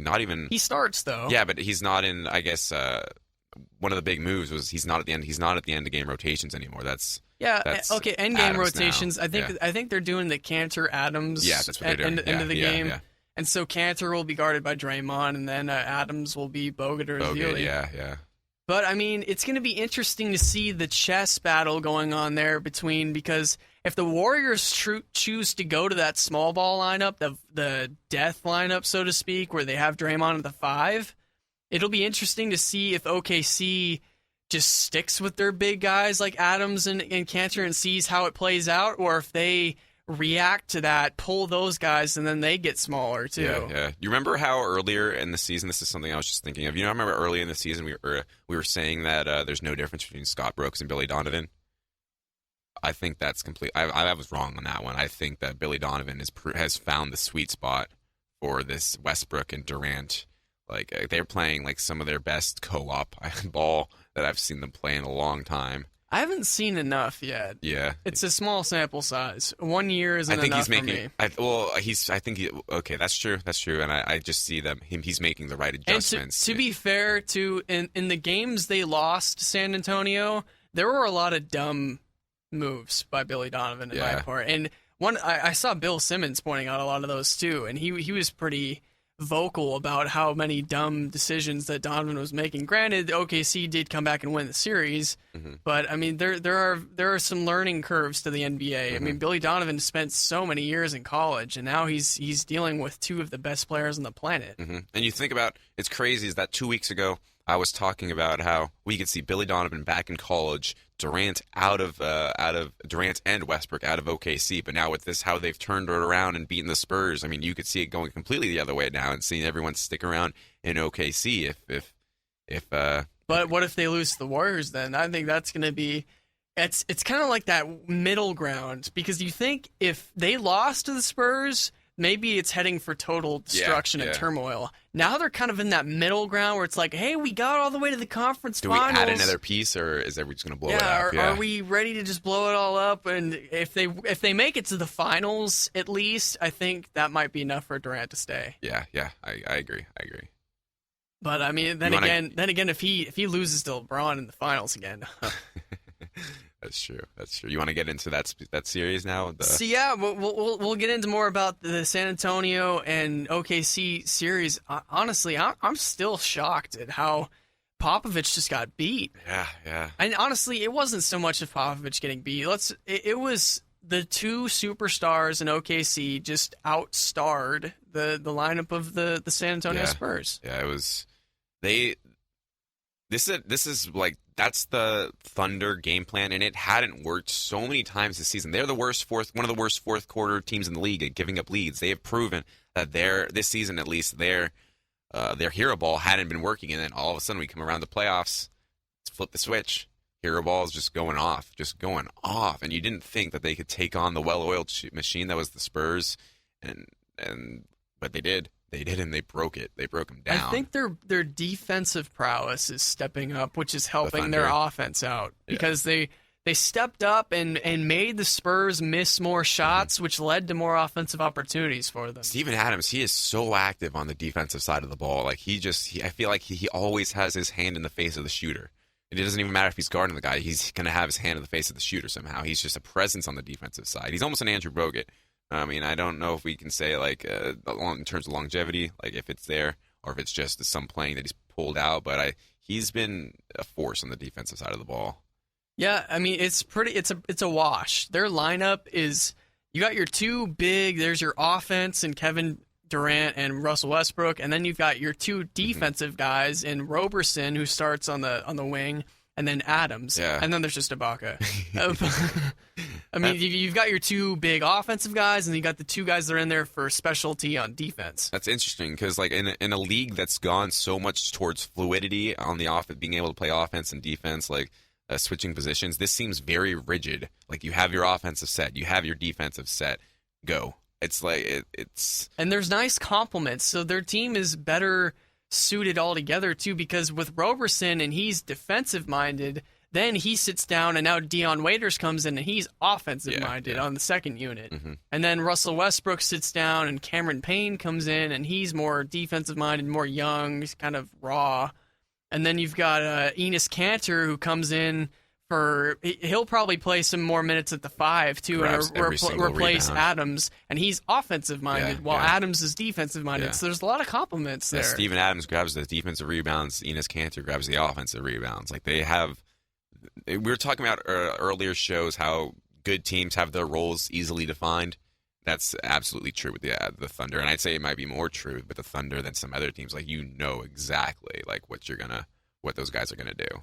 not even. He starts though. Yeah, but he's not in. I guess one of the big moves was he's not at the end. He's not at the end of game rotations anymore. That's end game rotations. Now. I think they're doing the Kanter Adams. Yeah, that's what they're doing. End of the game. Yeah. And so Kanter will be guarded by Draymond, and then Adams will be Bogut or Zealy. Yeah. But, I mean, it's going to be interesting to see the chess battle going on there because if the Warriors choose to go to that small ball lineup, the death lineup, so to speak, where they have Draymond at the 5, it'll be interesting to see if OKC just sticks with their big guys like Adams and Kanter and sees how it plays out, or if they react to that, pull those guys, and then they get smaller too. Yeah. You remember how earlier in the season, this is something I was just thinking of. I remember early in the season we were saying that there's no difference between Scott Brooks and Billy Donovan. I think that's complete. I was wrong on that one. I think that Billy Donovan has found the sweet spot for this Westbrook and Durant. Like they're playing like some of their best co-op ball that I've seen them play in a long time. I haven't seen enough yet. Yeah, it's a small sample size. 1 year isn't enough for me. That's true, and I just see he's making the right adjustments. And to be fair, in the games they lost San Antonio, there were a lot of dumb moves by Billy Donovan in my part. And I saw Bill Simmons pointing out a lot of those too, and he was pretty vocal about how many dumb decisions that Donovan was making. Granted, OKC did come back and win the series, but I mean there are some learning curves to the NBA. I mean, Billy Donovan spent so many years in college, and now he's dealing with two of the best players on the planet. And you think about, it's crazy is that 2 weeks ago I was talking about how we could see Billy Donovan back in college, Durant out of Durant and Westbrook out of OKC, but now with this, how they've turned it around and beaten the Spurs, I mean, you could see it going completely the other way now and seeing everyone stick around in OKC if. But what if they lose to the Warriors? Then I think that's going to be. It's kind of like that middle ground, because you think if they lost to the Spurs, maybe it's heading for total destruction and turmoil. Now they're kind of in that middle ground where it's like, hey, we got all the way to the conference finals. Do we add another piece, or is everybody just going to blow it up? Are we ready to just blow it all up? And if they make it to the finals, at least, I think that might be enough for Durant to stay. Yeah, I agree. But I mean, then again, if he loses to LeBron in the finals again. That's true. You want to get into that series now? So yeah, we'll get into more about the San Antonio and OKC series. Honestly, I'm still shocked at how Popovich just got beat. Yeah. And honestly, it wasn't so much of Popovich getting beat. It was the two superstars in OKC just outstarred the lineup of the San Antonio Spurs. Yeah, it was This is like, that's the Thunder game plan, and it hadn't worked so many times this season. They're one of the worst fourth quarter teams in the league at giving up leads. They have proven that this season at least their hero ball hadn't been working, and then all of a sudden we come around the playoffs, flip the switch, hero ball is just going off, and you didn't think that they could take on the well-oiled machine that was the Spurs, but they did. They did, and they broke it. They broke them down. I think their defensive prowess is stepping up, which is helping their offense out, because they stepped up and made the Spurs miss more shots, which led to more offensive opportunities for them. Steven Adams, he is so active on the defensive side of the ball. Like I feel like he always has his hand in the face of the shooter. It doesn't even matter if he's guarding the guy; he's going to have his hand in the face of the shooter somehow. He's just a presence on the defensive side. He's almost an Andrew Bogut. I mean, I don't know if we can say, like, in terms of longevity, like if it's there or if it's just some playing that he's pulled out. But he's been a force on the defensive side of the ball. Yeah, I mean, it's a wash. Their lineup is, you got your two big. There's your offense and Kevin Durant and Russell Westbrook, and then you've got your two defensive guys in Roberson, who starts on the wing, and then Adams, and then there's just Ibaka. I mean, you've got your two big offensive guys, and you got the two guys that are in there for specialty on defense. That's interesting, because like in a league that's gone so much towards fluidity on the offense, being able to play offense and defense, like switching positions, this seems very rigid. Like, you have your offensive set, you have your defensive set, go. It's like it's and there's nice compliments, so their team is better suited all together too, because with Roberson, and he's defensive minded, then he sits down, and now Dion Waiters comes in and he's offensive minded on the second unit. And then Russell Westbrook sits down, and Cameron Payne comes in and he's more defensive minded, more young, he's kind of raw. And then you've got Enes Kanter, who comes in he'll probably play some more minutes at the 5 too, and replace Adams, and he's offensive minded while Adams is defensive minded. So there's a lot of compliments there. Steven Adams grabs the defensive rebounds, Enes Kanter grabs the offensive rebounds. Like, we were talking about earlier shows how good teams have their roles easily defined. That's absolutely true with the Thunder, and I'd say it might be more true with the Thunder than some other teams. Like, you know exactly like what those guys are gonna do.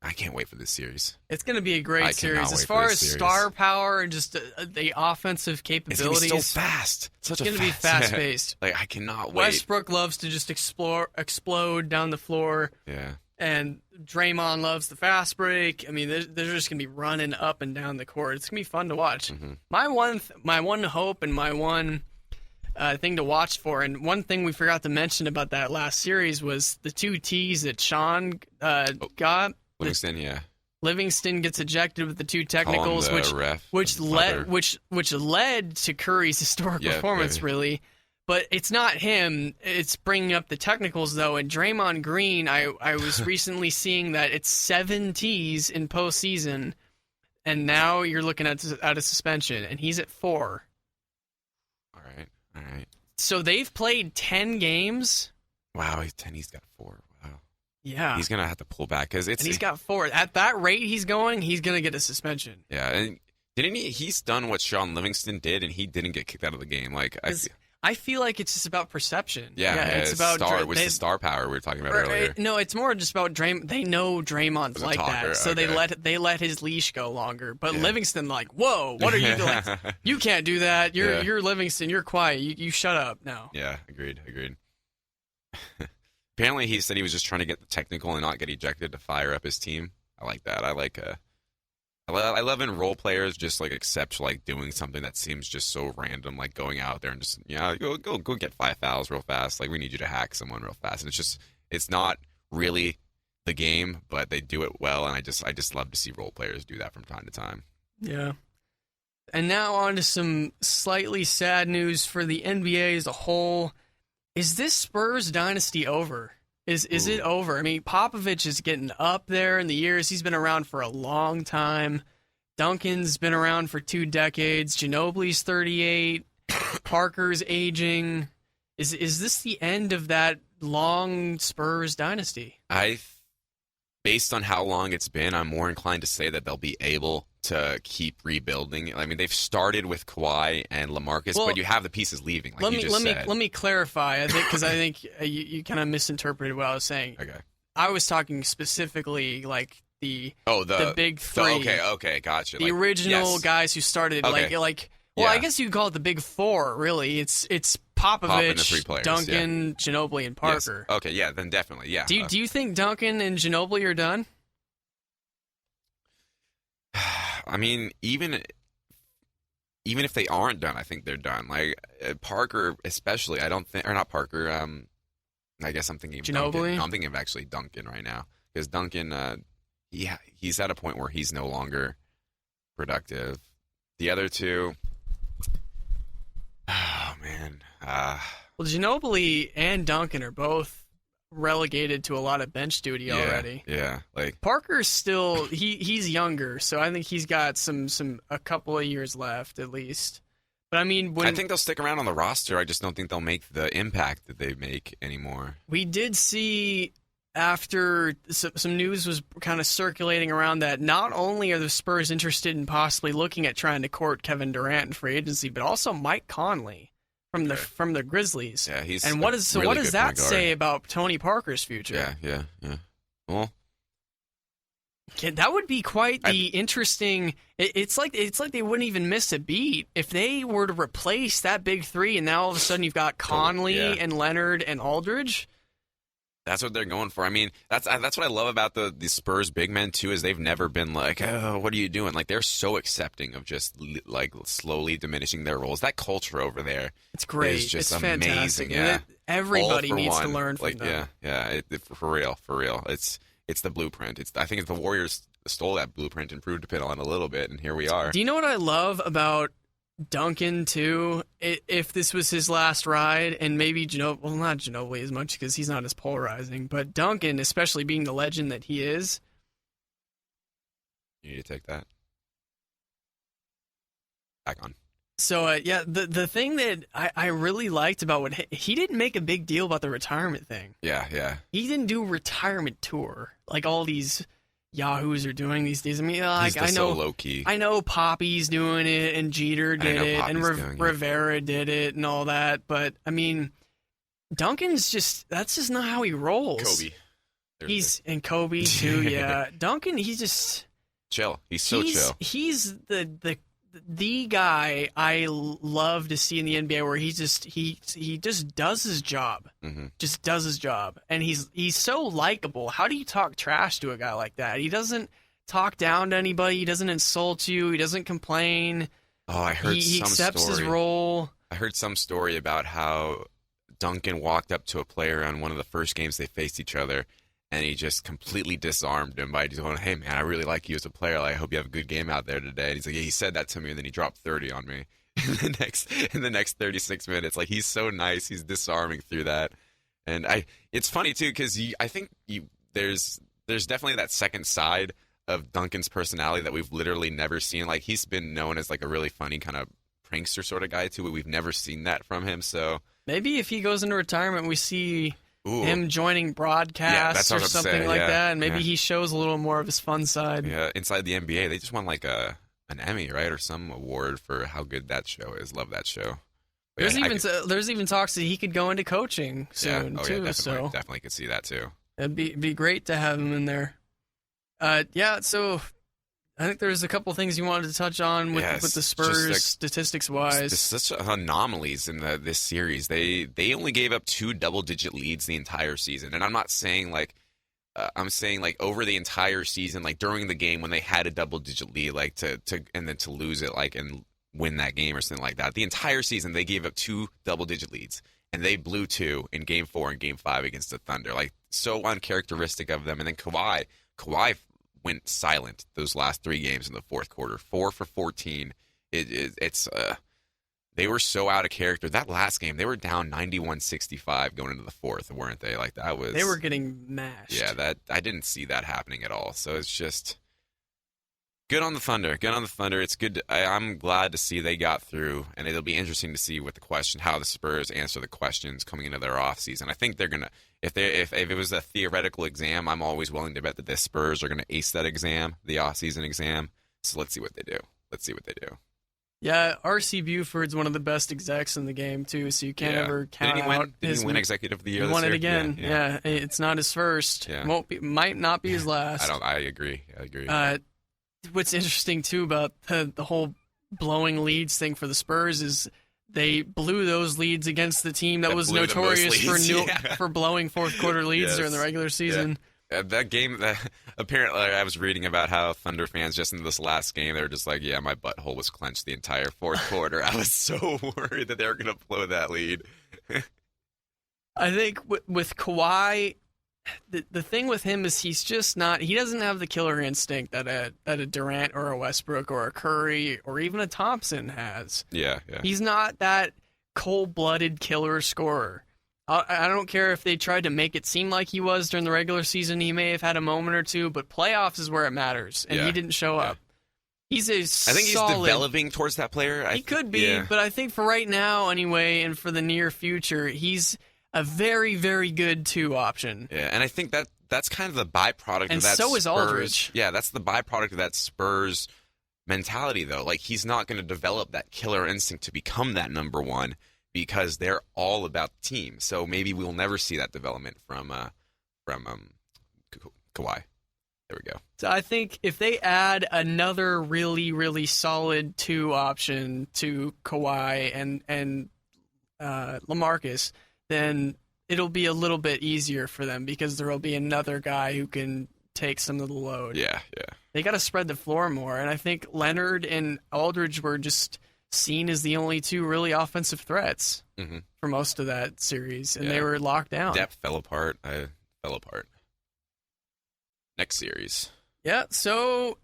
I can't wait for this series. It's going to be a great series. As far as star power and just the offensive capabilities, it's going to be so fast. It's going to be fast-paced. Like, I cannot wait. Westbrook loves to just explode down the floor. Yeah. And Draymond loves the fast break. I mean, they're just going to be running up and down the court. It's going to be fun to watch. My one hope and my one thing to watch for, and one thing we forgot to mention about that last series was the 2 Ts that Sean got. Livingston gets ejected with the 2 technicals, which led to Curry's historic performance, really. But it's not him. It's bringing up the technicals, though. And Draymond Green, I was recently seeing that it's 7 Ts in postseason, and now you're looking at a suspension, and he's at 4. All right. So they've played 10 games. Wow, he's got 4. Wow. Yeah. He's going to have to pull back because it's. And he's got 4. At that rate he's going to get a suspension. Yeah, and didn't he? He's done what Sean Livingston did, and he didn't get kicked out of the game. Like I feel like it's just about perception. Yeah, it's about the star power we were talking about earlier. No, it's more just about Draymond. They know Draymond's like that, so okay. they let his leash go longer. But Livingston, like, whoa, what are you doing? You can't do that. You're Livingston. You're quiet. You shut up now. Yeah, agreed. Apparently, he said he was just trying to get the technical and not get ejected to fire up his team. I like that. I love when role players just like accept like doing something that seems just so random, like going out there and just go get 5 fouls real fast. Like we need you to hack someone real fast, and it's not really the game, but they do it well, and I just love to see role players do that from time to time. Yeah. And now on to some slightly sad news for the NBA as a whole. Is this Spurs dynasty over? Is it over? I mean, Popovich is getting up there in the years. He's been around for a long time. Duncan's been around for 2 decades. Ginobili's 38. Parker's aging. Is this the end of that long Spurs dynasty? Based on how long it's been, I'm more inclined to say that they'll be able to keep rebuilding. I mean, they've started with Kawhi and LaMarcus, but you have the pieces leaving. Like let me clarify. I think you kind of misinterpreted what I was saying. Okay. I was talking specifically like the big 3. Okay, gotcha. The original guys who started I guess you could call it the big 4. Really, it's Popovich, Duncan, Ginobili, and Parker. Yes. Okay, yeah, then definitely, yeah. Do you think Duncan and Ginobili are done? I mean, even if they aren't done, I think they're done. Like Parker, especially, I don't think, or not Parker. I guess I'm thinking Ginobili. No, I'm thinking of actually Duncan right now because Duncan, he's at a point where he's no longer productive. The other 2, oh man. Well, Ginobili and Duncan are both relegated to a lot of bench duty already. Yeah, like Parker's still he's younger, so I think he's got a couple of years left at least. But I mean, I think they'll stick around on the roster. I just don't think they'll make the impact that they make anymore. We did see after some news was kind of circulating around that not only are the Spurs interested in possibly looking at trying to court Kevin Durant in free agency, but also Mike Conley from the Grizzlies. Yeah, he's what does that say about Tony Parker's future? Yeah. Well, that would be quite the interesting. It's like they wouldn't even miss a beat if they were to replace that big 3, and now all of a sudden you've got Conley and Leonard and Aldridge. That's what they're going for. I mean, that's what I love about the Spurs big men too, is they've never been like, oh, what are you doing? Like they're so accepting of just like slowly diminishing their roles. That culture over there, it's great. Is just it's amazing. Fantastic. Yeah, everybody needs to learn from them. Yeah. For real. It's the blueprint. I think the Warriors stole that blueprint and improved upon it a little bit, and here we are. Do you know what I love about Duncan too? If this was his last ride, and maybe not Ginobili as much because he's not as polarizing, but Duncan, especially being the legend that he is. You need to take that back on. So the thing that I really liked about he didn't make a big deal about the retirement thing. Yeah. He didn't do a retirement tour like all these yahoos are doing these days. I mean, I know, so low key. I know Poppy's doing it, and Jeter did it, and Rivera did it, and all that. But I mean, Duncan's that's just not how he rolls. Kobe, and Kobe too. Yeah, Duncan, he's just chill. He's so chill. He's the guy I love to see in the NBA, where he just does his job, just does his job, and he's so likable. How do you talk trash to a guy like that? He doesn't talk down to anybody. He doesn't insult you. He doesn't complain. Oh, I heard he accepts his role. I heard some story about how Duncan walked up to a player on one of the first games they faced each other, and he just completely disarmed him by just going, "Hey, man, I really like you as a player. Like, I hope you have a good game out there today." And he's like, "Yeah, he said that to me," and then he dropped 30 on me in the next 36 minutes. Like, he's so nice. He's disarming through that. And it's funny, too, because I think there's definitely that second side of Duncan's personality that we've literally never seen. Like, he's been known as, like, a really funny kind of prankster sort of guy, too, but we've never seen that from him. So Maybe if he goes into retirement, we see Ooh. him joining broadcasts or something like that, and maybe he shows a little more of his fun side. Yeah, inside the NBA, they just won like an Emmy, right, or some award for how good that show is. Love that show. But There's even talks that he could go into coaching soon too. Definitely could see that too. It'd be great to have him in there. So I think there's a couple things you wanted to touch on with the Spurs statistics-wise. There's such anomalies in this series. They only gave up 2 double-digit leads the entire season, and I'm not saying I'm saying over the entire season, like during the game when they had a double-digit lead, like and then to lose it, like and win that game or something like that. The entire season they gave up 2 double-digit leads, and they blew 2 in Game 4 and Game 5 against the Thunder. Like so uncharacteristic of them. And then Kawhi went silent those last 3 games in the fourth quarter. 4 for 14. They were so out of character. That last game, they were down 91-65 going into the fourth, weren't they? Like that was. They were getting mashed. Yeah, I didn't see that happening at all. So it's just good on the Thunder. Good on the Thunder. It's good. I'm glad to see they got through, and it'll be interesting to see how the Spurs answer the questions coming into their offseason. I think they're gonna. If it was a theoretical exam, I'm always willing to bet that the Spurs are going to ace that exam, the offseason exam. So let's see what they do. Yeah, R.C. Buford's one of the best execs in the game, too, so you can't ever count out Did he win Executive of the Year this year? He won it again. Yeah, it's not his first. Yeah. Might not be his last. I agree. What's interesting, too, about the whole blowing leads thing for the Spurs is they blew those leads against the team that was notorious for blowing fourth quarter leads during the regular season. Yeah. That game, apparently, I was reading about how Thunder fans just in this last game, they were just like, "Yeah, my butthole was clenched the entire fourth quarter." I was so worried that they were going to blow that lead. I think with Kawhi, the thing with him is he doesn't have the killer instinct that a Durant or a Westbrook or a Curry or even a Thompson has. Yeah. He's not that cold-blooded killer scorer. I don't care if they tried to make it seem like he was during the regular season. He may have had a moment or two, but playoffs is where it matters, and he didn't show up. I think he's developing towards that player. He could be, but I think for right now anyway, and for the near future, he's a very, very good 2 option. Yeah, and I think that's kind of the byproduct of that. And so is Aldridge. Yeah, that's the byproduct of that Spurs mentality, though. Like, he's not going to develop that killer instinct to become that number 1 because they're all about the team. So maybe we'll never see that development from Kawhi. There we go. So I think if they add another really, really solid 2 option to Kawhi and LaMarcus, then it'll be a little bit easier for them because there will be another guy who can take some of the load. Yeah. They got to spread the floor more, and I think Leonard and Aldridge were just seen as the only 2 really offensive threats for most of that series, and they were locked down. Depth fell apart. Next series. Yeah, so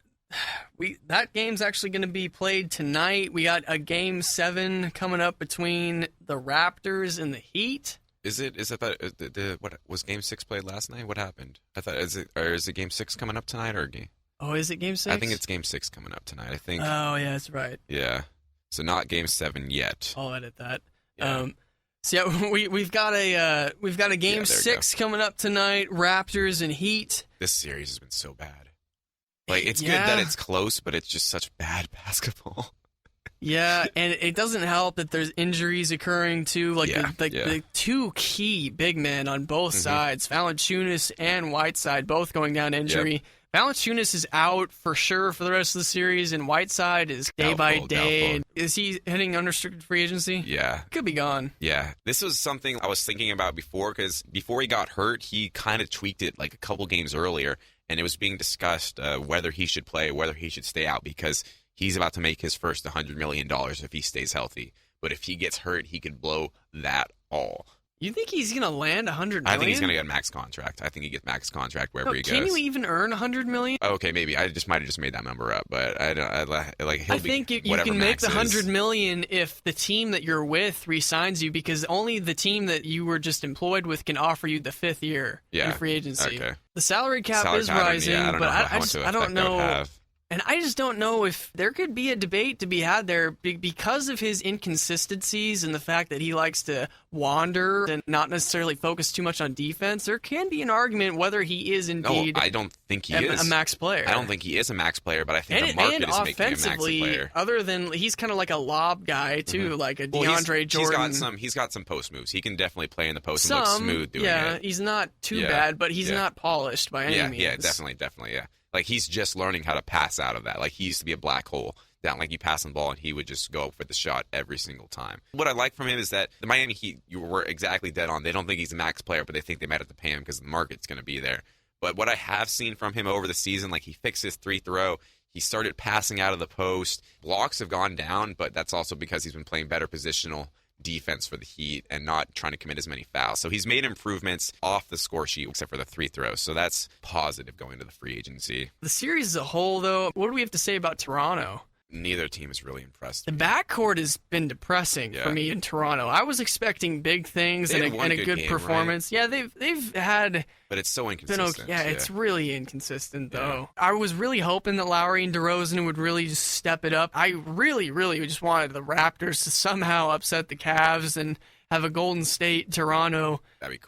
that game's actually going to be played tonight. We got a Game 7 coming up between the Raptors and the Heat. Is it that what was Game 6 played last night? What happened? I thought is it Game 6 coming up tonight or game? Oh, is it Game 6? I think it's Game 6 coming up tonight. I think. Oh yeah, that's right. Yeah, so not Game 7 yet. I'll edit that. Yeah. So yeah, we've got a Game 6 coming up tonight. Raptors and Heat. This series has been so bad. Like it's good that it's close, but it's just such bad basketball. Yeah, and it doesn't help that there's injuries occurring too. The 2 key big men on both sides, Valanciunas and Whiteside, both going down injury. Yep. Valanciunas is out for sure for the rest of the series, and Whiteside is day by day. Is he hitting unrestricted free agency? Yeah. Could be gone. Yeah. This was something I was thinking about before, because before he got hurt, he kind of tweaked it like a couple games earlier, and it was being discussed whether he should play, whether he should stay out, because he's about to make his first $100 million if he stays healthy. But if he gets hurt, he could blow that all. You think he's going to land $100 million? I think he's going to get a max contract. I think he gets max contract wherever he goes. Can you even earn $100 million? Okay, maybe. I just might have just made that number up, but I think you can make the $100 million if the team that you're with re-signs you, because only the team that you were just employed with can offer you the 5th year in free agency. Okay. The salary cap is rising, but I don't know. And I just don't know if there could be a debate to be had there because of his inconsistencies and the fact that he likes to wander and not necessarily focus too much on defense. There can be an argument whether he is indeed I don't think he is a max player. I don't think he is a max player, but I think the market is making him a max player. Other than he's kind of like a lob guy too, like a DeAndre Jordan. He's got some post moves. He can definitely play in the post and look smooth doing it. Yeah, he's not too bad, but he's not polished by any means. Yeah, definitely, yeah. Like, he's just learning how to pass out of that. Like, he used to be a black hole down. Like, you pass him the ball, and he would just go for the shot every single time. What I like from him is that the Miami Heat, you were exactly dead on. They don't think he's a max player, but they think they might have to pay him because the market's going to be there. But what I have seen from him over the season, like, he fixed his free throw. He started passing out of the post. Blocks have gone down, but that's also because he's been playing better positional defense for the Heat and not trying to commit as many fouls. So he's made improvements off the score sheet except for the free throws. So that's positive going to the free agency. The series as a whole, though, what do we have to say about Toronto? Neither team is really impressed. The backcourt has been depressing for me in Toronto. I was expecting big things and a good game, performance. Right? Yeah, they've had... But it's so inconsistent. It's really inconsistent, though. I was really hoping that Lowry and DeRozan would really just step it up. I really, really just wanted the Raptors to somehow upset the Cavs and have a Golden State-Toronto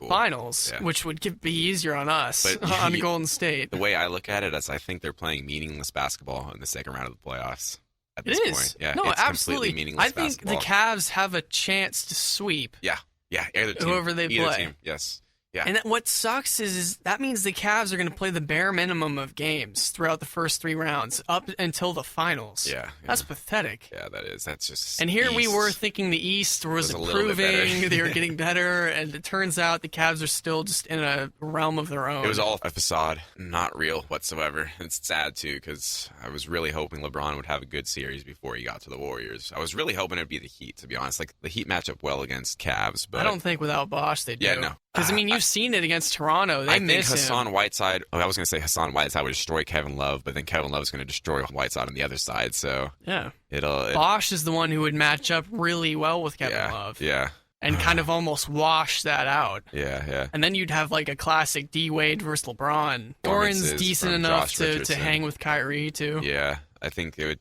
finals, which would be easier on us, on Golden State. The way I look at it is I think they're playing meaningless basketball in the second round of the playoffs. At this point. Yeah, no, it's absolutely. Meaningless I think basketball. the Cavs have a chance to sweep. Yeah, either team. Whoever they play. Team. Yes. Yeah. And what sucks is that means the Cavs are going to play the bare minimum of games throughout the first 3 rounds up until the finals. Yeah. That's pathetic. Yeah, that is. That's just. And here we were thinking the East was improving, they were getting better, and it turns out the Cavs are still just in a realm of their own. It was all a facade, not real whatsoever. It's sad too because I was really hoping LeBron would have a good series before he got to the Warriors. I was really hoping it'd be the Heat, to be honest. Like the Heat match up well against Cavs, but I don't think without Bosh they do. Yeah, no. Because, you've seen it against Toronto. They miss him. Hassan Whiteside, I was going to say Hassan Whiteside would destroy Kevin Love, but then Kevin Love is going to destroy Whiteside on the other side. So yeah, Bosh is the one who would match up really well with Kevin Love. Yeah. And kind of almost wash that out. Yeah. And then you'd have like a classic D-Wade versus LeBron. Doran's decent enough to hang with Kyrie, too. Yeah, I think it would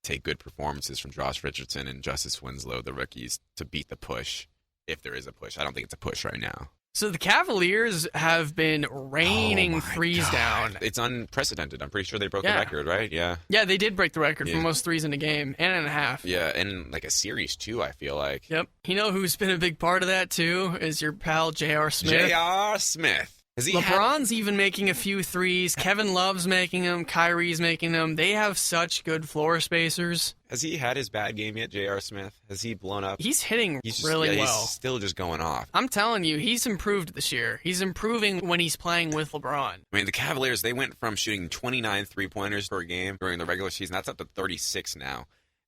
take good performances from Josh Richardson and Justice Winslow, the rookies, to beat the push, if there is a push. I don't think it's a push right now. So the Cavaliers have been raining threes down. It's unprecedented. I'm pretty sure they broke the record, right? Yeah. Yeah, they did break the record for most threes in a game and a half. Yeah, and like a series too, I feel like. Yep. You know who's been a big part of that too is your pal J.R. Smith. J.R. Smith. LeBron's even making a few threes. Kevin Love's making them. Kyrie's making them. They have such good floor spacers. Has he had his bad game yet, J.R. Smith? Has he blown up? He's hitting really well. He's still just going off. I'm telling you, he's improved this year. He's improving when he's playing with LeBron. I mean, the Cavaliers, they went from shooting 29 three-pointers per game during the regular season. That's up to 36 now.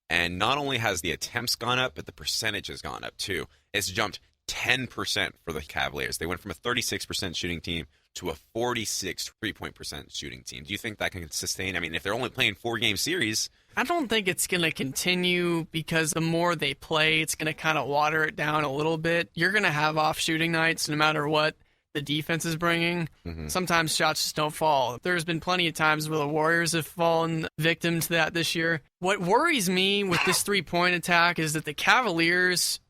And not only has the attempts gone up, but the percentage has gone up too. It's jumped 10% for the Cavaliers. They went from a 36% shooting team to a 46 3-point percent shooting team. Do you think that can sustain? I mean, if they're only playing 4-game series, I don't think it's going to continue because the more they play, it's going to kind of water it down a little bit. You're going to have off shooting nights no matter what the defense is bringing. Mm-hmm. Sometimes shots just don't fall. There's been plenty of times where the Warriors have fallen victim to that this year. What worries me with this 3-point attack is that the Cavaliers,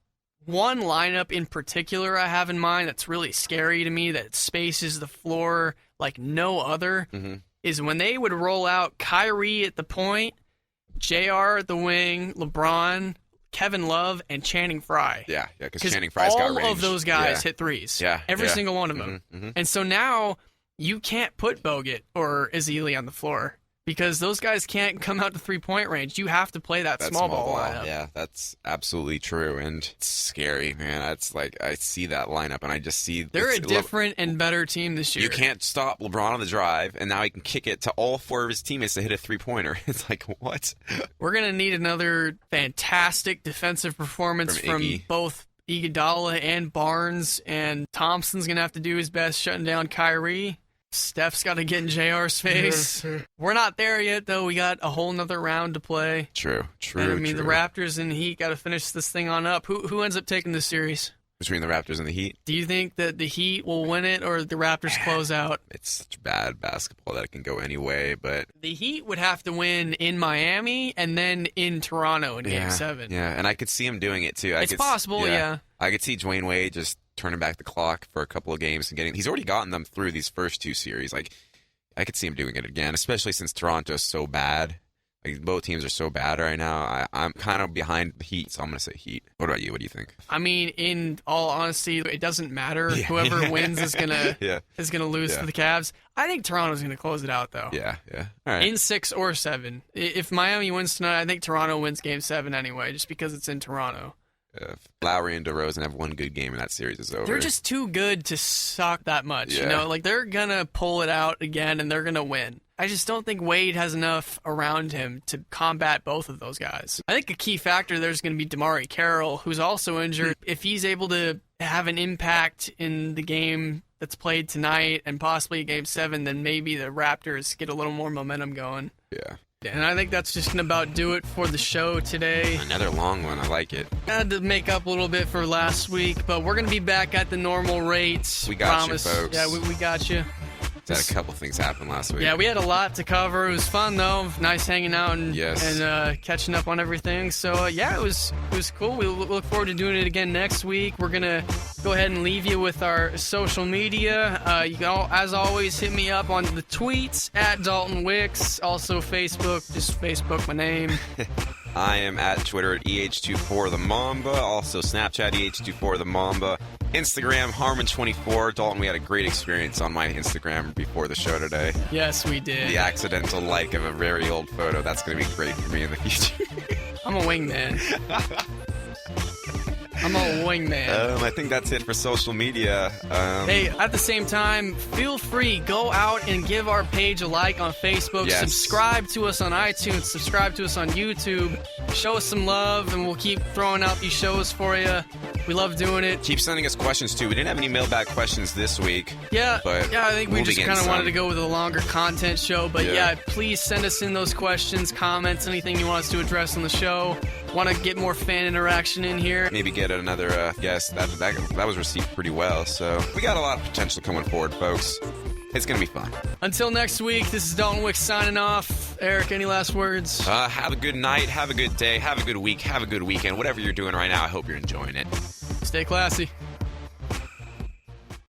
one lineup in particular I have in mind that's really scary to me, that spaces the floor like no other, is when they would roll out Kyrie at the point, JR at the wing, LeBron, Kevin Love, and Channing Frye. Yeah, because Channing Frye's got range. All of those guys hit threes. Yeah. Every single one of them. And so now you can't put Bogut or Ezeli on the floor because those guys can't come out to 3-point range. You have to play that small ball lineup. Yeah, that's absolutely true. And it's scary, man. It's like I see that lineup and I just see... They're a different and better team this year. You can't stop LeBron on the drive, and now he can kick it to all 4 of his teammates to hit a 3-pointer. It's like, what? We're going to need another fantastic defensive performance from both Iguodala and Barnes, and Thompson's going to have to do his best shutting down Kyrie. Steph's got to get in JR's face. We're not there yet, though. We got a whole nother round to play. True. And, the Raptors and Heat got to finish this thing on up. Who ends up taking this series? between the Raptors and the Heat. Do you think that the Heat will win it or the Raptors close out? It's such bad basketball that it can go any way, but The Heat would have to win in Miami and then in Toronto in Game 7. Yeah, and I could see him doing it too. It's possible, yeah. I could see Dwayne Wade just turning back the clock for a couple of games and he's already gotten them through these first 2 series. Like, I could see him doing it again, especially since Toronto's so bad. Like, both teams are so bad right now. I'm kind of behind the Heat, so I'm going to say Heat. What about you? What do you think? I mean, in all honesty, it doesn't matter. Yeah. Whoever wins is gonna lose to the Cavs. I think Toronto's going to close it out, though. Yeah. All right. In 6 or 7. If Miami wins tonight, I think Toronto wins Game 7 anyway, just because it's in Toronto. If Lowry and DeRozan have one good game and that series is over. They're just too good to suck that much. Yeah. You know, like they're going to pull it out again and they're going to win. I just don't think Wade has enough around him to combat both of those guys. I think a key factor there is going to be DeMarre Carroll, who's also injured. If he's able to have an impact in the game that's played tonight and possibly Game 7, then maybe the Raptors get a little more momentum going. Yeah. And I think that's just going to about do it for the show today. Another long one. I like it. I had to make up a little bit for last week, but we're going to be back at the normal rates. We got Promise. you, folks. Yeah, we got you. Had a couple things happen last week. Yeah, we had a lot to cover. It was fun though. Nice hanging out and catching up on everything. So it was cool. We look forward to doing it again next week. We're gonna go ahead and leave you with our social media. You can as always hit me up on the tweets at Dalton Wicks. Also Facebook, just Facebook my name. I am at Twitter at EH24TheMamba. Also Snapchat EH24TheMamba. Instagram Harmon24. Dalton, we had a great experience on my Instagram before the show today. Yes, we did. The accidental like of a very old photo. That's going to be great for me in the future. I'm a wingman. I think that's it for social media. Hey, at the same time, feel free, go out and give our page a like on Facebook. Yes. Subscribe to us on iTunes. Subscribe to us on YouTube. Show us some love, and we'll keep throwing out these shows for you. We love doing it. Keep sending us questions, too. We didn't have any mailbag questions this week. Yeah, but I think we we'll just kind of wanted to go with a longer content show. But please send us in those questions, comments, anything you want us to address on the show. Want to get more fan interaction in here. Maybe get another guest. That was received pretty well. So we got a lot of potential coming forward, folks. It's going to be fun. Until next week, this is Dalton Wicks signing off. Eric, any last words? Have a good night. Have a good day. Have a good week. Have a good weekend. Whatever you're doing right now, I hope you're enjoying it. Stay classy.